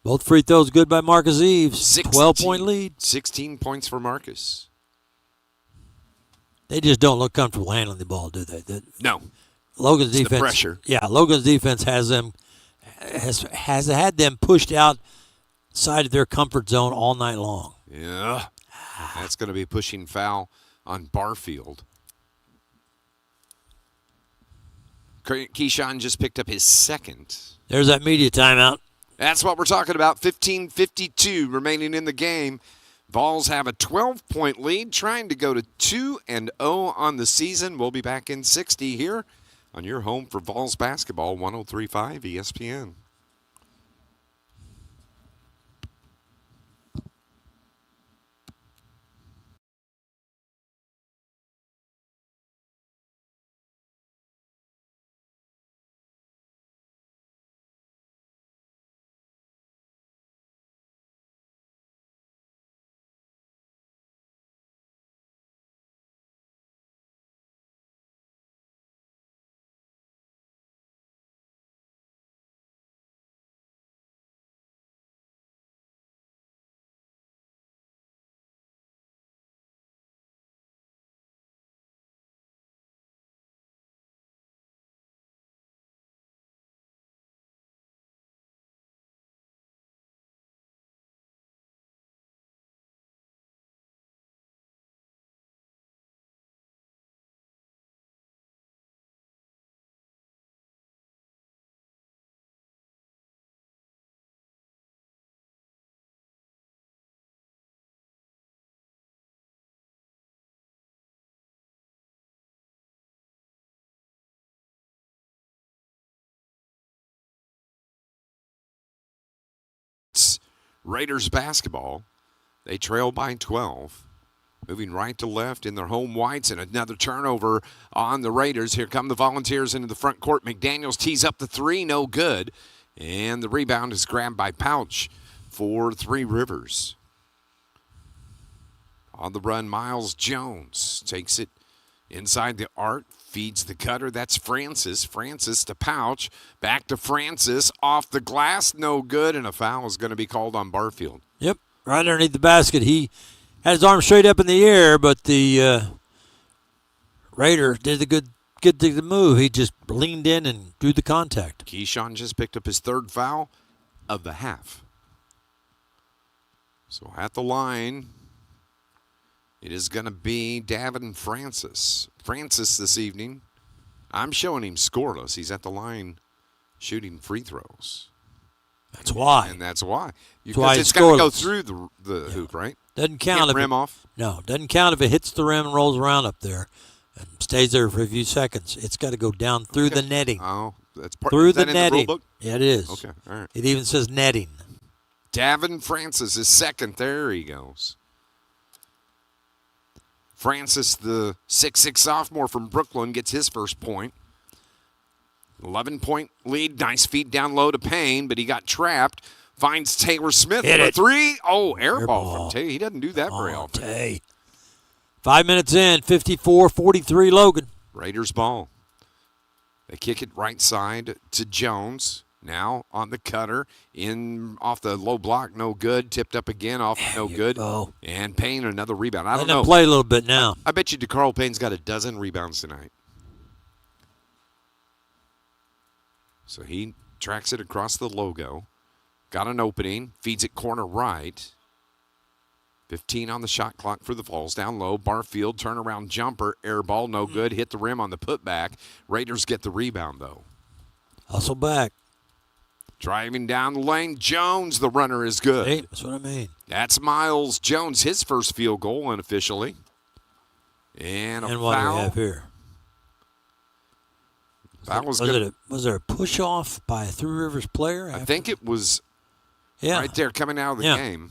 Speaker 1: Both free throws good by Marcus Eves. 12-point lead.
Speaker 2: 16 points for Marcus.
Speaker 1: They just don't look comfortable handling the ball, do they?
Speaker 2: No.
Speaker 1: Logan's
Speaker 2: It's
Speaker 1: defense.
Speaker 2: the pressure.
Speaker 1: Yeah, Logan's defense has had them pushed outside of their comfort zone all night long.
Speaker 2: Yeah. That's going to be pushing foul on Barfield. Keyshawn just picked up his second.
Speaker 1: There's that media timeout.
Speaker 2: That's what we're talking about. 15:52 remaining in the game. Vols have a 12-point lead, trying to go to 2-0 on the season. We'll be back in 60 here on your home for Vols basketball, 103.5 ESPN. Raiders basketball. They trail by 12. Moving right to left in their home whites, and another turnover on the Raiders. Here come the Volunteers into the front court. McDaniels tees up the three, no good. And the rebound is grabbed by Pouch for Three Rivers. On the run, Miles Jones takes it inside the arc, feeds the cutter. That's Francis. Francis to Pouch. Back to Francis. Off the glass, no good, and a foul is going to be called on Barfield.
Speaker 1: Yep, right underneath the basket. He had his arm straight up in the air, but the Raider did the good move. He just leaned in and drew the contact.
Speaker 2: Keyshawn just picked up his third foul of the half. So at the line, it is going to be Davin Francis. Francis this evening, I'm showing him scoreless. He's at the line shooting free throws.
Speaker 1: That's why.
Speaker 2: And that's why.
Speaker 1: That's why
Speaker 2: it's got to go
Speaker 1: scoreless.
Speaker 2: through the hoop, right?
Speaker 1: Doesn't count
Speaker 2: Can't
Speaker 1: if
Speaker 2: rim off.
Speaker 1: No, doesn't count if it hits the rim and rolls around up there and stays there for a few seconds. It's got to go down through the netting.
Speaker 2: Oh, that's part
Speaker 1: Through
Speaker 2: is
Speaker 1: the
Speaker 2: that
Speaker 1: netting.
Speaker 2: in the rule book?
Speaker 1: Yeah, it is.
Speaker 2: Okay, all right.
Speaker 1: It even says netting.
Speaker 2: Davin Francis is second. There he goes. Francis, the 6'6 sophomore from Brooklyn, gets his first point. 11-point lead. Nice feed down low to Payne, but he got trapped. Finds Taylor Smith
Speaker 1: Hit
Speaker 2: for
Speaker 1: it.
Speaker 2: three. Oh, air ball
Speaker 1: ball.
Speaker 2: from Tay. He doesn't do that very
Speaker 1: Oh,
Speaker 2: often.
Speaker 1: Tay. 5 minutes in, 54-43 Logan.
Speaker 2: Raiders ball. They kick it right side to Jones. Now on the cutter. In off the low block, no good. Tipped up again, off no good.
Speaker 1: go.
Speaker 2: And Payne, another rebound. I don't
Speaker 1: Let him
Speaker 2: know.
Speaker 1: play a little bit now.
Speaker 2: I bet you DeCarl Payne's got a dozen rebounds tonight. So he tracks it across the logo. Got an opening. Feeds it corner right. 15 on the shot clock for the Vols. Down low. Barfield turnaround jumper. Air ball, no good. Hit the rim on the putback. Raiders get the rebound, though.
Speaker 1: Hustle back.
Speaker 2: Driving down the lane, Jones, the runner, is good.
Speaker 1: Hey, that's what I mean.
Speaker 2: That's Miles Jones, his first field goal unofficially. And a
Speaker 1: And what do
Speaker 2: foul.
Speaker 1: we have here?
Speaker 2: That was
Speaker 1: Was there a push off by a Three Rivers player?
Speaker 2: I think it was
Speaker 1: yeah.
Speaker 2: right there coming out of the game.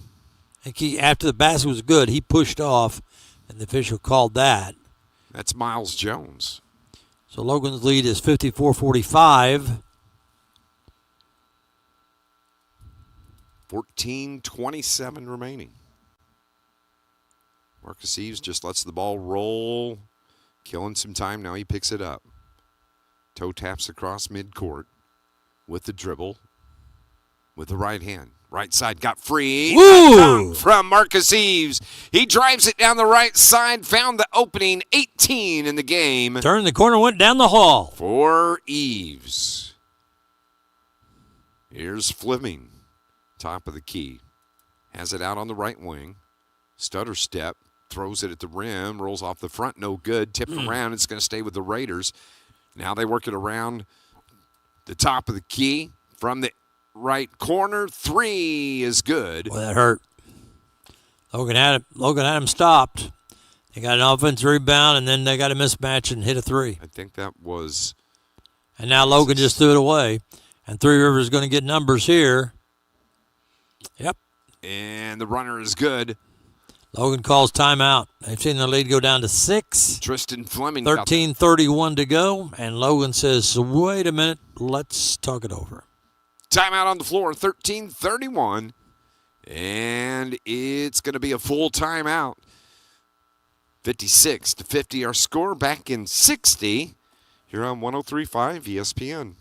Speaker 1: I think after the basket was good, he pushed off, and the official called that.
Speaker 2: That's Miles Jones.
Speaker 1: So Logan's lead is 54-45.
Speaker 2: 14:27 remaining. Marcus Eves just lets the ball roll, killing some time. Now he picks it up. Toe taps across midcourt with the dribble, with the right hand. Right side got free.
Speaker 1: Woo!
Speaker 2: From Marcus Eves. He drives it down the right side, found the opening. 18 in the game.
Speaker 1: Turned the corner, went down the hall.
Speaker 2: For Eves. Here's Fleming. Top of the key. Has it out on the right wing. Stutter step. Throws it at the rim. Rolls off the front. No good. Tipped around. It's going to stay with the Raiders. Now they work it around the top of the key. From the right corner. 3 is good.
Speaker 1: Boy, that hurt. Logan had him stopped. They got an offensive rebound, and then they got a mismatch and hit a 3.
Speaker 2: I think that was...
Speaker 1: And now Logan just threw it away. And Three Rivers is going to get numbers here. Yep.
Speaker 2: And the runner is good.
Speaker 1: Logan calls timeout. They've seen the lead go down to 6.
Speaker 2: Tristan Fleming.
Speaker 1: 13:31 to go. And Logan says, wait a minute. Let's talk it over.
Speaker 2: Timeout on the floor. 13:31. And it's going to be a full timeout. 56-50 our score. Back in 60 here on 103.5 ESPN.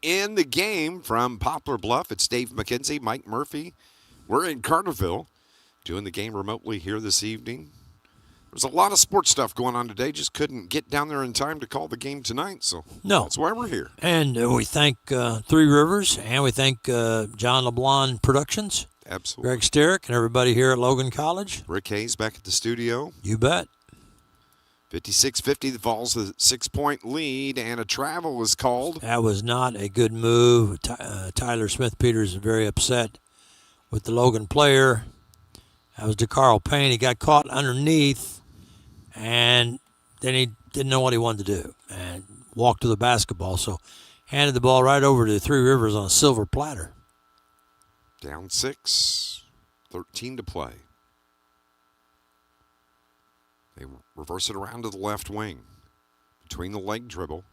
Speaker 2: In the game from Poplar Bluff, it's Dave McKenzie, Mike Murphy. We're in Carterville doing the game remotely here this evening. There's a lot of sports stuff going on today. Just couldn't get down there in time to call the game tonight, so that's why we're here.
Speaker 1: And we thank Three Rivers, and we thank John LeBlanc Productions.
Speaker 2: Absolutely.
Speaker 1: Greg Sterick and everybody here at Logan College.
Speaker 2: Rick Hayes back at the studio.
Speaker 1: You bet.
Speaker 2: 56-50, the Vols a 6-point lead, and a travel is called.
Speaker 1: That was not a good move. Tyler Smith-Peters is very upset with the Logan player. That was DeCarl Payne. He got caught underneath, and then he didn't know what he wanted to do and walked to the basketball. So handed the ball right over to Three Rivers on a silver platter.
Speaker 2: Down 6, 13 to play. They reverse it around to the left wing. Between the leg dribble.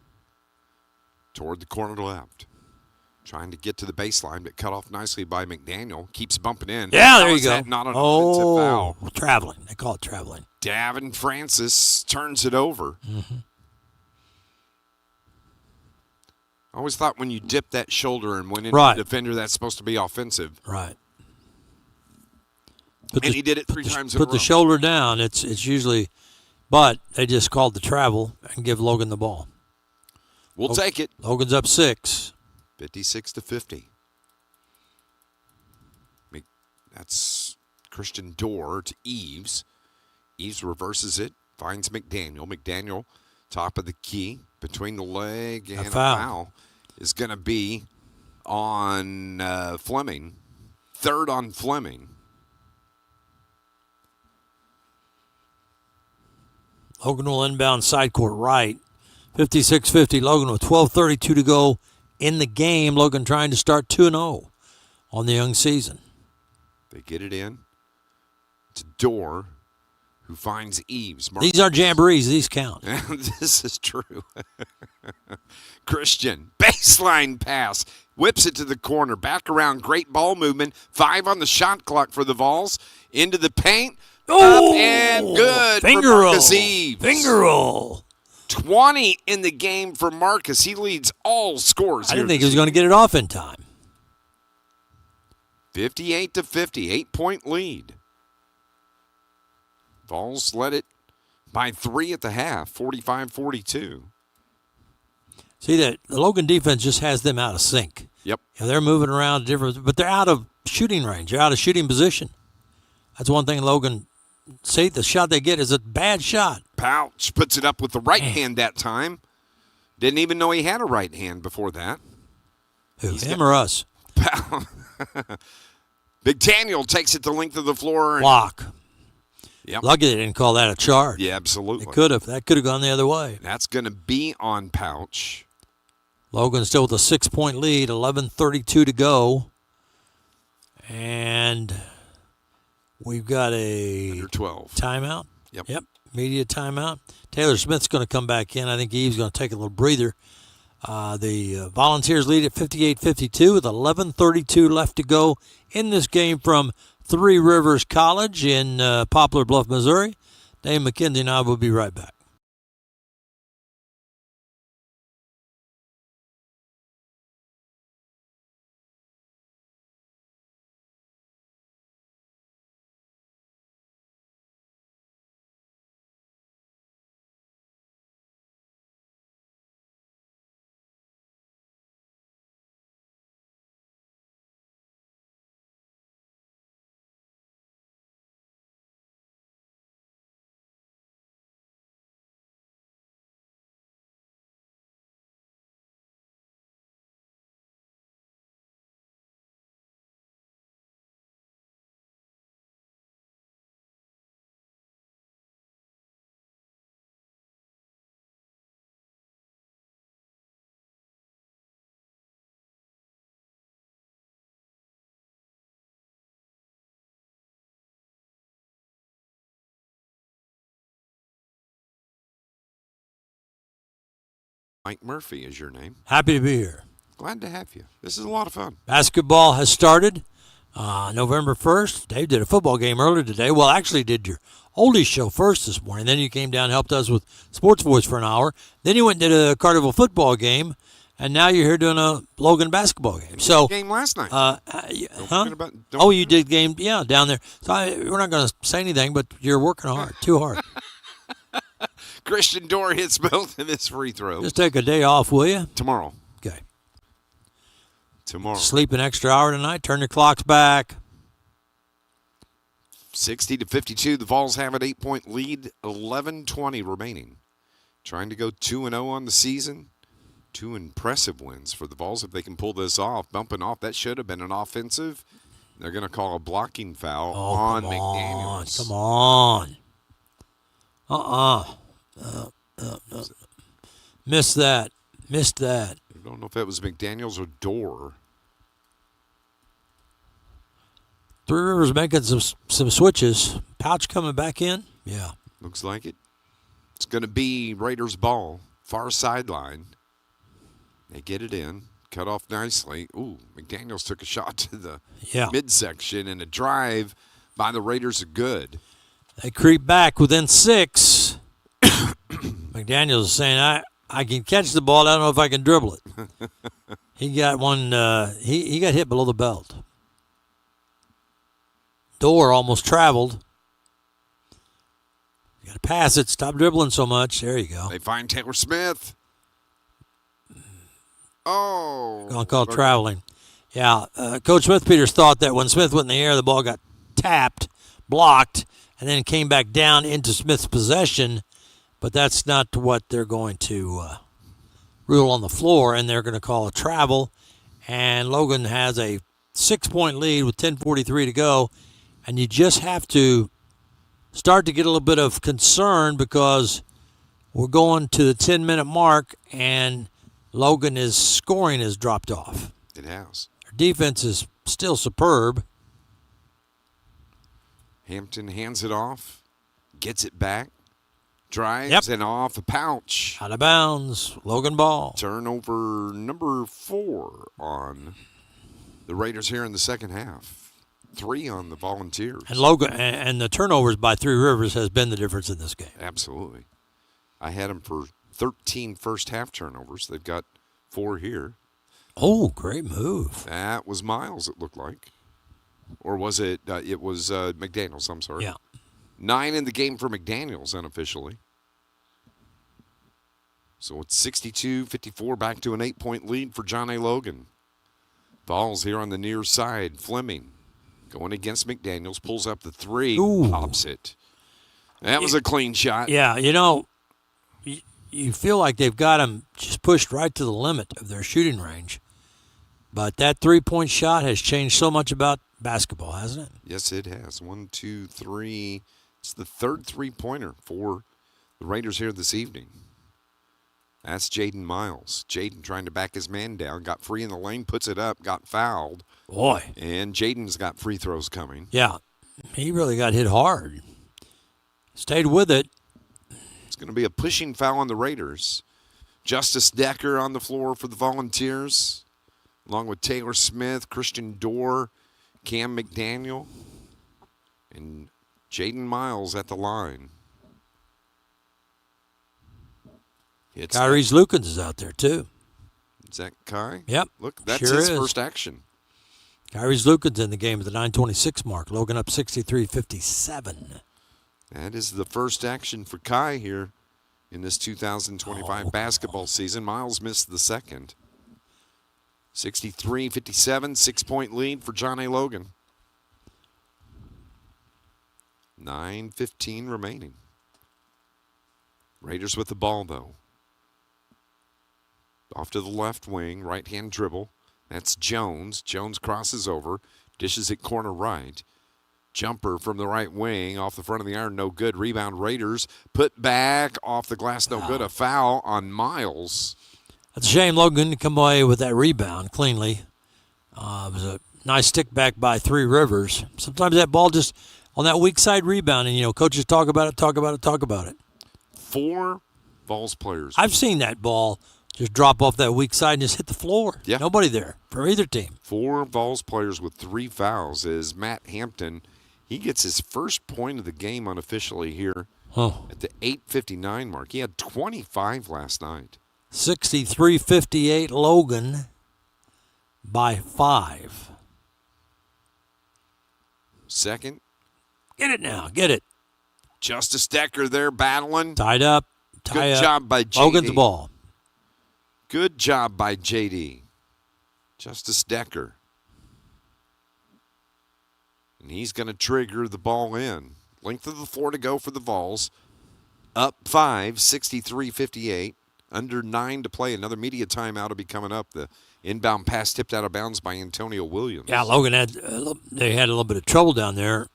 Speaker 2: Toward the corner left. Trying to get to the baseline, but cut off nicely by McDaniel. Keeps bumping in.
Speaker 1: Yeah, there you go.
Speaker 2: Not an offensive foul.
Speaker 1: Traveling. They call it traveling.
Speaker 2: Davin Francis turns it over.
Speaker 1: Mm-hmm.
Speaker 2: I always thought when you dip that shoulder and went into the defender, that's supposed to be offensive.
Speaker 1: Right.
Speaker 2: He did it 3 times in a row.
Speaker 1: Put the shoulder down. It's usually, but they just called the travel and give Logan the ball.
Speaker 2: We'll take it.
Speaker 1: Logan's up 6.
Speaker 2: 56-50. That's Christian Dorr to Eves. Eves reverses it, finds McDaniel. McDaniel, top of the key, between the leg, and a foul is going to be on Fleming. 3rd on Fleming.
Speaker 1: Logan will inbound side court right. 56-50. Logan with 12:32 to go in the game. Logan trying to start 2-0 on the young season.
Speaker 2: They get it in. It's Dorr who finds Eves.
Speaker 1: These are jamborees. These count.
Speaker 2: This is true. Christian, baseline pass. Whips it to the corner. Back around. Great ball movement. 5 on the shot clock for the Vols. Into the paint. Up and good
Speaker 1: Finger
Speaker 2: for Marcus
Speaker 1: roll.
Speaker 2: Eves.
Speaker 1: Finger roll.
Speaker 2: 20 in the game for Marcus. He leads all scores.
Speaker 1: I didn't think he was going to get it off in time.
Speaker 2: 58-50, 8-point lead. Vols led it by 3 at the half, 45-42.
Speaker 1: See that the Logan defense just has them out of sync.
Speaker 2: Yep.
Speaker 1: They're moving around different, but they're out of shooting range. They're out of shooting position. That's one thing Logan. See, the shot they get is a bad shot.
Speaker 2: Pouch puts it up with the right hand that time. Didn't even know he had a right hand before that.
Speaker 1: Who, him or us?
Speaker 2: Big Daniel takes it the length of the floor.
Speaker 1: Block.
Speaker 2: Yep.
Speaker 1: Lucky they didn't call that a charge.
Speaker 2: Yeah, absolutely.
Speaker 1: It could have. That could have gone the other way.
Speaker 2: That's going to be on Pouch.
Speaker 1: Logan still with a 6-point lead, 11:32 to go. And we've got a
Speaker 2: Under 12.
Speaker 1: timeout.
Speaker 2: Yep.
Speaker 1: Media timeout. Taylor Smith's going to come back in. I think Eve's going to take a little breather. The Volunteers lead at 58-52 with 11:32 left to go in this game from Three Rivers College in Poplar Bluff, Missouri. Dave McKenzie and I will be right back.
Speaker 2: Mike Murphy is your name.
Speaker 1: Happy to be here.
Speaker 2: Glad to have you. This is a lot of fun.
Speaker 1: Basketball has started November 1st. Dave did a football game earlier today. Well, actually did your oldies show first this morning. Then you came down and helped us with Sports Voice for an hour. Then you went and did a Carnival football game. And now you're here doing a Logan basketball game. So
Speaker 2: Game last night.
Speaker 1: You did game, down there. So we're not going to say anything, but you're working hard, too hard.
Speaker 2: Christian Dorr hits both of his free throws.
Speaker 1: Just take a day off, will you?
Speaker 2: Tomorrow.
Speaker 1: Okay.
Speaker 2: Tomorrow.
Speaker 1: Sleep an extra hour tonight. Turn your clocks back.
Speaker 2: 60-52. The Vols have an 8-point lead. 11:20 remaining. Trying to go 2-0 on the season. 2 impressive wins for the Vols if they can pull this off. Bumping off, that should have been an offensive. They're going to call a blocking foul on McDaniels.
Speaker 1: Come on. Missed that.
Speaker 2: I don't know if that was McDaniels or Dorr.
Speaker 1: Three Rivers making some switches. Pouch coming back in. Yeah.
Speaker 2: Looks like it. It's going to be Raiders ball. Far sideline. They get it in. Cut off nicely. Ooh, McDaniels took a shot to the midsection, and a drive by the Raiders are good.
Speaker 1: They creep back within 6. McDaniels is saying, I can catch the ball. I don't know if I can dribble it. He got one. He got hit below the belt. Dorr almost traveled. You got to pass it. Stop dribbling so much. There you go.
Speaker 2: They find Taylor Smith. Oh.
Speaker 1: Going to call it traveling. Yeah. Coach Smith-Peters thought that when Smith went in the air, the ball got tapped, blocked, and then came back down into Smith's possession. But that's not what they're going to rule on the floor, and they're going to call a travel. And Logan has a 6-point lead with 10:43 to go. And you just have to start to get a little bit of concern because we're going to the 10-minute mark, and Logan scoring has dropped off.
Speaker 2: It has.
Speaker 1: Their defense is still superb.
Speaker 2: Hampton hands it off, gets it back, drives, and off the pouch.
Speaker 1: Out of bounds. Logan ball.
Speaker 2: Turnover number 4 on the Raiders here in the second half. 3 on the Volunteers.
Speaker 1: And Logan and the turnovers by Three Rivers has been the difference in this game.
Speaker 2: Absolutely. I had them for 13 first half turnovers. They've got 4 here.
Speaker 1: Oh, great move.
Speaker 2: That was Miles, it looked like. Or was it? It was McDaniels, I'm sorry.
Speaker 1: Yeah.
Speaker 2: 9 in the game for McDaniels unofficially. So it's 62-54, back to an 8-point lead for John A. Logan. Vols here on the near side. Fleming going against McDaniels, pulls up the 3, pops it. That was a clean shot.
Speaker 1: Yeah, you feel like they've got them just pushed right to the limit of their shooting range. But that 3-point shot has changed so much about basketball, hasn't it?
Speaker 2: Yes, it has. 1, 2, 3. It's the third 3-pointer for the Raiders here this evening. That's Jaden Miles. Jaden trying to back his man down. Got free in the lane, puts it up, got fouled.
Speaker 1: Boy.
Speaker 2: And Jaden's got free throws coming.
Speaker 1: Yeah, he really got hit hard. Stayed with it.
Speaker 2: It's going to be a pushing foul on the Raiders. Justice Decker on the floor for the Volunteers, along with Taylor Smith, Christian Dorr, Cam McDaniel, and Jaden Miles at the line.
Speaker 1: Kyrie's Lukens is out there, too.
Speaker 2: Is that Kai?
Speaker 1: Yep.
Speaker 2: Look, that's
Speaker 1: sure
Speaker 2: his
Speaker 1: is.
Speaker 2: first action.
Speaker 1: Kyrie's Lukens in the game at the 9:26 mark. Logan up 63-57.
Speaker 2: That is the first action for Kai here in this 2025 basketball season. Miles missed the second. 63-57, 6-point lead for John A. Logan. 9:15 remaining. Raiders with the ball, though. Off to the left wing, right-hand dribble. That's Jones. Jones crosses over, dishes it corner right. Jumper from the right wing, off the front of the iron, no good. Rebound Raiders, put back, off the glass, no good. A foul on Miles.
Speaker 1: That's a shame Logan didn't come away with that rebound cleanly. It was a nice stick back by Three Rivers. Sometimes that ball just on that weak side rebound, and coaches talk about it.
Speaker 2: 4 Vols players.
Speaker 1: I've seen that ball just drop off that weak side and just hit the floor.
Speaker 2: Yeah.
Speaker 1: Nobody there for either team.
Speaker 2: 4 Vols players with 3 fouls is Matt Hampton. He gets his first point of the game unofficially here at the 8:59 mark. He had 25 last night.
Speaker 1: 63-58 Logan by 5.
Speaker 2: Second.
Speaker 1: Get it now. Get it.
Speaker 2: Justice Decker there battling.
Speaker 1: Tied up.
Speaker 2: Good job by JD.
Speaker 1: Logan's ball.
Speaker 2: Good job by JD. Justice Decker. And he's going to trigger the ball in. Length of the floor to go for the Vols. Up 5, 63-58. Under 9 to play. Another media timeout will be coming up. The inbound pass tipped out of bounds by Antonio Williams.
Speaker 1: Yeah, Logan had a little bit of trouble down there.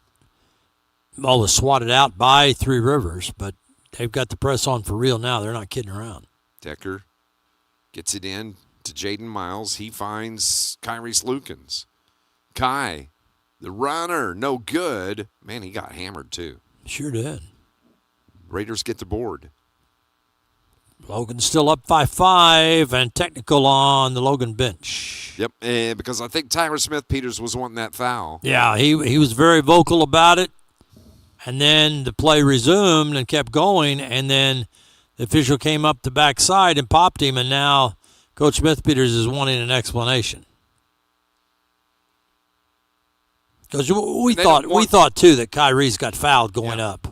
Speaker 1: Ball was swatted out by Three Rivers, but they've got the press on for real now. They're not kidding around.
Speaker 2: Decker gets it in to Jaden Miles. He finds Kyrie's Lukens. Kai, the runner, no good. Man, he got hammered too.
Speaker 1: Sure did.
Speaker 2: Raiders get the board.
Speaker 1: Logan's still up by 5 and technical on the Logan bench.
Speaker 2: Yep, because I think Tyler Smith-Peters was wanting that foul.
Speaker 1: Yeah, he was very vocal about it. And then the play resumed and kept going, and then the official came up the backside and popped him, and now Coach Smith-Peters is wanting an explanation. Because we thought too that Kyrie's got fouled going up.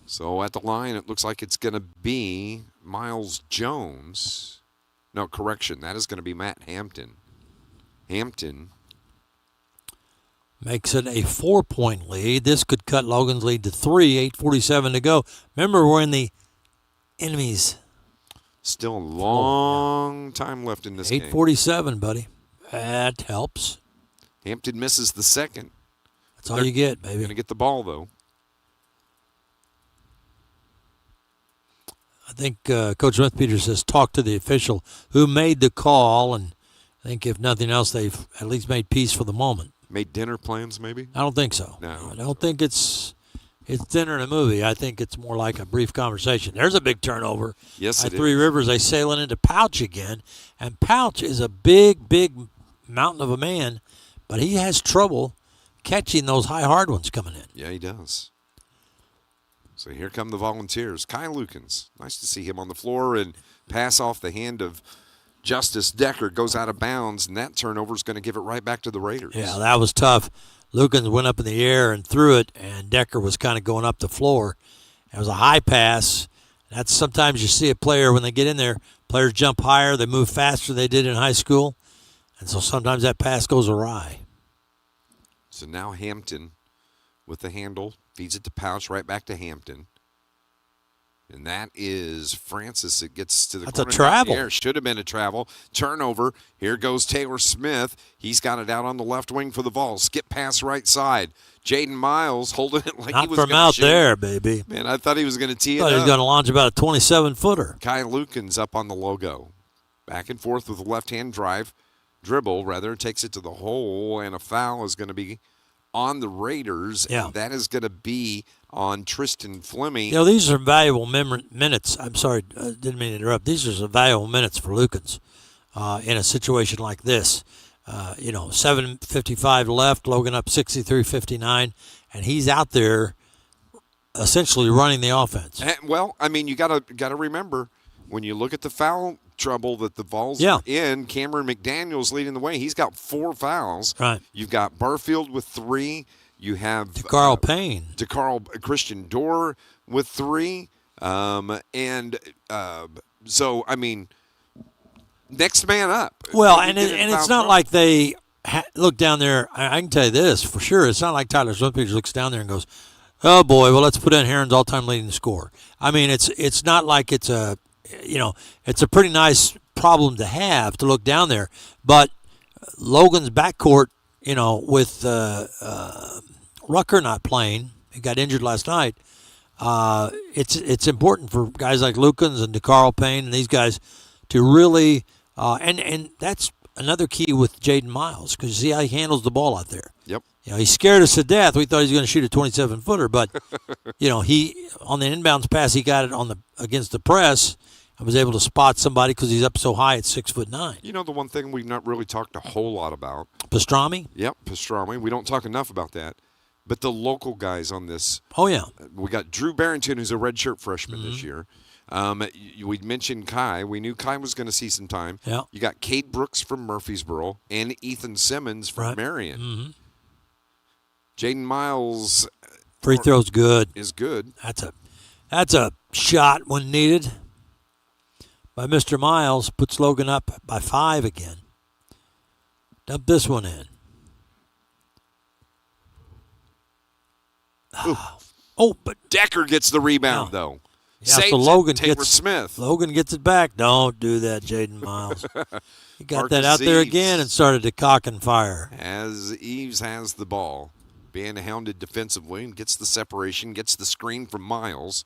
Speaker 2: So at the line, it looks like it's going to be Miles Jones. No, correction. That is going to be Matt Hampton. Hampton
Speaker 1: makes it a 4-point lead. This could cut Logan's lead to 3, 8:47 to go. Remember, we're in the enemies.
Speaker 2: Still a long time left in this game.
Speaker 1: 8:47, buddy. That helps.
Speaker 2: Hampton misses the second.
Speaker 1: That's all you get, baby.
Speaker 2: Going to get the ball, though.
Speaker 1: I think Coach Smith Peters has talked to the official who made the call, and I think if nothing else, they've at least made peace for the moment.
Speaker 2: Made dinner plans, maybe?
Speaker 1: I don't think so.
Speaker 2: No.
Speaker 1: I don't think it's dinner and a movie. I think it's more like a brief conversation. There's a big turnover.
Speaker 2: Yes,
Speaker 1: At
Speaker 2: it
Speaker 1: Three
Speaker 2: is.
Speaker 1: Rivers, they sailing into Pouch again, and Pouch is a big, big mountain of a man, but he has trouble catching those high hard ones coming in.
Speaker 2: Yeah, he does. So here come the Volunteers. Kai Lukens. Nice to see him on the floor and pass off the hand of Justice Decker. Goes out of bounds, and that turnover is going to give it right back to the Raiders.
Speaker 1: Yeah, that was tough. Lukens went up in the air and threw it, and Decker was kind of going up the floor. It was a high pass. That's sometimes you see a player when they get in there, players jump higher, they move faster than they did in high school, and so sometimes that pass goes awry.
Speaker 2: So now Hampton with the handle, feeds it to Pouch, right back to Hampton. And that is Francis. It gets to the
Speaker 1: That's a
Speaker 2: corner.
Speaker 1: travel.
Speaker 2: There should have been a travel. Turnover. Here goes Taylor Smith. He's got it out on the left wing for the Vols. Skip pass right side. Jaden Miles holding it like
Speaker 1: Not
Speaker 2: he was
Speaker 1: from
Speaker 2: gonna
Speaker 1: out
Speaker 2: shoot.
Speaker 1: there, baby.
Speaker 2: Man, I thought he was going to tee it
Speaker 1: Thought he was
Speaker 2: up.
Speaker 1: going to launch about a 27-footer.
Speaker 2: Kai Lukens up on the logo. Back and forth with a left-hand dribble, takes it to the hole, and a foul is going to be on the Raiders.
Speaker 1: Yeah.
Speaker 2: And that is going to be on Tristan Fleming.
Speaker 1: You know, these are valuable minutes. I'm sorry, didn't mean to interrupt. These are some valuable minutes for Lukens in a situation like this. 7:55 left, Logan up 63-59, and he's out there essentially running the offense.
Speaker 2: Well, I mean, you got to remember, when you look at the foul trouble that the Vols are in, Cameron McDaniel's leading the way. He's got 4 fouls.
Speaker 1: Right.
Speaker 2: You've got Barfield with 3. You have
Speaker 1: Carl Payne.
Speaker 2: Christian Dorr with 3. So, I mean, next man up.
Speaker 1: Well, and it's not like they look down there. I can tell you this for sure. It's not like Tyler Smith looks down there and goes, "Oh boy, well let's put in Heron's all-time leading scorer." I mean, it's not like it's a pretty nice problem to have to look down there. But Logan's backcourt, with Rucker not playing, he got injured last night. It's important for guys like Lukens and DeCarl Payne and these guys to really and that's another key with Jaden Miles, because you see how he handles the ball out there.
Speaker 2: Yep.
Speaker 1: He scared us to death. We thought he was going to shoot a 27-footer, but he on the inbounds pass he got it against the press and was able to spot somebody because he's up so high at 6'9".
Speaker 2: You know, the one thing we've not really talked a whole lot about.
Speaker 1: Pastrami?
Speaker 2: Yep, Pastrami. We don't talk enough about that. But the local guys on this.
Speaker 1: Oh, yeah.
Speaker 2: We got Drew Barrington, who's a redshirt freshman this year. We mentioned Kai. We knew Kai was going to see some time.
Speaker 1: Yeah.
Speaker 2: You got Cade Brooks from Murfreesboro and Ethan Simmons from Marion.
Speaker 1: Mm-hmm.
Speaker 2: Jaden Miles.
Speaker 1: Free throw's good.
Speaker 2: Is good.
Speaker 1: That's a shot when needed by Mr. Miles. Puts Logan up by 5 again. Dump this one in. But
Speaker 2: Decker gets the rebound, though.
Speaker 1: Yeah,
Speaker 2: Saves
Speaker 1: so Logan
Speaker 2: Taylor
Speaker 1: gets
Speaker 2: Smith.
Speaker 1: Logan gets it back. Don't do that, Jaden Miles. He got
Speaker 2: Marcus
Speaker 1: that out there
Speaker 2: Eves.
Speaker 1: again and started to cock and fire.
Speaker 2: As Eves has the ball, being hounded defensively and gets the separation, gets the screen from Miles.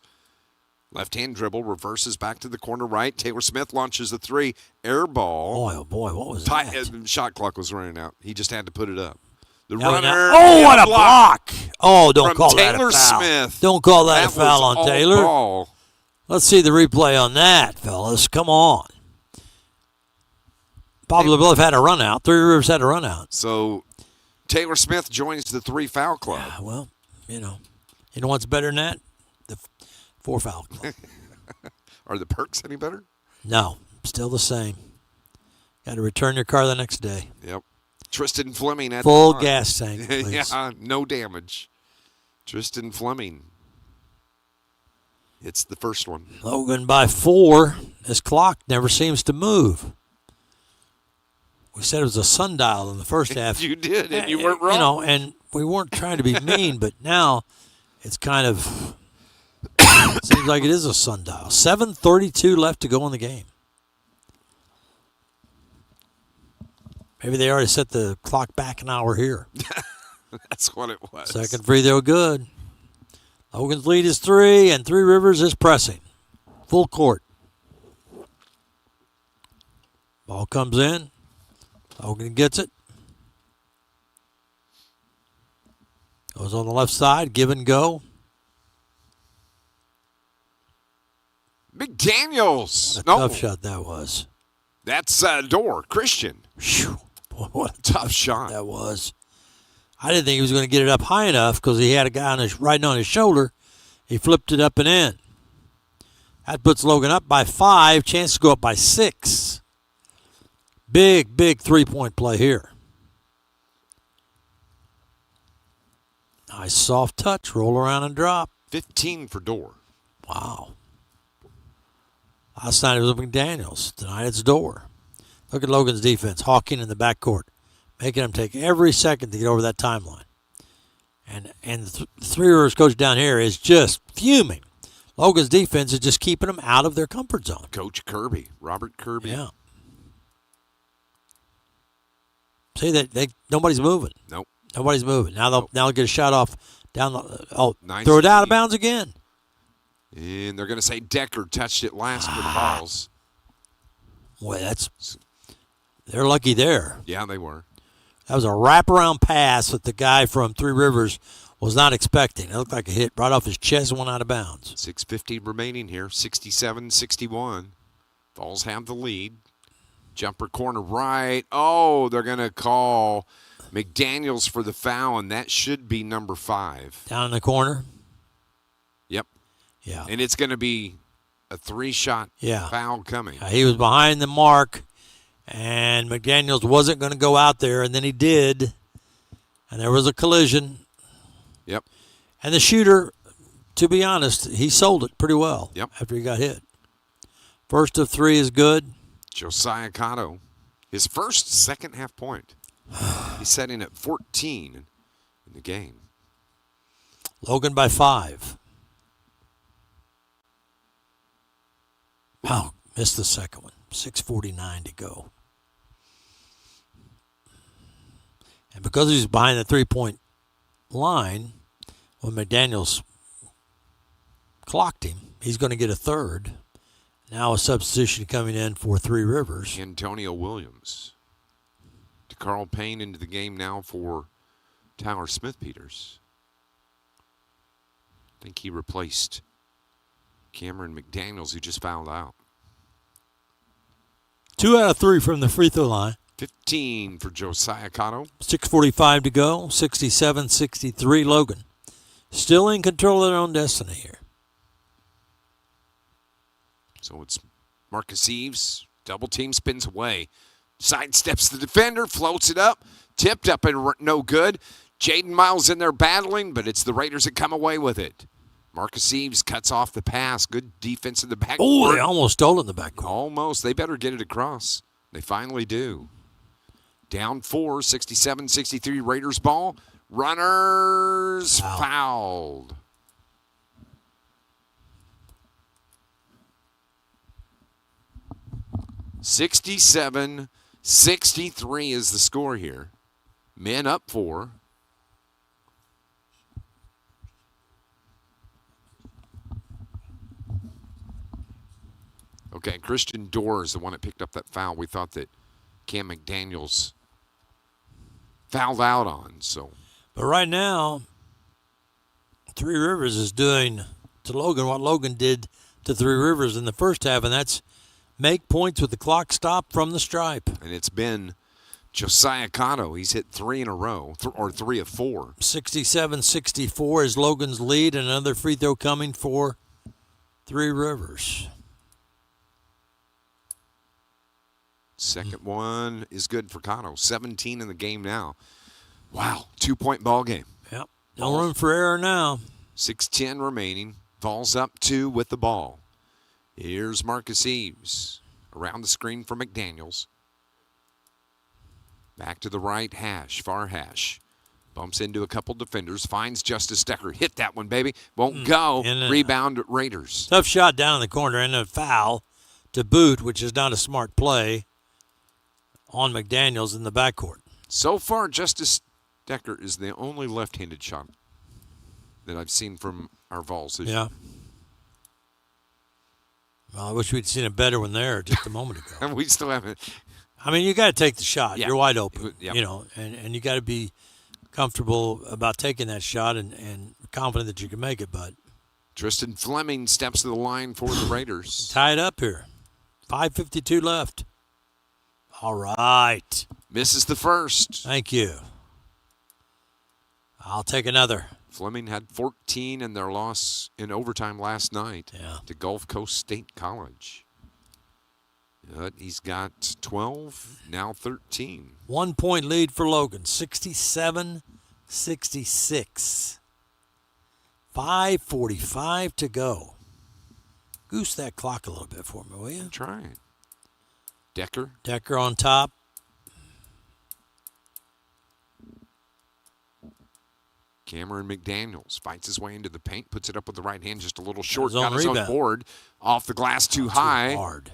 Speaker 2: Left-hand dribble, reverses back to the corner right. Taylor Smith launches the 3. Air ball.
Speaker 1: Oh, boy, what was that?
Speaker 2: Shot clock was running out. He just had to put it up. The
Speaker 1: Now-
Speaker 2: runner.
Speaker 1: Oh, what a block. Oh, don't
Speaker 2: from
Speaker 1: call that
Speaker 2: Taylor
Speaker 1: a foul.
Speaker 2: Smith.
Speaker 1: Don't call that a
Speaker 2: was
Speaker 1: foul on
Speaker 2: all
Speaker 1: Taylor.
Speaker 2: ball.
Speaker 1: Let's see the replay on that, fellas. Come on. Pablo Bluff had a run out. Three Rivers had a run out.
Speaker 2: So Taylor Smith joins the 3 foul club.
Speaker 1: Well, you know what's better than that? The 4 foul club.
Speaker 2: Are the perks any better?
Speaker 1: No, still the same. Got to return your car the next day.
Speaker 2: Yep. Tristan Fleming at
Speaker 1: Full
Speaker 2: the
Speaker 1: gas tank, please.
Speaker 2: Yeah, no damage. Tristan Fleming. It's the first one.
Speaker 1: Logan by 4. This clock never seems to move. We said it was a sundial in the first half.
Speaker 2: You did, and you weren't wrong.
Speaker 1: And we weren't trying to be mean, but now it's kind of seems like it is a sundial. 7:32 left to go in the game. Maybe they already set the clock back an hour here.
Speaker 2: That's what it was.
Speaker 1: Second free throw good. Logan's lead is 3, and Three Rivers is pressing. full court. Ball comes in. Logan gets it. Goes on the left side. Give and go.
Speaker 2: McDaniels.
Speaker 1: What a tough shot that was.
Speaker 2: That's Door. Christian.
Speaker 1: Whew. Boy, what a
Speaker 2: Tough shot.
Speaker 1: that was. I didn't think he was going to get it up high enough because he had a guy riding on his shoulder. He flipped it up and in. That puts Logan up by 5. Chance to go up by 6. Big, big three-point play here. Nice soft touch. Roll around and drop.
Speaker 2: 15 for Door.
Speaker 1: Wow. Last night it was McDaniels. Tonight it's Door. Look at Logan's defense. Hawking in the backcourt. Making him take every second to get over that timeline. And the Three Rivers coach down here is just fuming. Logan's defense is just keeping them out of their comfort zone.
Speaker 2: Coach Kirby. Robert Kirby.
Speaker 1: Yeah. See, nobody's moving.
Speaker 2: Nope.
Speaker 1: Nobody's moving. Now they'll get a shot off down the
Speaker 2: Nice
Speaker 1: throw it out of
Speaker 2: feed.
Speaker 1: bounds again.
Speaker 2: And they're going to say Decker touched it last for the balls.
Speaker 1: Boy, they're lucky there.
Speaker 2: Yeah, they were.
Speaker 1: That was a wraparound pass that the guy from Three Rivers was not expecting. It looked like a hit right off his chest and went out of bounds.
Speaker 2: 6:50 remaining here. 67-61. Vols have the lead. Jumper corner right. Oh, they're going to call McDaniels for the foul, and that should be number 5.
Speaker 1: Down in the corner.
Speaker 2: Yep.
Speaker 1: Yeah.
Speaker 2: And it's going to be a 3-shot
Speaker 1: Yeah.
Speaker 2: foul coming.
Speaker 1: He was behind the mark, and McDaniels wasn't going to go out there, and then he did, and there was a collision.
Speaker 2: Yep.
Speaker 1: And the shooter, to be honest, he sold it pretty well.
Speaker 2: Yep.
Speaker 1: After he got hit. First of 3 is good.
Speaker 2: Josiah Cotto, his first second-half point. He's setting at 14 in the game.
Speaker 1: Logan by 5. Oh, missed the second one. 6:49 to go. And because he's behind the three-point line, when McDaniels clocked him, he's going to get a third. Now a substitution coming in for Three Rivers.
Speaker 2: Antonio Williams. DeCarl Payne into the game now for Tyler Smith-Peters. I think he replaced Cameron McDaniels, who just fouled out.
Speaker 1: 2 out of 3 from the free throw line.
Speaker 2: 15 for Josiah Cotto.
Speaker 1: 6:45 to go. 67-63 Logan. Still in control of their own destiny here.
Speaker 2: So it's Marcus Eves. Double team spins away. Sidesteps the defender, floats it up. Tipped up and no good. Jaden Miles in there battling, but it's the Raiders that come away with it. Marcus Eves cuts off the pass. Good defense in the back.
Speaker 1: Oh, they almost stole it in the backcourt.
Speaker 2: Almost. They better get it across. They finally do. Down 4, 67-63 Raiders ball. Runners fouled. $67-63 is the score here. Men up 4. Okay, Christian Dorr is the one that picked up that foul. We thought that Cam McDaniels fouled out on. So,
Speaker 1: But right now, Three Rivers is doing to Logan what Logan did to Three Rivers in the first half, and that's make points with the clock stopped from the stripe.
Speaker 2: and it's been Josiah Cotto. He's hit 3 in a row, or 3 of 4.
Speaker 1: 67-64 is Logan's lead, and another free throw coming for Three Rivers.
Speaker 2: Second one is good for Cotto. 17 in the game now. Wow, 2-point ball game.
Speaker 1: Yep. No room for error now.
Speaker 2: 6:10 remaining. Vols up 2 with the ball. Here's Marcus Eves around the screen for McDaniels. Back to the right hash, far hash. Bumps into a couple defenders, finds Justice Decker. Hit that one, baby. Won't go. Rebound Raiders.
Speaker 1: Tough shot down in the corner and a foul to boot, which is not a smart play on McDaniels in the backcourt.
Speaker 2: So far, Justice Decker is the only left-handed shot that I've seen from our Vols this year.
Speaker 1: Well, I wish we'd seen a better one there just a moment ago.
Speaker 2: And we still haven't.
Speaker 1: I mean, you got to take the shot.
Speaker 2: Yeah.
Speaker 1: You're wide open,
Speaker 2: Yep.
Speaker 1: and you got to be comfortable about taking that shot and confident that you can make it. But
Speaker 2: Tristan Fleming steps to the line for the Raiders.
Speaker 1: tie it up here. 5:52 left. All right.
Speaker 2: Misses the first.
Speaker 1: Thank you. I'll take another.
Speaker 2: Fleming had 14 in their loss in overtime last night to Gulf Coast State College. But he's got 12, now 13.
Speaker 1: 1 point lead for Logan, 67-66. 5:45 to go. Goose that clock a little bit for me, will you?
Speaker 2: I'm trying. Decker.
Speaker 1: Decker on top.
Speaker 2: Cameron McDaniels fights his way into the paint, puts it up with the right hand, just a little short.
Speaker 1: His own
Speaker 2: got his
Speaker 1: rebound.
Speaker 2: own board. Off the glass too high.
Speaker 1: Too hard.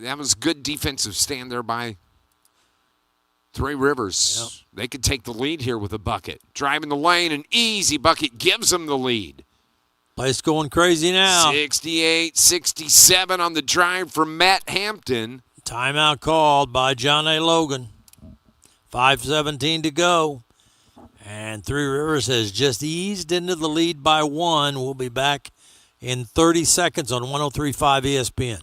Speaker 2: That was good defensive stand there by Three Rivers.
Speaker 1: Yep.
Speaker 2: They could take the lead here with a bucket. Driving the lane, an easy bucket gives them the lead.
Speaker 1: Place going crazy now.
Speaker 2: 68-67 on the drive from Matt Hampton.
Speaker 1: Timeout called by John A. Logan. 5:17 to go. And Three Rivers has just eased into the lead by 1. We'll be back in 30 seconds on 103.5 ESPN.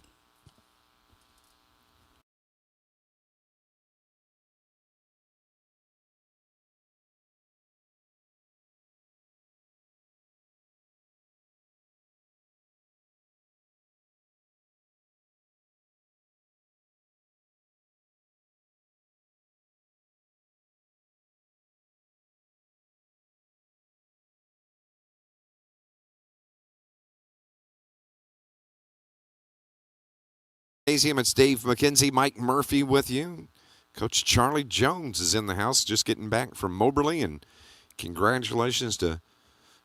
Speaker 2: It's Dave McKenzie, Mike Murphy with you. Coach Charlie Jones is in the house, just getting back from Moberly, and congratulations to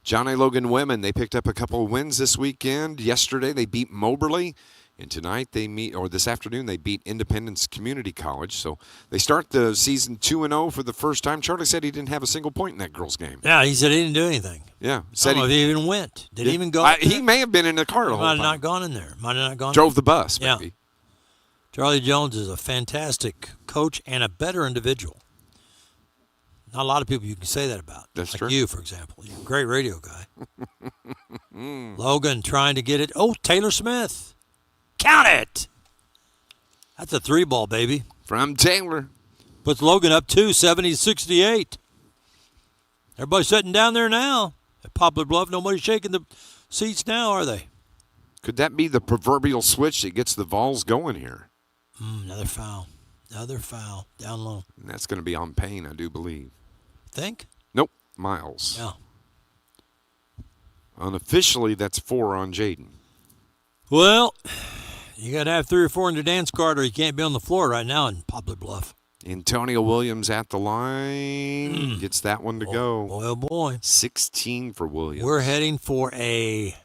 Speaker 2: John A. Logan women. They picked up a couple of wins this weekend. Yesterday they beat Moberly, and tonight this afternoon they beat Independence Community College. So they start the season 2-0 for the first time. Charlie said he didn't have a single point in that girls' game.
Speaker 1: Yeah, he said he didn't do anything.
Speaker 2: Yeah,
Speaker 1: I
Speaker 2: said
Speaker 1: don't know if he even went. Did he even go?
Speaker 2: He may have been in the car the
Speaker 1: He
Speaker 2: whole
Speaker 1: might have
Speaker 2: time.
Speaker 1: not gone in there. Might have not gone.
Speaker 2: Drove the bus,
Speaker 1: Yeah.
Speaker 2: maybe.
Speaker 1: Charlie Jones is a fantastic coach and a better individual. Not a lot of people you can say that about.
Speaker 2: That's
Speaker 1: like
Speaker 2: true.
Speaker 1: you, for example. You're a great radio guy. Logan trying to get it. Oh, Taylor Smith. Count it. That's a 3-ball, baby.
Speaker 2: From Taylor.
Speaker 1: Puts Logan up 70-68. Everybody's sitting down there now at Poplar Bluff. Nobody's shaking the seats now, are they?
Speaker 2: Could that be the proverbial switch that gets the Vols going here?
Speaker 1: Another foul. Another foul. Down low.
Speaker 2: And that's going to be on Payne, I do believe.
Speaker 1: Think?
Speaker 2: Nope, Miles.
Speaker 1: Yeah.
Speaker 2: Unofficially, that's 4 on Jaden.
Speaker 1: Well, you got to have 3 or 4 in the dance card or you can't be on the floor right now in Poplar Bluff.
Speaker 2: Antonio Williams at the line. Gets that one to go.
Speaker 1: Boy, oh boy.
Speaker 2: 16 for Williams.
Speaker 1: We're heading for a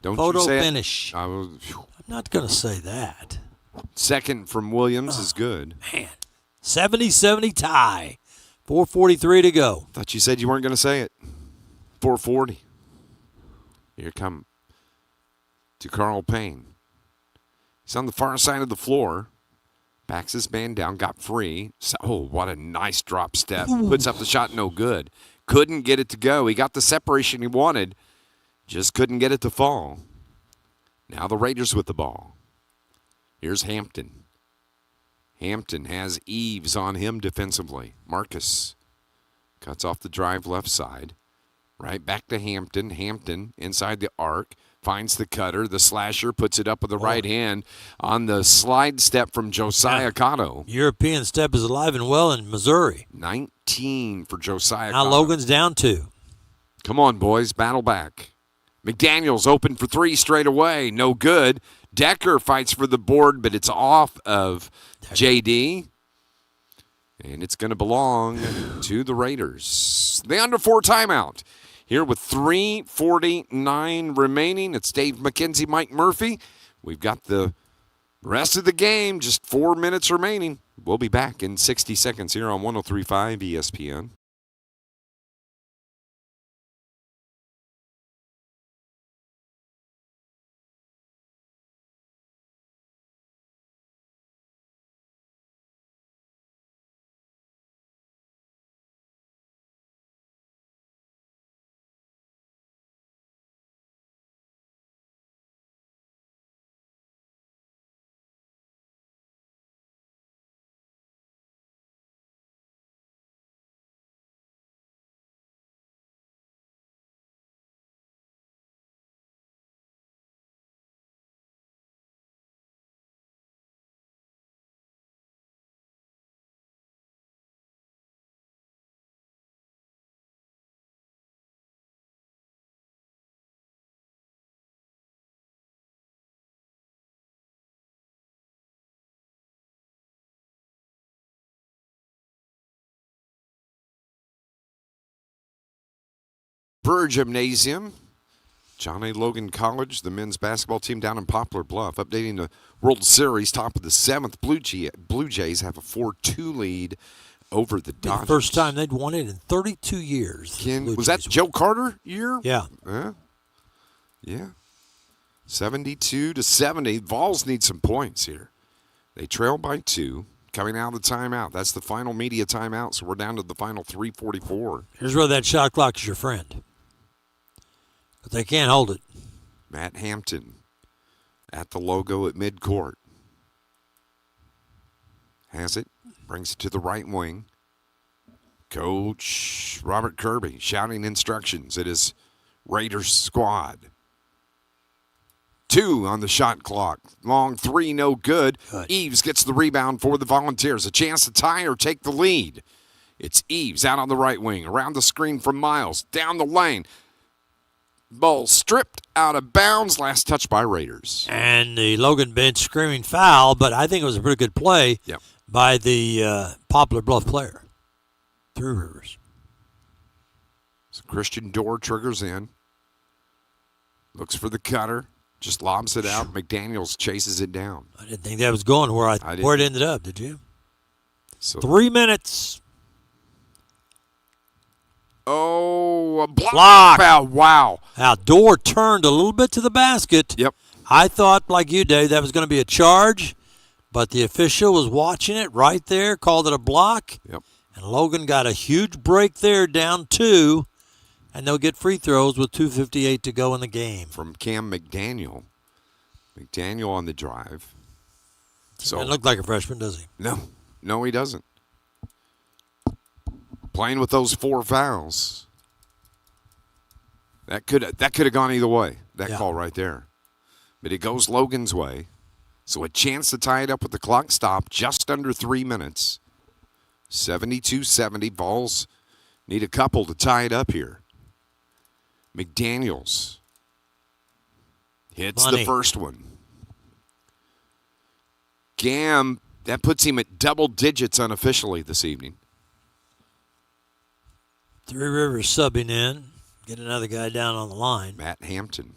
Speaker 2: Don't
Speaker 1: photo
Speaker 2: you say
Speaker 1: finish.
Speaker 2: It.
Speaker 1: I'm not going to say that.
Speaker 2: Second from Williams is good.
Speaker 1: Man, 70-70 tie. 4:43 to go.
Speaker 2: Thought you said you weren't going to say it. 4:40. Here come to Carl Payne. He's on the far side of the floor. Backs his man down, got free. Oh, what a nice drop step. Puts up the shot, no good. Couldn't get it to go. He got the separation he wanted. Just couldn't get it to fall. Now the Raiders with the ball. Here's Hampton. Hampton has Eves on him defensively. Marcus cuts off the drive left side. Right back to Hampton. Hampton inside the arc. Finds the cutter. The slasher puts it up with the right hand on the slide step from Josiah Cotto.
Speaker 1: European step is alive and well in Missouri.
Speaker 2: 19 for Josiah
Speaker 1: Now
Speaker 2: Cotto.
Speaker 1: Logan's down 2.
Speaker 2: Come on, boys. Battle back. McDaniels open for 3 straight away. No good. Decker fights for the board, but it's off of JD. And it's going to belong to the Raiders. The under 4 timeout. Here with 3:49 remaining. It's Dave McKenzie, Mike Murphy. We've got the rest of the game, just 4 minutes remaining. We'll be back in 60 seconds here on 103.5 ESPN. Brewer Gymnasium. John A. Logan College, the men's basketball team down in Poplar Bluff, updating the World Series, top of the 7th. Blue Jays have a 4-2 lead over the Dodgers.
Speaker 1: The first time they'd won it in 32 years.
Speaker 2: Was that Joe Carter year?
Speaker 1: Yeah.
Speaker 2: Yeah. 72-70. Vols need some points here. They trail by 2. Coming out of the timeout. That's the final media timeout, so we're down to the final 3:44.
Speaker 1: Here's where that shot clock is your friend. But they can't hold it.
Speaker 2: Matt Hampton at the logo at midcourt. Has it. Brings it to the right wing. Coach Robert Kirby shouting instructions at his Raiders squad. 2 on the shot clock. Long 3, no good. Eves gets the rebound for the Volunteers. A chance to tie or take the lead. It's Eves out on the right wing. Around the screen from Miles. Down the lane. Ball stripped out of bounds. Last touch by Raiders.
Speaker 1: And the Logan bench screaming foul, but I think it was a pretty good play by the Poplar Bluff player. Three Rivers.
Speaker 2: So Christian Dorr triggers in. Looks for the cutter. Just lobs it out. McDaniels chases it down.
Speaker 1: I didn't think that was going where it ended up, did you?
Speaker 2: So
Speaker 1: 3 minutes.
Speaker 2: Oh, a block foul. Wow.
Speaker 1: Now, Dorr turned a little bit to the basket.
Speaker 2: Yep.
Speaker 1: I thought, like you, Dave, that was going to be a charge, but the official was watching it right there, called it a block.
Speaker 2: Yep.
Speaker 1: And Logan got a huge break there, down 2, and they'll get free throws with 2:58 to go in the game.
Speaker 2: From Cam McDaniel. McDaniel on the drive.
Speaker 1: He doesn't look like a freshman, does he?
Speaker 2: No, he doesn't. Playing with those 4 fouls. That could have gone either way, that call right there. But it goes Logan's way. So a chance to tie it up with the clock stop, just under 3 minutes. 72-70. Vols need a couple to tie it up here. McDaniels hits the first one. Gam, that puts him at double digits unofficially this evening.
Speaker 1: Three Rivers subbing in. Get another guy down on the line.
Speaker 2: Matt Hampton.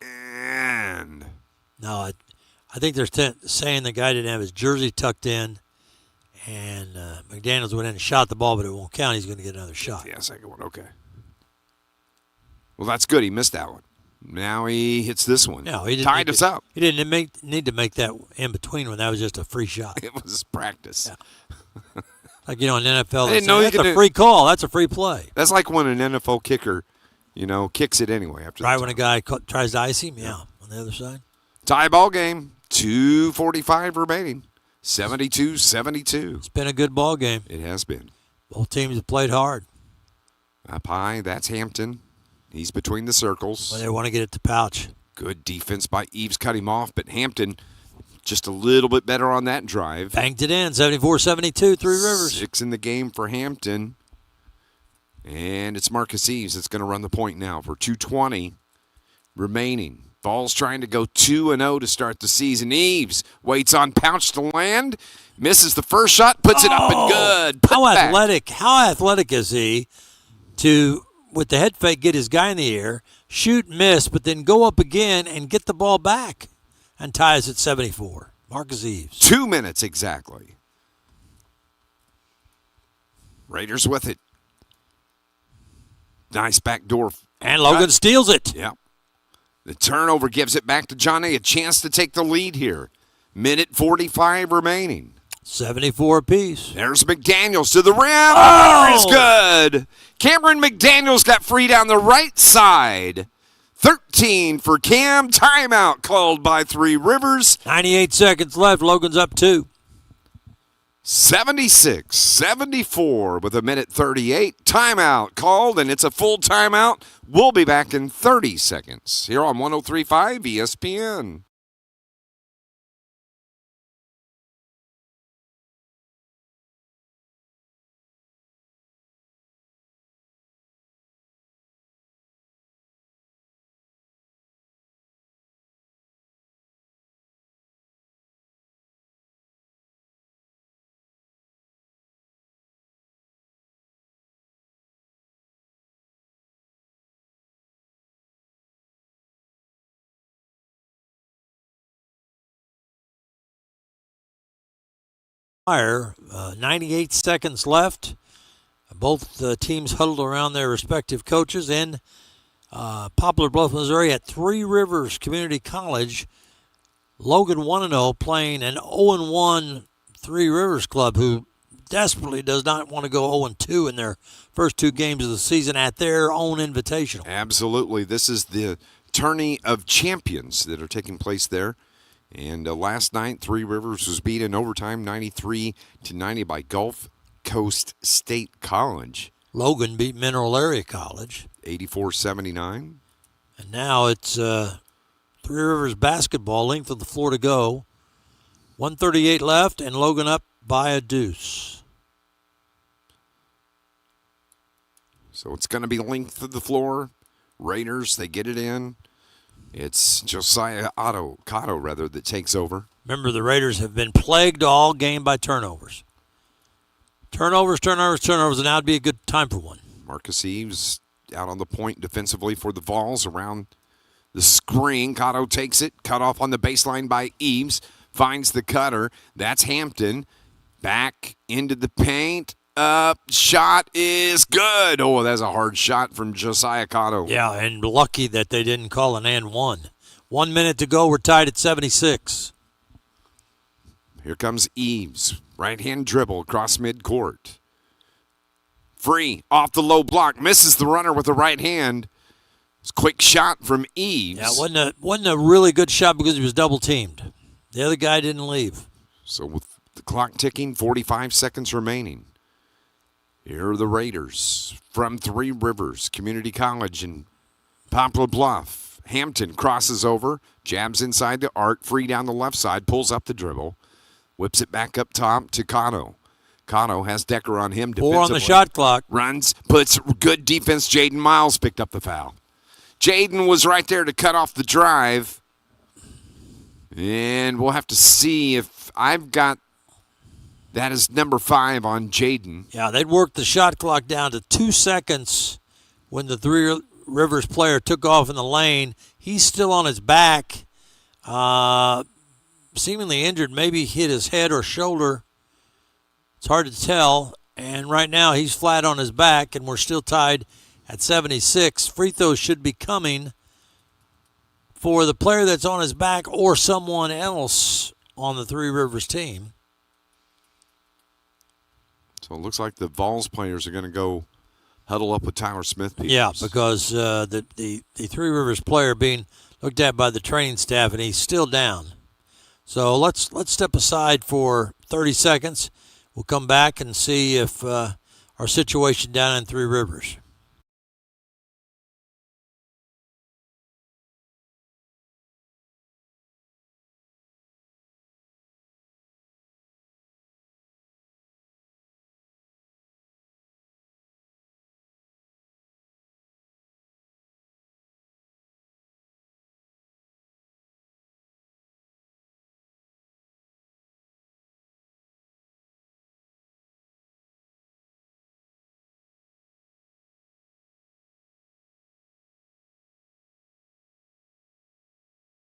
Speaker 2: And
Speaker 1: no, I think they're saying the guy didn't have his jersey tucked in, and McDaniels went in and shot the ball, but it won't count. He's going to get another shot.
Speaker 2: Yeah, second one. Okay. Well, that's good. He missed that one. Now he hits this one.
Speaker 1: No, he didn't
Speaker 2: tied us up.
Speaker 1: He didn't need to make that in between when that was just a free shot.
Speaker 2: It was practice.
Speaker 1: Yeah. Like, in NFL,
Speaker 2: I didn't know
Speaker 1: that's a free call. That's a free play.
Speaker 2: That's like when an NFL kicker, kicks it anyway. After
Speaker 1: right when a guy tries to ice him, on the other side.
Speaker 2: Tie ball game, 2:45 remaining, 72-72.
Speaker 1: It's been a good ball game.
Speaker 2: It has been.
Speaker 1: Both teams have played hard.
Speaker 2: Up high, that's Hampton. He's between the circles.
Speaker 1: Well, they want to get it to Pouch.
Speaker 2: Good defense by Eves, cut him off, but Hampton just a little bit better on that drive.
Speaker 1: Banked it in, 74-72, Three Rivers.
Speaker 2: 6 in the game for Hampton. And it's Marcus Eves that's going to run the point now for 2:20 remaining. Ball's trying to go 2-0 to start the season. Eves waits on Pouch to land. Misses the first shot, puts it up and good.
Speaker 1: How athletic is he to, with the head fake, get his guy in the air, shoot, miss, but then go up again and get the ball back and ties at 74. Marcus Eves.
Speaker 2: 2 minutes exactly. Raiders with it. Nice backdoor.
Speaker 1: And Logan steals it.
Speaker 2: Yep. The turnover gives it back to Johnny. A chance to take the lead here. Minute 45 remaining.
Speaker 1: 74 apiece.
Speaker 2: There's McDaniels to the rim. Oh! Is good. Cameron McDaniels got free down the right side. 13 for Cam. Timeout called by Three Rivers.
Speaker 1: 98 seconds left. Logan's up 2.
Speaker 2: 76-74 with a minute 38. Timeout called, and it's a full timeout. We'll be back in 30 seconds here on 103.5 ESPN.
Speaker 1: fire. 98 seconds left. Both teams huddled around their respective coaches in Poplar Bluff, Missouri at Three Rivers Community College. Logan 1-0 playing an 0-1 Three Rivers club who desperately does not want to go 0-2 in their first two games of the season at their own invitational.
Speaker 2: Absolutely. This is the tourney of champions that are taking place there. And last night, Three Rivers was beat in overtime 93-90 by Gulf Coast State College.
Speaker 1: Logan beat Mineral Area College
Speaker 2: 84-79.
Speaker 1: And now it's Three Rivers basketball, length of the floor to go. 1:38 left, and Logan up by a deuce.
Speaker 2: So it's going to be length of the floor. Raiders, they get it in. It's Josiah Cotto that takes over.
Speaker 1: Remember, the Raiders have been plagued all game by turnovers. Turnovers, and now would be a good time for one.
Speaker 2: Marcus Eves out on the point defensively for the Vols around the screen. Cotto takes it, cut off on the baseline by Eves, finds the cutter. That's Hampton. Back into the paint. Up, shot is good. Oh, that's a hard shot from Josiah Cotto.
Speaker 1: Yeah, and lucky that they didn't call an and one. 1 minute to go. We're tied at 76.
Speaker 2: Here comes Eves. Right-hand dribble across midcourt. Free, off the low block. Misses the runner with the right hand. It's a quick shot from Eves.
Speaker 1: Yeah, it wasn't a really good shot because he was double-teamed. The other guy didn't leave.
Speaker 2: So with the clock ticking, 45 seconds remaining. Here are the Raiders from Three Rivers Community College in Poplar Bluff. Hampton crosses over, jabs inside the arc, free down the left side, pulls up the dribble, whips it back up top to Cotto. Cotto has Decker on him defensively.
Speaker 1: 4 on the shot clock.
Speaker 2: Runs, puts good defense. Jaden Miles picked up the foul. Jaden was right there to cut off the drive. And we'll have to see if I've got that is number 5 on Jaden.
Speaker 1: Yeah, they'd worked the shot clock down to 2 seconds when the Three Rivers player took off in the lane. He's still on his back, seemingly injured, maybe hit his head or shoulder. It's hard to tell. And right now he's flat on his back, and we're still tied at 76. Free throws should be coming for the player that's on his back or someone else on the Three Rivers team.
Speaker 2: So it looks like the Vols players are going to go huddle up with Tyler Smith.
Speaker 1: Yeah, because the Three Rivers player being looked at by the training staff, and he's still down. So let's step aside for 30 seconds. We'll come back and see if our situation down in Three Rivers.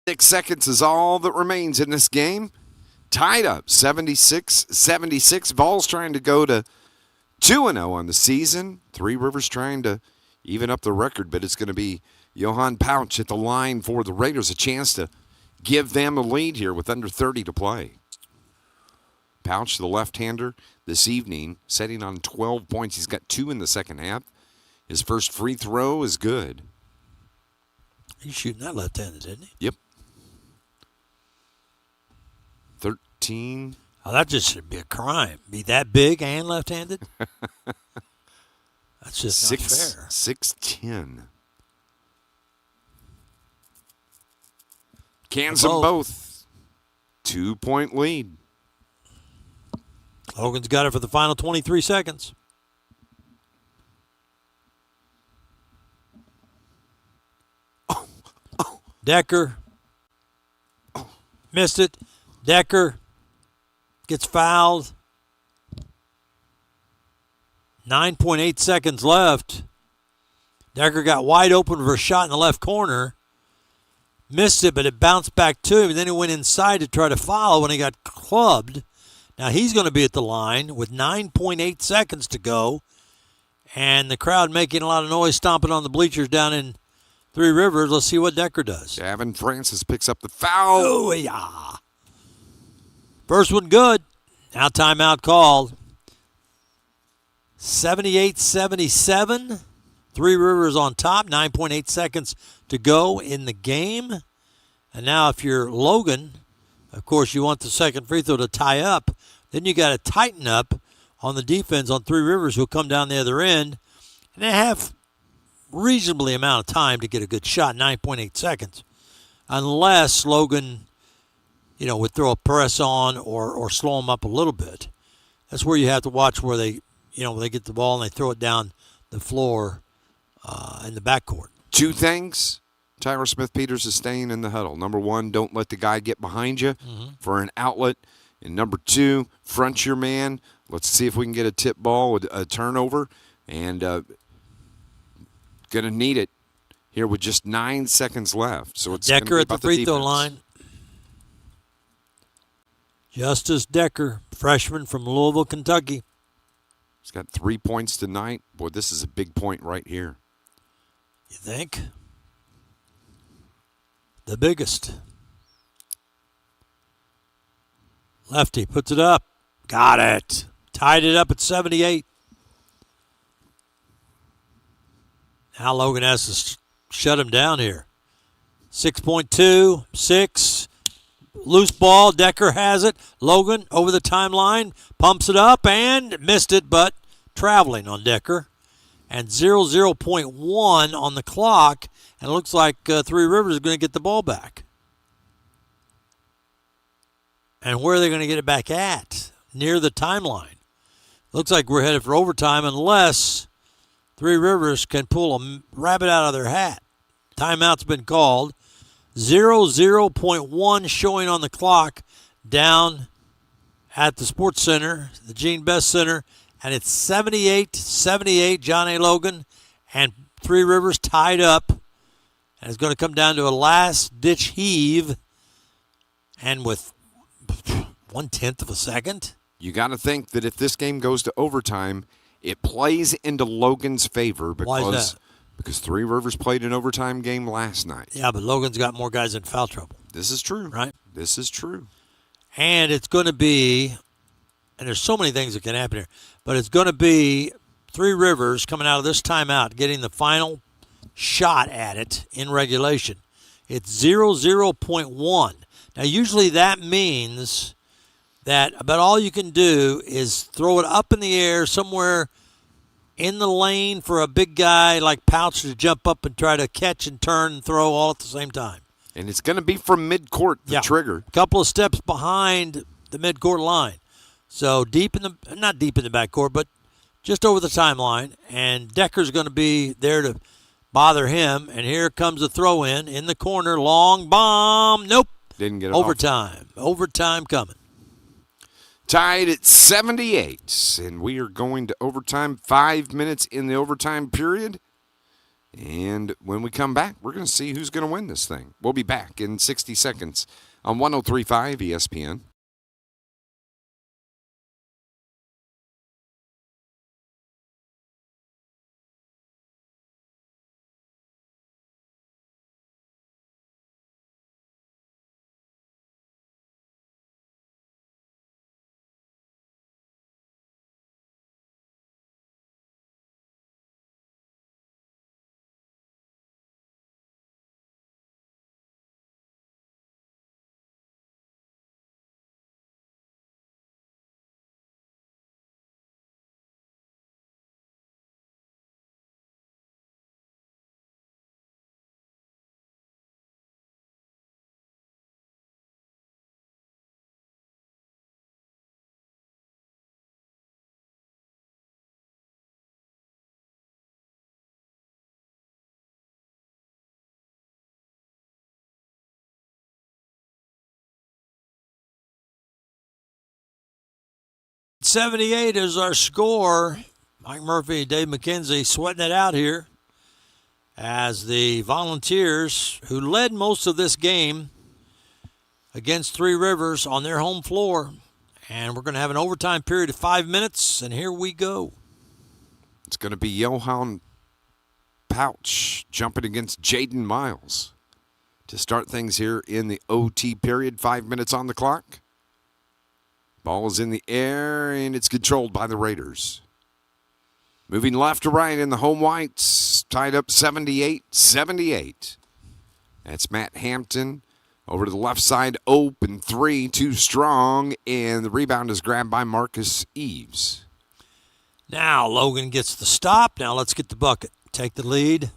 Speaker 2: Six seconds is all that remains in this game. Tied up 76-76. Vols trying to go to 2-0 on the season. Three Rivers trying to even up the record, but it's going to be Johan Pouch at the line for the Raiders, a chance to give them a lead here with under 30 to play. Pouch, the left-hander, this evening, setting on 12 points. He's got 2 in the second half. His first free throw is good.
Speaker 1: He's shooting that left-handed, isn't he?
Speaker 2: Yep. 13.
Speaker 1: Oh, that just should be a crime. Be that big and left-handed? That's just not fair.
Speaker 2: 6'10". Cans them both. 2-point lead.
Speaker 1: Logan's got it for the final 23 seconds. Decker missed it. Decker gets fouled. 9.8 seconds left. Decker got wide open for a shot in the left corner. Missed it, but it bounced back to him. And then he went inside to try to follow when he got clubbed. Now he's going to be at the line with 9.8 seconds to go, and the crowd making a lot of noise, stomping on the bleachers down in Three Rivers. Let's see what Decker does.
Speaker 2: Gavin Francis picks up the foul.
Speaker 1: Oh, yeah. First one good. Now timeout called. 78-77. Three Rivers on top. 9.8 seconds to go in the game. And now if you're Logan, of course you want the second free throw to tie up. Then you got to tighten up on the defense on Three Rivers, who'll come down the other end. And they have reasonably amount of time to get a good shot, 9.8 seconds. Unless Logan, would throw a press on or slow them up a little bit. That's where you have to watch where they get the ball and they throw it down the floor in the backcourt.
Speaker 2: Two things. Tyler Smith-Peters is staying in the huddle. Number one, don't let the guy get behind you for an outlet. And number two, front your man. Let's see if we can get a tip ball, a turnover. And going to need it here with just 9 seconds left. So it's
Speaker 1: Decker at the
Speaker 2: about
Speaker 1: free throw
Speaker 2: defense.
Speaker 1: line. Justice Decker, freshman from Louisville, Kentucky.
Speaker 2: He's got 3 points tonight. Boy, this is a big point right here.
Speaker 1: You think? The biggest. Lefty puts it up. Got it. Tied it up at 78. Now Logan has to shut him down here. 6.2, 6. Loose ball. Decker has it. Logan over the timeline. Pumps it up and missed it, but traveling on Decker. And 0.1 on the clock. And it looks like Three Rivers is going to get the ball back. And where are they going to get it back at? Near the timeline. Looks like we're headed for overtime unless Three Rivers can pull a rabbit out of their hat. Timeout's been called. 0.1 showing on the clock down at the Sports Center, the Gene Best Center. And it's 78-78, John A. Logan. And Three Rivers tied up. And it's going to come down to a last-ditch heave. And with 1/10 of a second.
Speaker 2: You got to think that if this game goes to overtime, it plays into Logan's favor
Speaker 1: Why is that?
Speaker 2: Because Three Rivers played an overtime game last night.
Speaker 1: Yeah, but Logan's got more guys in foul trouble.
Speaker 2: This is true.
Speaker 1: Right?
Speaker 2: This is true.
Speaker 1: And it's going to be, and there's so many things that can happen here, but it's going to be Three Rivers coming out of this timeout, getting the final shot at it in regulation. It's 0.1. Now, usually that means that about all you can do is throw it up in the air somewhere in the lane for a big guy like Pouch to jump up and try to catch and turn and throw all at the same time.
Speaker 2: And it's going to be from midcourt, the trigger.
Speaker 1: A couple of steps behind the midcourt line. So not deep in the backcourt, but just over the timeline. And Decker's going to be there to bother him. And here comes the throw in the corner. Long bomb. Nope.
Speaker 2: Didn't get it
Speaker 1: Overtime. Overtime coming.
Speaker 2: Tied at 78. And we are going to overtime. 5 minutes in the overtime period. And when we come back, we're going to see who's going to win this thing. We'll be back in 60 seconds on 103.5 ESPN.
Speaker 1: .78 is our score. Mike Murphy, Dave McKenzie sweating it out here as the Volunteers, who led most of this game against Three Rivers on their home floor, And we're going to have an overtime period of 5 minutes, and here we go.
Speaker 2: It's going to be Johan Pouch jumping against Jaden Miles to start things here in the OT period. 5 minutes on the clock. Ball is in the air, and it's controlled by the Raiders. Moving left to right in the home whites, tied up 78-78. That's Matt Hampton. Over to the left side, open three, too strong, and the rebound is grabbed by Marcus Eves.
Speaker 1: Now Logan gets the stop. Now let's get the bucket. Take the lead.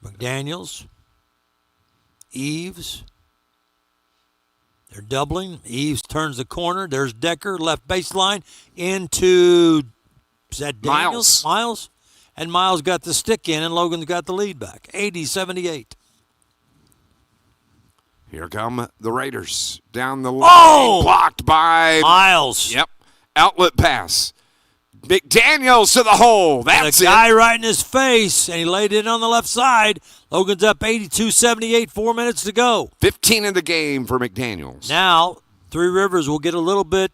Speaker 1: McDaniels. Eves. They're doubling. Eves turns the corner. There's Decker, left baseline, into, is that Daniels? Miles. And Miles got the stick in, and Logan's got the lead back. 80-78.
Speaker 2: Here come the Raiders. Down the line.
Speaker 1: Oh!
Speaker 2: Blocked by
Speaker 1: Miles.
Speaker 2: Yep. Outlet pass. McDaniels to the hole. That's
Speaker 1: the guy right in his face, and he laid it on the left side. Logan's up 82-78, 4 minutes to go.
Speaker 2: 15 in the game for McDaniels.
Speaker 1: Now, Three Rivers will get a little bit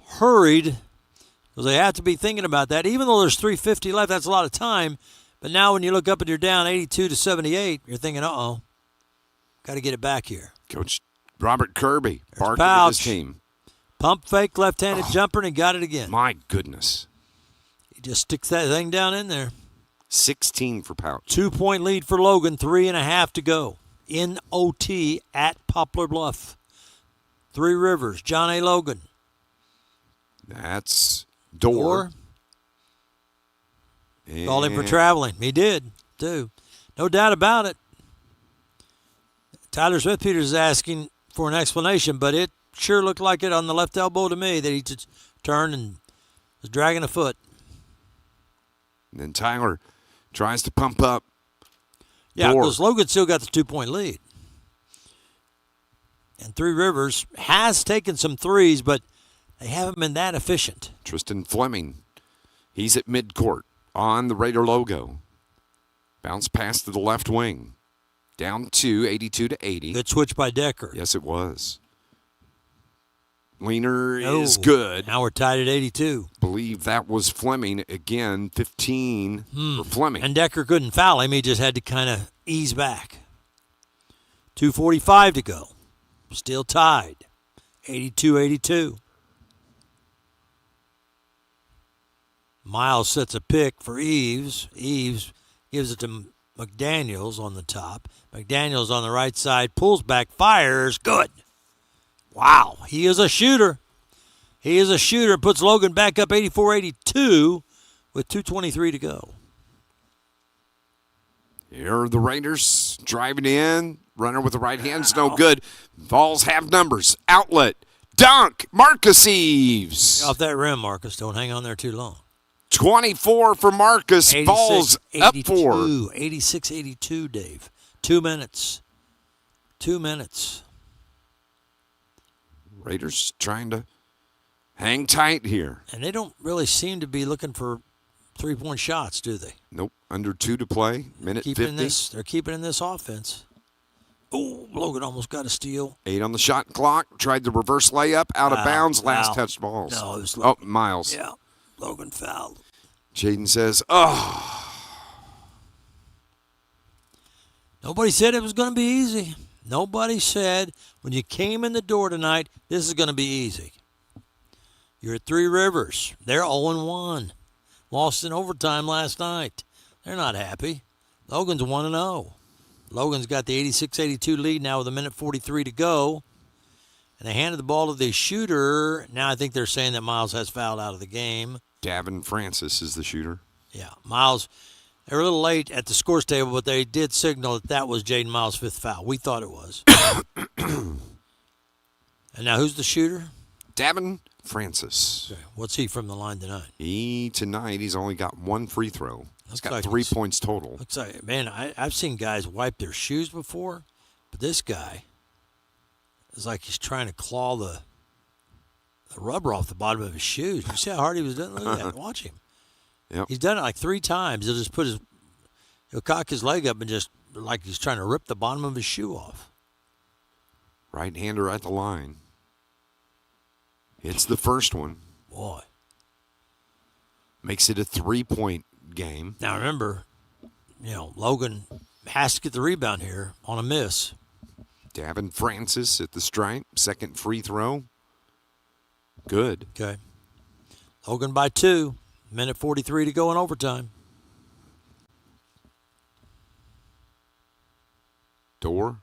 Speaker 1: hurried because they have to be thinking about that. Even though there's 3:50 left, that's a lot of time. But now when you look up and you're down 82-78, you're thinking, uh-oh, got to get it back here.
Speaker 2: Coach Robert Kirby barking at
Speaker 1: Pouch.
Speaker 2: his team.
Speaker 1: Pump fake, left-handed jumper, and he got it again.
Speaker 2: My goodness.
Speaker 1: He just sticks that thing down in there.
Speaker 2: 16 for Pouch.
Speaker 1: 2-point lead for Logan, 3.5 to go. In OT at Poplar Bluff. Three Rivers, John A. Logan.
Speaker 2: That's Dorr.
Speaker 1: Called him for traveling. He did, too. No doubt about it. Tyler Smith-Peters is asking for an explanation, but it sure looked like it on the left elbow to me that he just turned and was dragging a foot.
Speaker 2: And then Tyler tries to pump up.
Speaker 1: Yeah,
Speaker 2: Dorr.
Speaker 1: because Logan still got the 2-point lead. And Three Rivers has taken some threes, but they haven't been that efficient.
Speaker 2: Tristan Fleming. He's at midcourt on the Raider logo. Bounce pass to the left wing. Down 2, 82-80.
Speaker 1: Good switch by Decker.
Speaker 2: Yes, it was. Leaner is good.
Speaker 1: Now we're tied at 82.
Speaker 2: Believe that was Fleming again. 15 for Fleming.
Speaker 1: And Decker couldn't foul him. He just had to kind of ease back. 2:45 to go. Still tied. 82-82. Miles sets a pick for Eves. Eves gives it to McDaniels on the top. McDaniels on the right side. Pulls back. Fires. Good. Wow. He is a shooter. He is a shooter. Puts Logan back up 84-82 with 2:23 to go.
Speaker 2: Here are the Raiders driving in. Runner with the right hand's no good. Vols have numbers. Outlet. Dunk. Marcus Eves.
Speaker 1: Get off that rim, Marcus. Don't hang on there too long.
Speaker 2: 24 for Marcus. Vols up 4.
Speaker 1: 86-82, Dave. 2 minutes. 2 minutes.
Speaker 2: Raiders trying to hang tight here.
Speaker 1: And they don't really seem to be looking for three-point shots, do they?
Speaker 2: Nope. Under 2 to play. Minute 50.
Speaker 1: They're keeping in this offense. Oh, Logan almost got a steal.
Speaker 2: 8 on the shot clock. Tried the reverse layup. Out of bounds. Last touched balls.
Speaker 1: No, it was Logan.
Speaker 2: Miles.
Speaker 1: Yeah, Logan fouled.
Speaker 2: Jaden says, oh.
Speaker 1: Nobody said it was going to be easy. Nobody said when you came in the door tonight, this is going to be easy. You're at Three Rivers. They're 0-1. Lost in overtime last night. They're not happy. Logan's 1-0. Logan's got the 86-82 lead now with 1:43 to go. And they handed the ball to the shooter. Now I think they're saying that Miles has fouled out of the game.
Speaker 2: Davin Francis is the shooter.
Speaker 1: Yeah, Miles, they were a little late at the scores table, but they did signal that was Jaden Miles' 5th foul. We thought it was. And now who's the shooter?
Speaker 2: Davin Francis.
Speaker 1: Okay. What's he from the line tonight?
Speaker 2: He's only got 1 free throw. He's got
Speaker 1: like
Speaker 2: 3 points total.
Speaker 1: Looks like, man, I've seen guys wipe their shoes before, but this guy is like he's trying to claw the rubber off the bottom of his shoes. You see how hard he was doing? Look at that. Watch him.
Speaker 2: Yep.
Speaker 1: He's done it like 3 times. He'll just put he'll cock his leg up and just like he's trying to rip the bottom of his shoe off.
Speaker 2: Right-hander at the line. It's the first one.
Speaker 1: Boy.
Speaker 2: Makes it a 3-point game.
Speaker 1: Now remember, Logan has to get the rebound here on a miss.
Speaker 2: Davin Francis at the stripe. Second free throw. Good.
Speaker 1: Okay. Logan by 2. Minute 43 to go in overtime.
Speaker 2: Door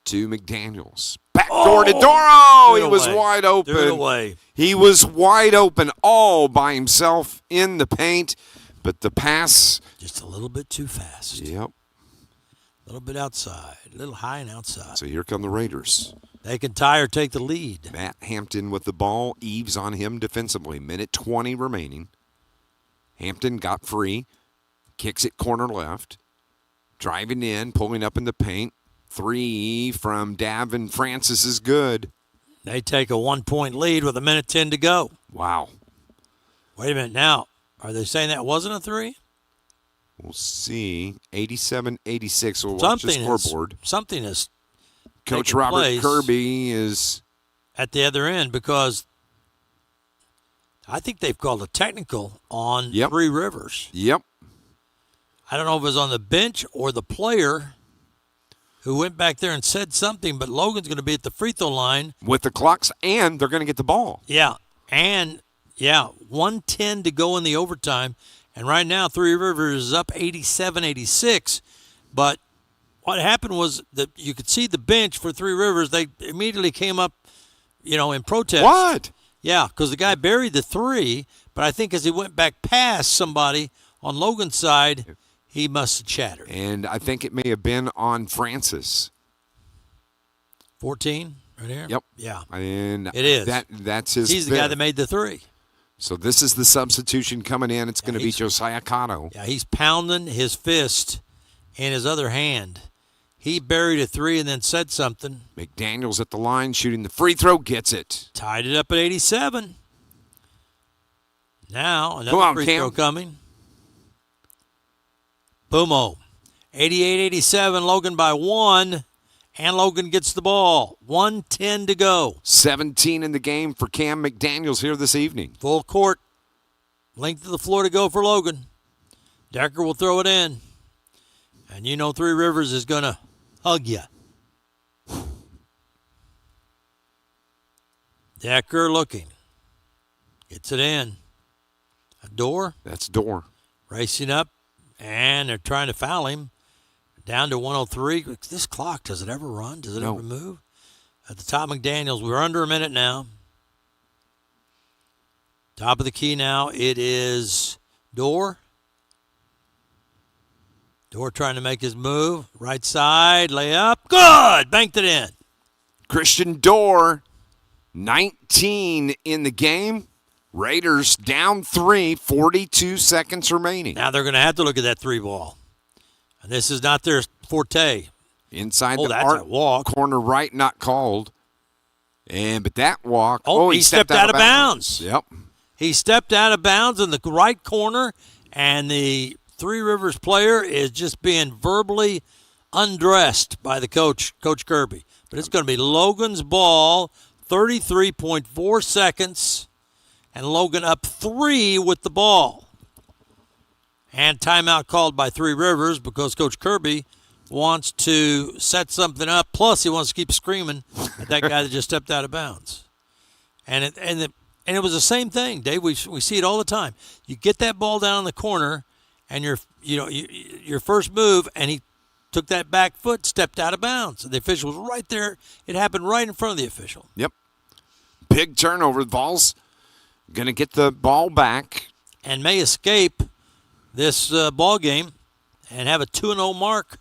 Speaker 2: to McDaniels. Back door to Doro. He was wide open.
Speaker 1: Threw it away.
Speaker 2: He was wide open all by himself in the paint, but the pass.
Speaker 1: Just a little bit too fast.
Speaker 2: Yep.
Speaker 1: A little bit outside. A little high and outside.
Speaker 2: So here come the Raiders.
Speaker 1: They can tie or take the lead.
Speaker 2: Matt Hampton with the ball. Eves on him defensively. Minute 20 remaining. Hampton got free. Kicks it corner left. Driving in, pulling up in the paint. 3 from Davin Francis is good.
Speaker 1: They take a 1-point lead with a minute 10 to go.
Speaker 2: Wow.
Speaker 1: Wait a minute now. Are they saying that wasn't a 3?
Speaker 2: We'll see. 87-86. We'll watch the scoreboard.
Speaker 1: Something is
Speaker 2: Coach Robert Kirby is
Speaker 1: at the other end because I think they've called a technical on Three Rivers.
Speaker 2: Yep.
Speaker 1: I don't know if it was on the bench or the player who went back there and said something, but Logan's going to be at the free throw line.
Speaker 2: With the clocks, and they're going to get the ball.
Speaker 1: Yeah, 1:10 to go in the overtime. And right now, Three Rivers is up 87-86. But what happened was that you could see the bench for Three Rivers. They immediately came up, in protest.
Speaker 2: What?
Speaker 1: Yeah, because the guy buried the 3, but I think as he went back past somebody on Logan's side, he must have chattered.
Speaker 2: And I think it may have been on Francis.
Speaker 1: 14 right here?
Speaker 2: Yep.
Speaker 1: Yeah.
Speaker 2: And
Speaker 1: it is.
Speaker 2: That's his
Speaker 1: He's the guy that made the 3.
Speaker 2: So this is the substitution coming in. It's going to be Josiah Cotto.
Speaker 1: Yeah, he's pounding his fist in his other hand. He buried a 3 and then said something.
Speaker 2: McDaniels at the line, shooting the free throw, gets it.
Speaker 1: Tied it up at 87. Now, another free throw coming. Boomo. 88-87, Logan by 1, and Logan gets the ball. 1:10 to go.
Speaker 2: 17 in the game for Cam McDaniels here this evening.
Speaker 1: Full court. Length of the floor to go for Logan. Decker will throw it in. And Three Rivers is going to hug you. Decker looking. Gets it in. A door.
Speaker 2: That's Door.
Speaker 1: Racing up. And they're trying to foul him. Down to 103. This clock, does it ever run? Does it ever move? At the top, McDaniels. We're under a minute now. Top of the key now. It is Door. Door trying to make his move. Right side. Layup. Good. Banked it in.
Speaker 2: Christian Door. 19 in the game. Raiders down 3, 42 seconds remaining.
Speaker 1: Now they're going to have to look at that 3 ball. And this is not their forte.
Speaker 2: Inside the
Speaker 1: that's
Speaker 2: arc
Speaker 1: a walk.
Speaker 2: Corner right, not called. But that walk.
Speaker 1: He stepped out of bounds.
Speaker 2: Yep.
Speaker 1: He stepped out of bounds in the right corner, and the Three Rivers player is just being verbally undressed by the coach, Coach Kirby. But it's going to be Logan's ball, 33.4 seconds. And Logan up 3 with the ball. And timeout called by Three Rivers because Coach Kirby wants to set something up. Plus, he wants to keep screaming at that guy that just stepped out of bounds. And it was the same thing, Dave. We see it all the time. You get that ball down in the corner, and your first move, and he took that back foot, stepped out of bounds. And the official was right there. It happened right in front of the official.
Speaker 2: Yep. Big turnover. Vols going to get the ball back.
Speaker 1: And may escape this ball game and have a 2-0 mark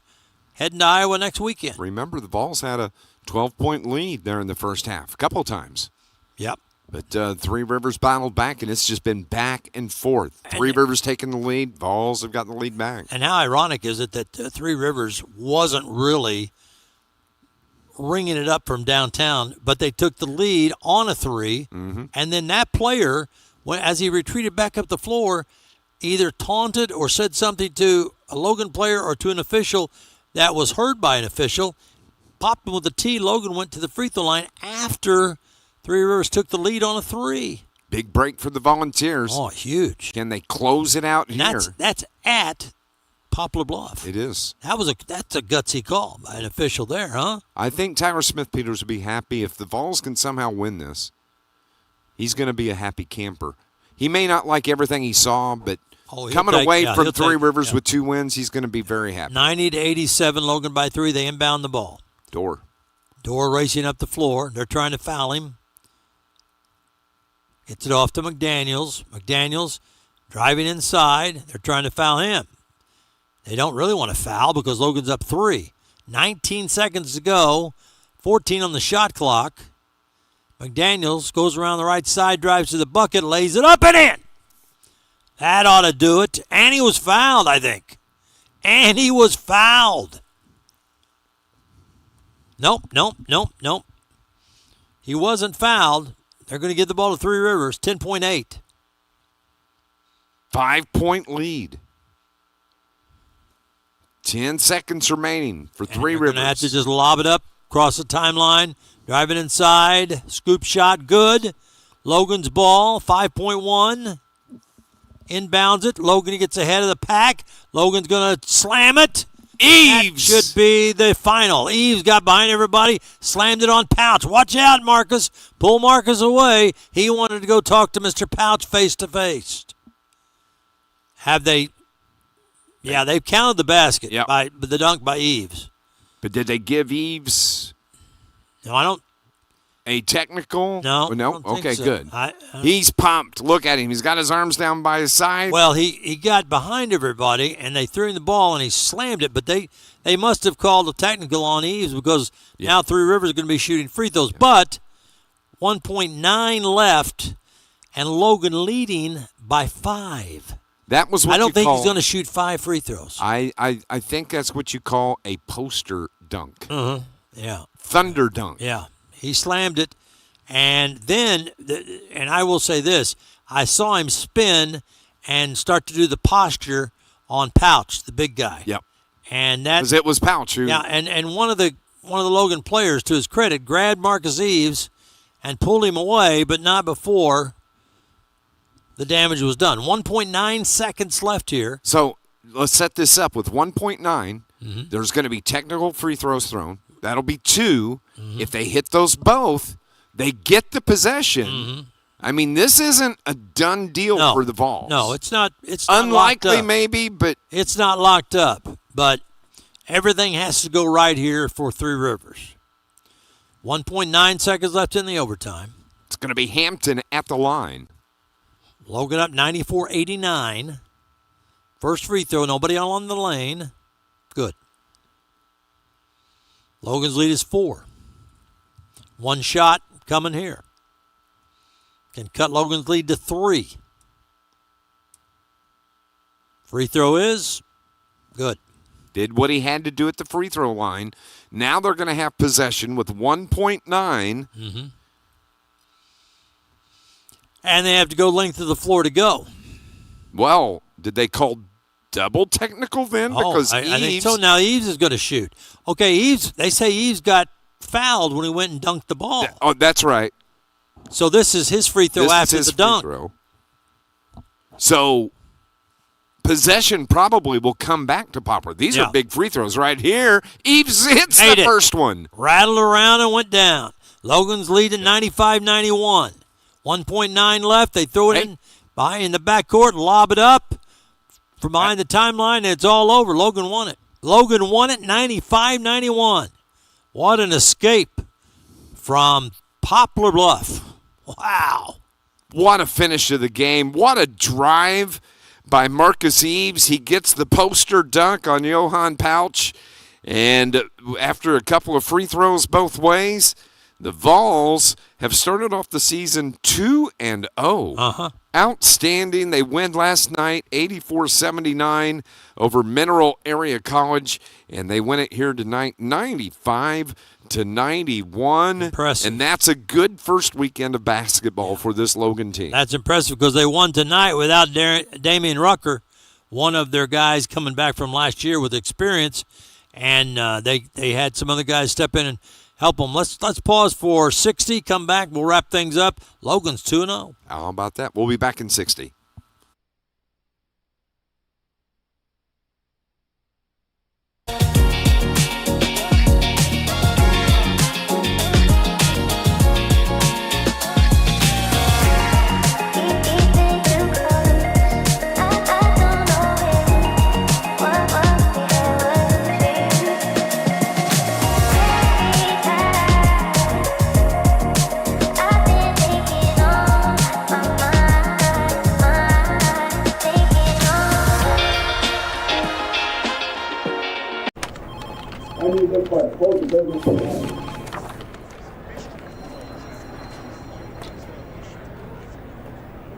Speaker 1: heading to Iowa next weekend.
Speaker 2: Remember, the Vols had a 12-point lead there in the first half a couple of times.
Speaker 1: Yep.
Speaker 2: But Three Rivers battled back, and it's just been back and forth. Three Rivers taking the lead. Vols have gotten the lead back.
Speaker 1: And how ironic is it that Three Rivers wasn't really ringing it up from downtown, but they took the lead on a 3, and then that player, as he retreated back up the floor, either taunted or said something to a Logan player or to an official that was heard by an official. Popped him with a tee. Logan went to the free throw line after Three Rivers took the lead on a three.
Speaker 2: Big break for the Volunteers.
Speaker 1: Oh, huge.
Speaker 2: Can they close it out
Speaker 1: And
Speaker 2: here?
Speaker 1: that's at Poplar Bluff.
Speaker 2: It is.
Speaker 1: That's a gutsy call by an official there, huh?
Speaker 2: I think Tyler Smith-Peters would be happy if the Vols can somehow win this. He's going to be a happy camper. He may not like everything he saw, but coming away from Three Rivers with 2 wins, he's going to be very happy.
Speaker 1: 90-87, Logan by 3. They inbound the ball.
Speaker 2: Door
Speaker 1: racing up the floor. They're trying to foul him. Gets it off to McDaniels. McDaniels driving inside. They're trying to foul him. They don't really want to foul because Logan's up 3. 19 seconds to go. 14 on the shot clock. McDaniels goes around the right side, drives to the bucket, lays it up and in. That ought to do it. And he was fouled, I think. And he was fouled. Nope. He wasn't fouled. They're going to give the ball to Three Rivers, 10.8.
Speaker 2: 5-point lead. 10 seconds remaining for Three Rivers.
Speaker 1: They're going to have to just lob it up across the timeline. Driving inside. Scoop shot, good. Logan's ball, 5.1. Inbounds it. Logan gets ahead of the pack. Logan's going to slam it.
Speaker 2: Eves
Speaker 1: that should be the final. Eves got behind everybody, slammed it on Pouch. Watch out, Marcus. Pull Marcus away. He wanted to go talk to Mr. Pouch face to face. Have they? Yeah, they've counted the basket by the dunk by Eves.
Speaker 2: But did they give Eves?
Speaker 1: No, I don't.
Speaker 2: A technical?
Speaker 1: No.
Speaker 2: No?
Speaker 1: I don't think
Speaker 2: Okay,
Speaker 1: so.
Speaker 2: good.
Speaker 1: He's
Speaker 2: pumped. Look at him. He's got his arms down by his side.
Speaker 1: Well, he got behind everybody, and they threw him the ball, and he slammed it. But they must have called a technical on Eves because now Three Rivers is going to be shooting free throws. Yeah. But 1.9 left, and Logan leading by 5.
Speaker 2: That was what
Speaker 1: I don't think
Speaker 2: call,
Speaker 1: he's going to shoot 5 free throws.
Speaker 2: I think that's what you call a poster dunk.
Speaker 1: Yeah.
Speaker 2: Thunder dunk.
Speaker 1: Yeah. He slammed it, and then, and I will say this, I saw him spin and start to do the posture on Pouch, the big guy.
Speaker 2: Yep.
Speaker 1: And that
Speaker 2: because it was Pouch who.
Speaker 1: Yeah, and one of the Logan players, to his credit, grabbed Marcus Eves and pulled him away, but not before the damage was done. 1.9 seconds left here.
Speaker 2: So let's set this up with 1.9. There's going to be technical free throws thrown. That'll be 2. If they hit those both, they get the possession. I mean, this isn't a done deal for the Vols.
Speaker 1: No, it's not. It's
Speaker 2: unlikely,
Speaker 1: not
Speaker 2: maybe, but
Speaker 1: it's not locked up. But everything has to go right here for Three Rivers. 1.9 seconds left in the overtime.
Speaker 2: It's going to be Hampton at the line.
Speaker 1: Logan up 94-89. First free throw, nobody on the lane. Good. Logan's lead is 4. One shot coming here. Can cut Logan's lead to 3. Free throw is good.
Speaker 2: Did what he had to do at the free throw line. Now they're going to have possession with 1.9.
Speaker 1: And they have to go length of the floor to go.
Speaker 2: Well, did they call double technical then? Because
Speaker 1: I think so. Now Eves is going to shoot. Okay, Eves, they say Eves got fouled when he went and dunked the ball.
Speaker 2: Oh, that's right.
Speaker 1: So this is his free throw after the dunk.
Speaker 2: So possession probably will come back to Poplar. These are big free throws right here. Eves hits the first one.
Speaker 1: Rattled around and went down. Logan's leading 95-91. 1.9 left. They throw it in the backcourt, lob it up from behind the timeline, and it's all over. Logan won it. Logan won it 95-91. What an escape from Poplar Bluff. Wow.
Speaker 2: What a finish of the game. What a drive by Marcus Eves. He gets the poster dunk on Johan Pouch. And after a couple of free throws both ways, the Vols have started off the season 2-0. Outstanding. They win last night 84-79 over Mineral Area College, and they win it here tonight 95-91.
Speaker 1: Impressive.
Speaker 2: And that's a good first weekend of basketball for this Logan team.
Speaker 1: That's impressive because they won tonight without Damian Rucker, one of their guys coming back from last year with experience, and they had some other guys step in and help them. Let's pause for 60, come back, we'll wrap things up. Logan's 2-0.
Speaker 2: How about that? We'll be back in 60.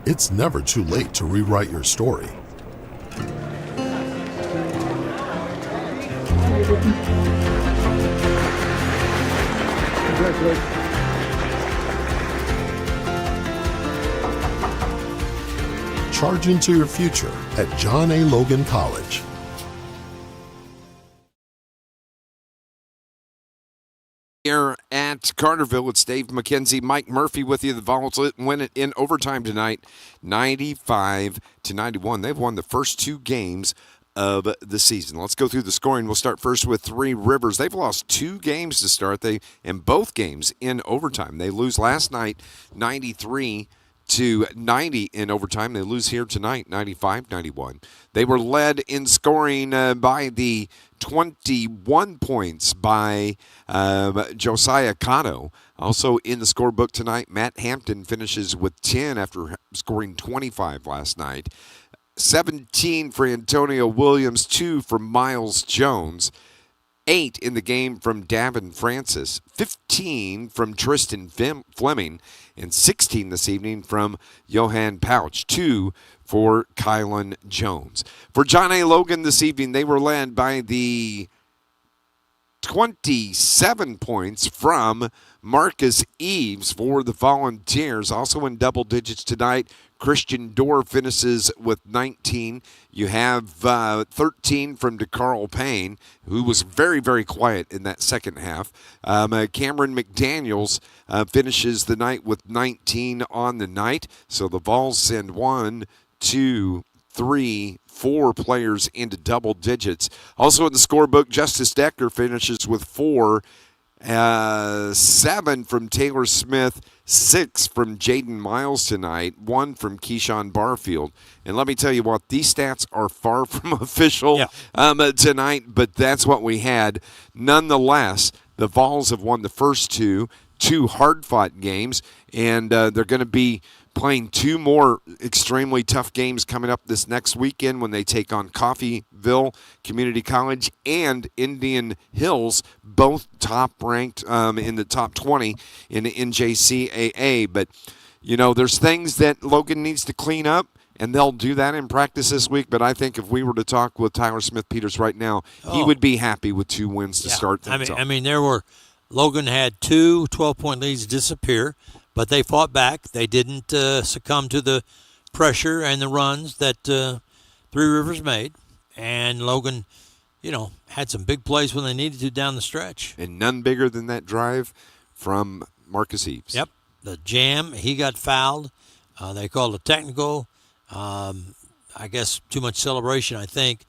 Speaker 7: It's never too late to rewrite your story. Charge into your future at John A. Logan College.
Speaker 2: Here at Carterville, it's Dave McKenzie, Mike Murphy with you. The Vols win it in overtime tonight, 95-91. They've won the first two games of the season. Let's go through the scoring. We'll start first with Three Rivers. They've lost two games to start. And both games in overtime. They lose last night, 93-90 in overtime. They lose here tonight, 95-91. They were led in scoring by the 21 points by Josiah Cano. Also in the scorebook tonight, Matt Hampton finishes with 10 after scoring 25 last night. 17 for Antonio Williams, 2 for Miles Jones. 8 in the game from Davin Francis, 15 from Tristan Fleming, and 16 this evening from Johan Pouch, 2 for Kylan Jones. For John A. Logan this evening, they were led by the 27 points from Marcus Eves for the Volunteers. Also in double digits tonight, Christian Dorr finishes with 19. You have 13 from DeCarl Payne, who was very, very quiet in that second half. Cameron McDaniels finishes the night with 19 on the night. So the Vols send 1, 2, 3, 4 players into double digits. Also in the scorebook, Justice Decker finishes with 4. 7 from Taylor Smith, 6 from Jaden Miles tonight, 1 from Keyshawn Barfield. And let me tell you what, these stats are far from official tonight, but that's what we had. Nonetheless, the Vols have won the first two hard-fought games, and they're going to be playing 2 more extremely tough games coming up this next weekend when they take on Coffeyville Community College and Indian Hills, both top-ranked in the top 20 in the NJCAA. But, you know, there's things that Logan needs to clean up, and they'll do that in practice this week. But I think if we were to talk with Tyler Smith-Peters right now, he would be happy with 2 wins to start things off.
Speaker 1: I mean, Logan had 2 12-point leads disappear, but they fought back. They didn't succumb to the pressure and the runs that Three Rivers made. And Logan, had some big plays when they needed to down the stretch.
Speaker 2: And none bigger than that drive from Marcus Eves.
Speaker 1: Yep. The jam, he got fouled. They called a technical. I guess too much celebration, I think.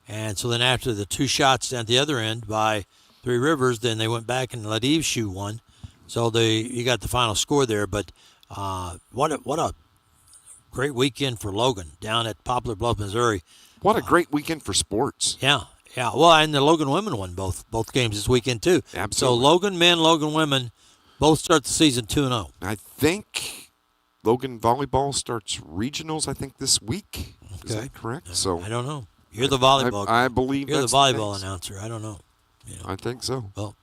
Speaker 1: And so then after the 2 shots at the other end by Three Rivers, then they went back and let Eves shoot one. So you got the final score there, but what a great weekend for Logan down at Poplar Bluff, Missouri.
Speaker 2: What a great weekend for sports.
Speaker 1: Yeah. Well, and the Logan women won both games this weekend too.
Speaker 2: Absolutely.
Speaker 1: So Logan men, Logan women, both start the season 2-0.
Speaker 2: I think Logan volleyball starts regionals. I think this week. Okay. Is that correct? So
Speaker 1: I don't know. You're the volleyball.
Speaker 2: I believe
Speaker 1: you're
Speaker 2: that's
Speaker 1: the volleyball announcer. I don't know.
Speaker 2: I think so.
Speaker 1: Well,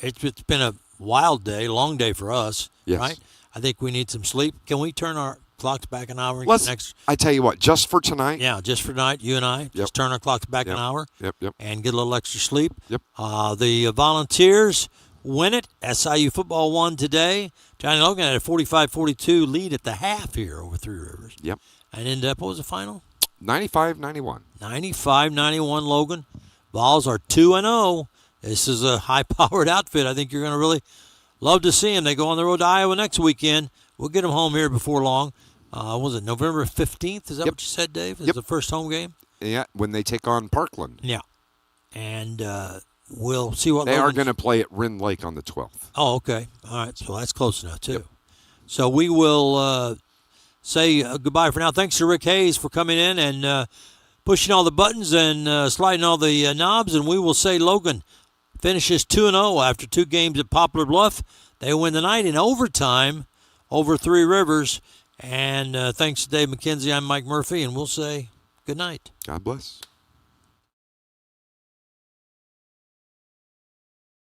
Speaker 1: it's been a wild day, long day for us,
Speaker 2: yes.
Speaker 1: right? I think we need some sleep. Can we turn our clocks back an hour. And
Speaker 2: Let's. I tell you what, just for tonight.
Speaker 1: Yeah, just for tonight, you and I just turn our clocks back an hour.
Speaker 2: Yep.
Speaker 1: And get a little extra sleep.
Speaker 2: Yep.
Speaker 1: The Volunteers win it. SIU football won today. Johnny Logan had a 45-42 lead at the half here over Three Rivers.
Speaker 2: Yep.
Speaker 1: And ended up, what was the final?
Speaker 2: 95-91.
Speaker 1: 95-91 Logan. Vols are 2-0. This is a high-powered outfit. I think you're going to really love to see them. They go on the road to Iowa next weekend. We'll get them home here before long. Was it November 15th? Is that what you said, Dave? Is the first home game?
Speaker 2: Yeah, when they take on Parkland.
Speaker 1: Yeah. And we'll see what
Speaker 2: they are going to play at Wren Lake on the 12th.
Speaker 1: Oh, okay. All right. So that's close enough, too. Yep. So we will say goodbye for now. Thanks to Rick Hayes for coming in and pushing all the buttons and sliding all the knobs. And we will say Logan finishes 2-0 after 2 games at Poplar Bluff. They win the night in overtime over Three Rivers. And thanks to Dave McKenzie, I'm Mike Murphy, and we'll say good night.
Speaker 2: God bless.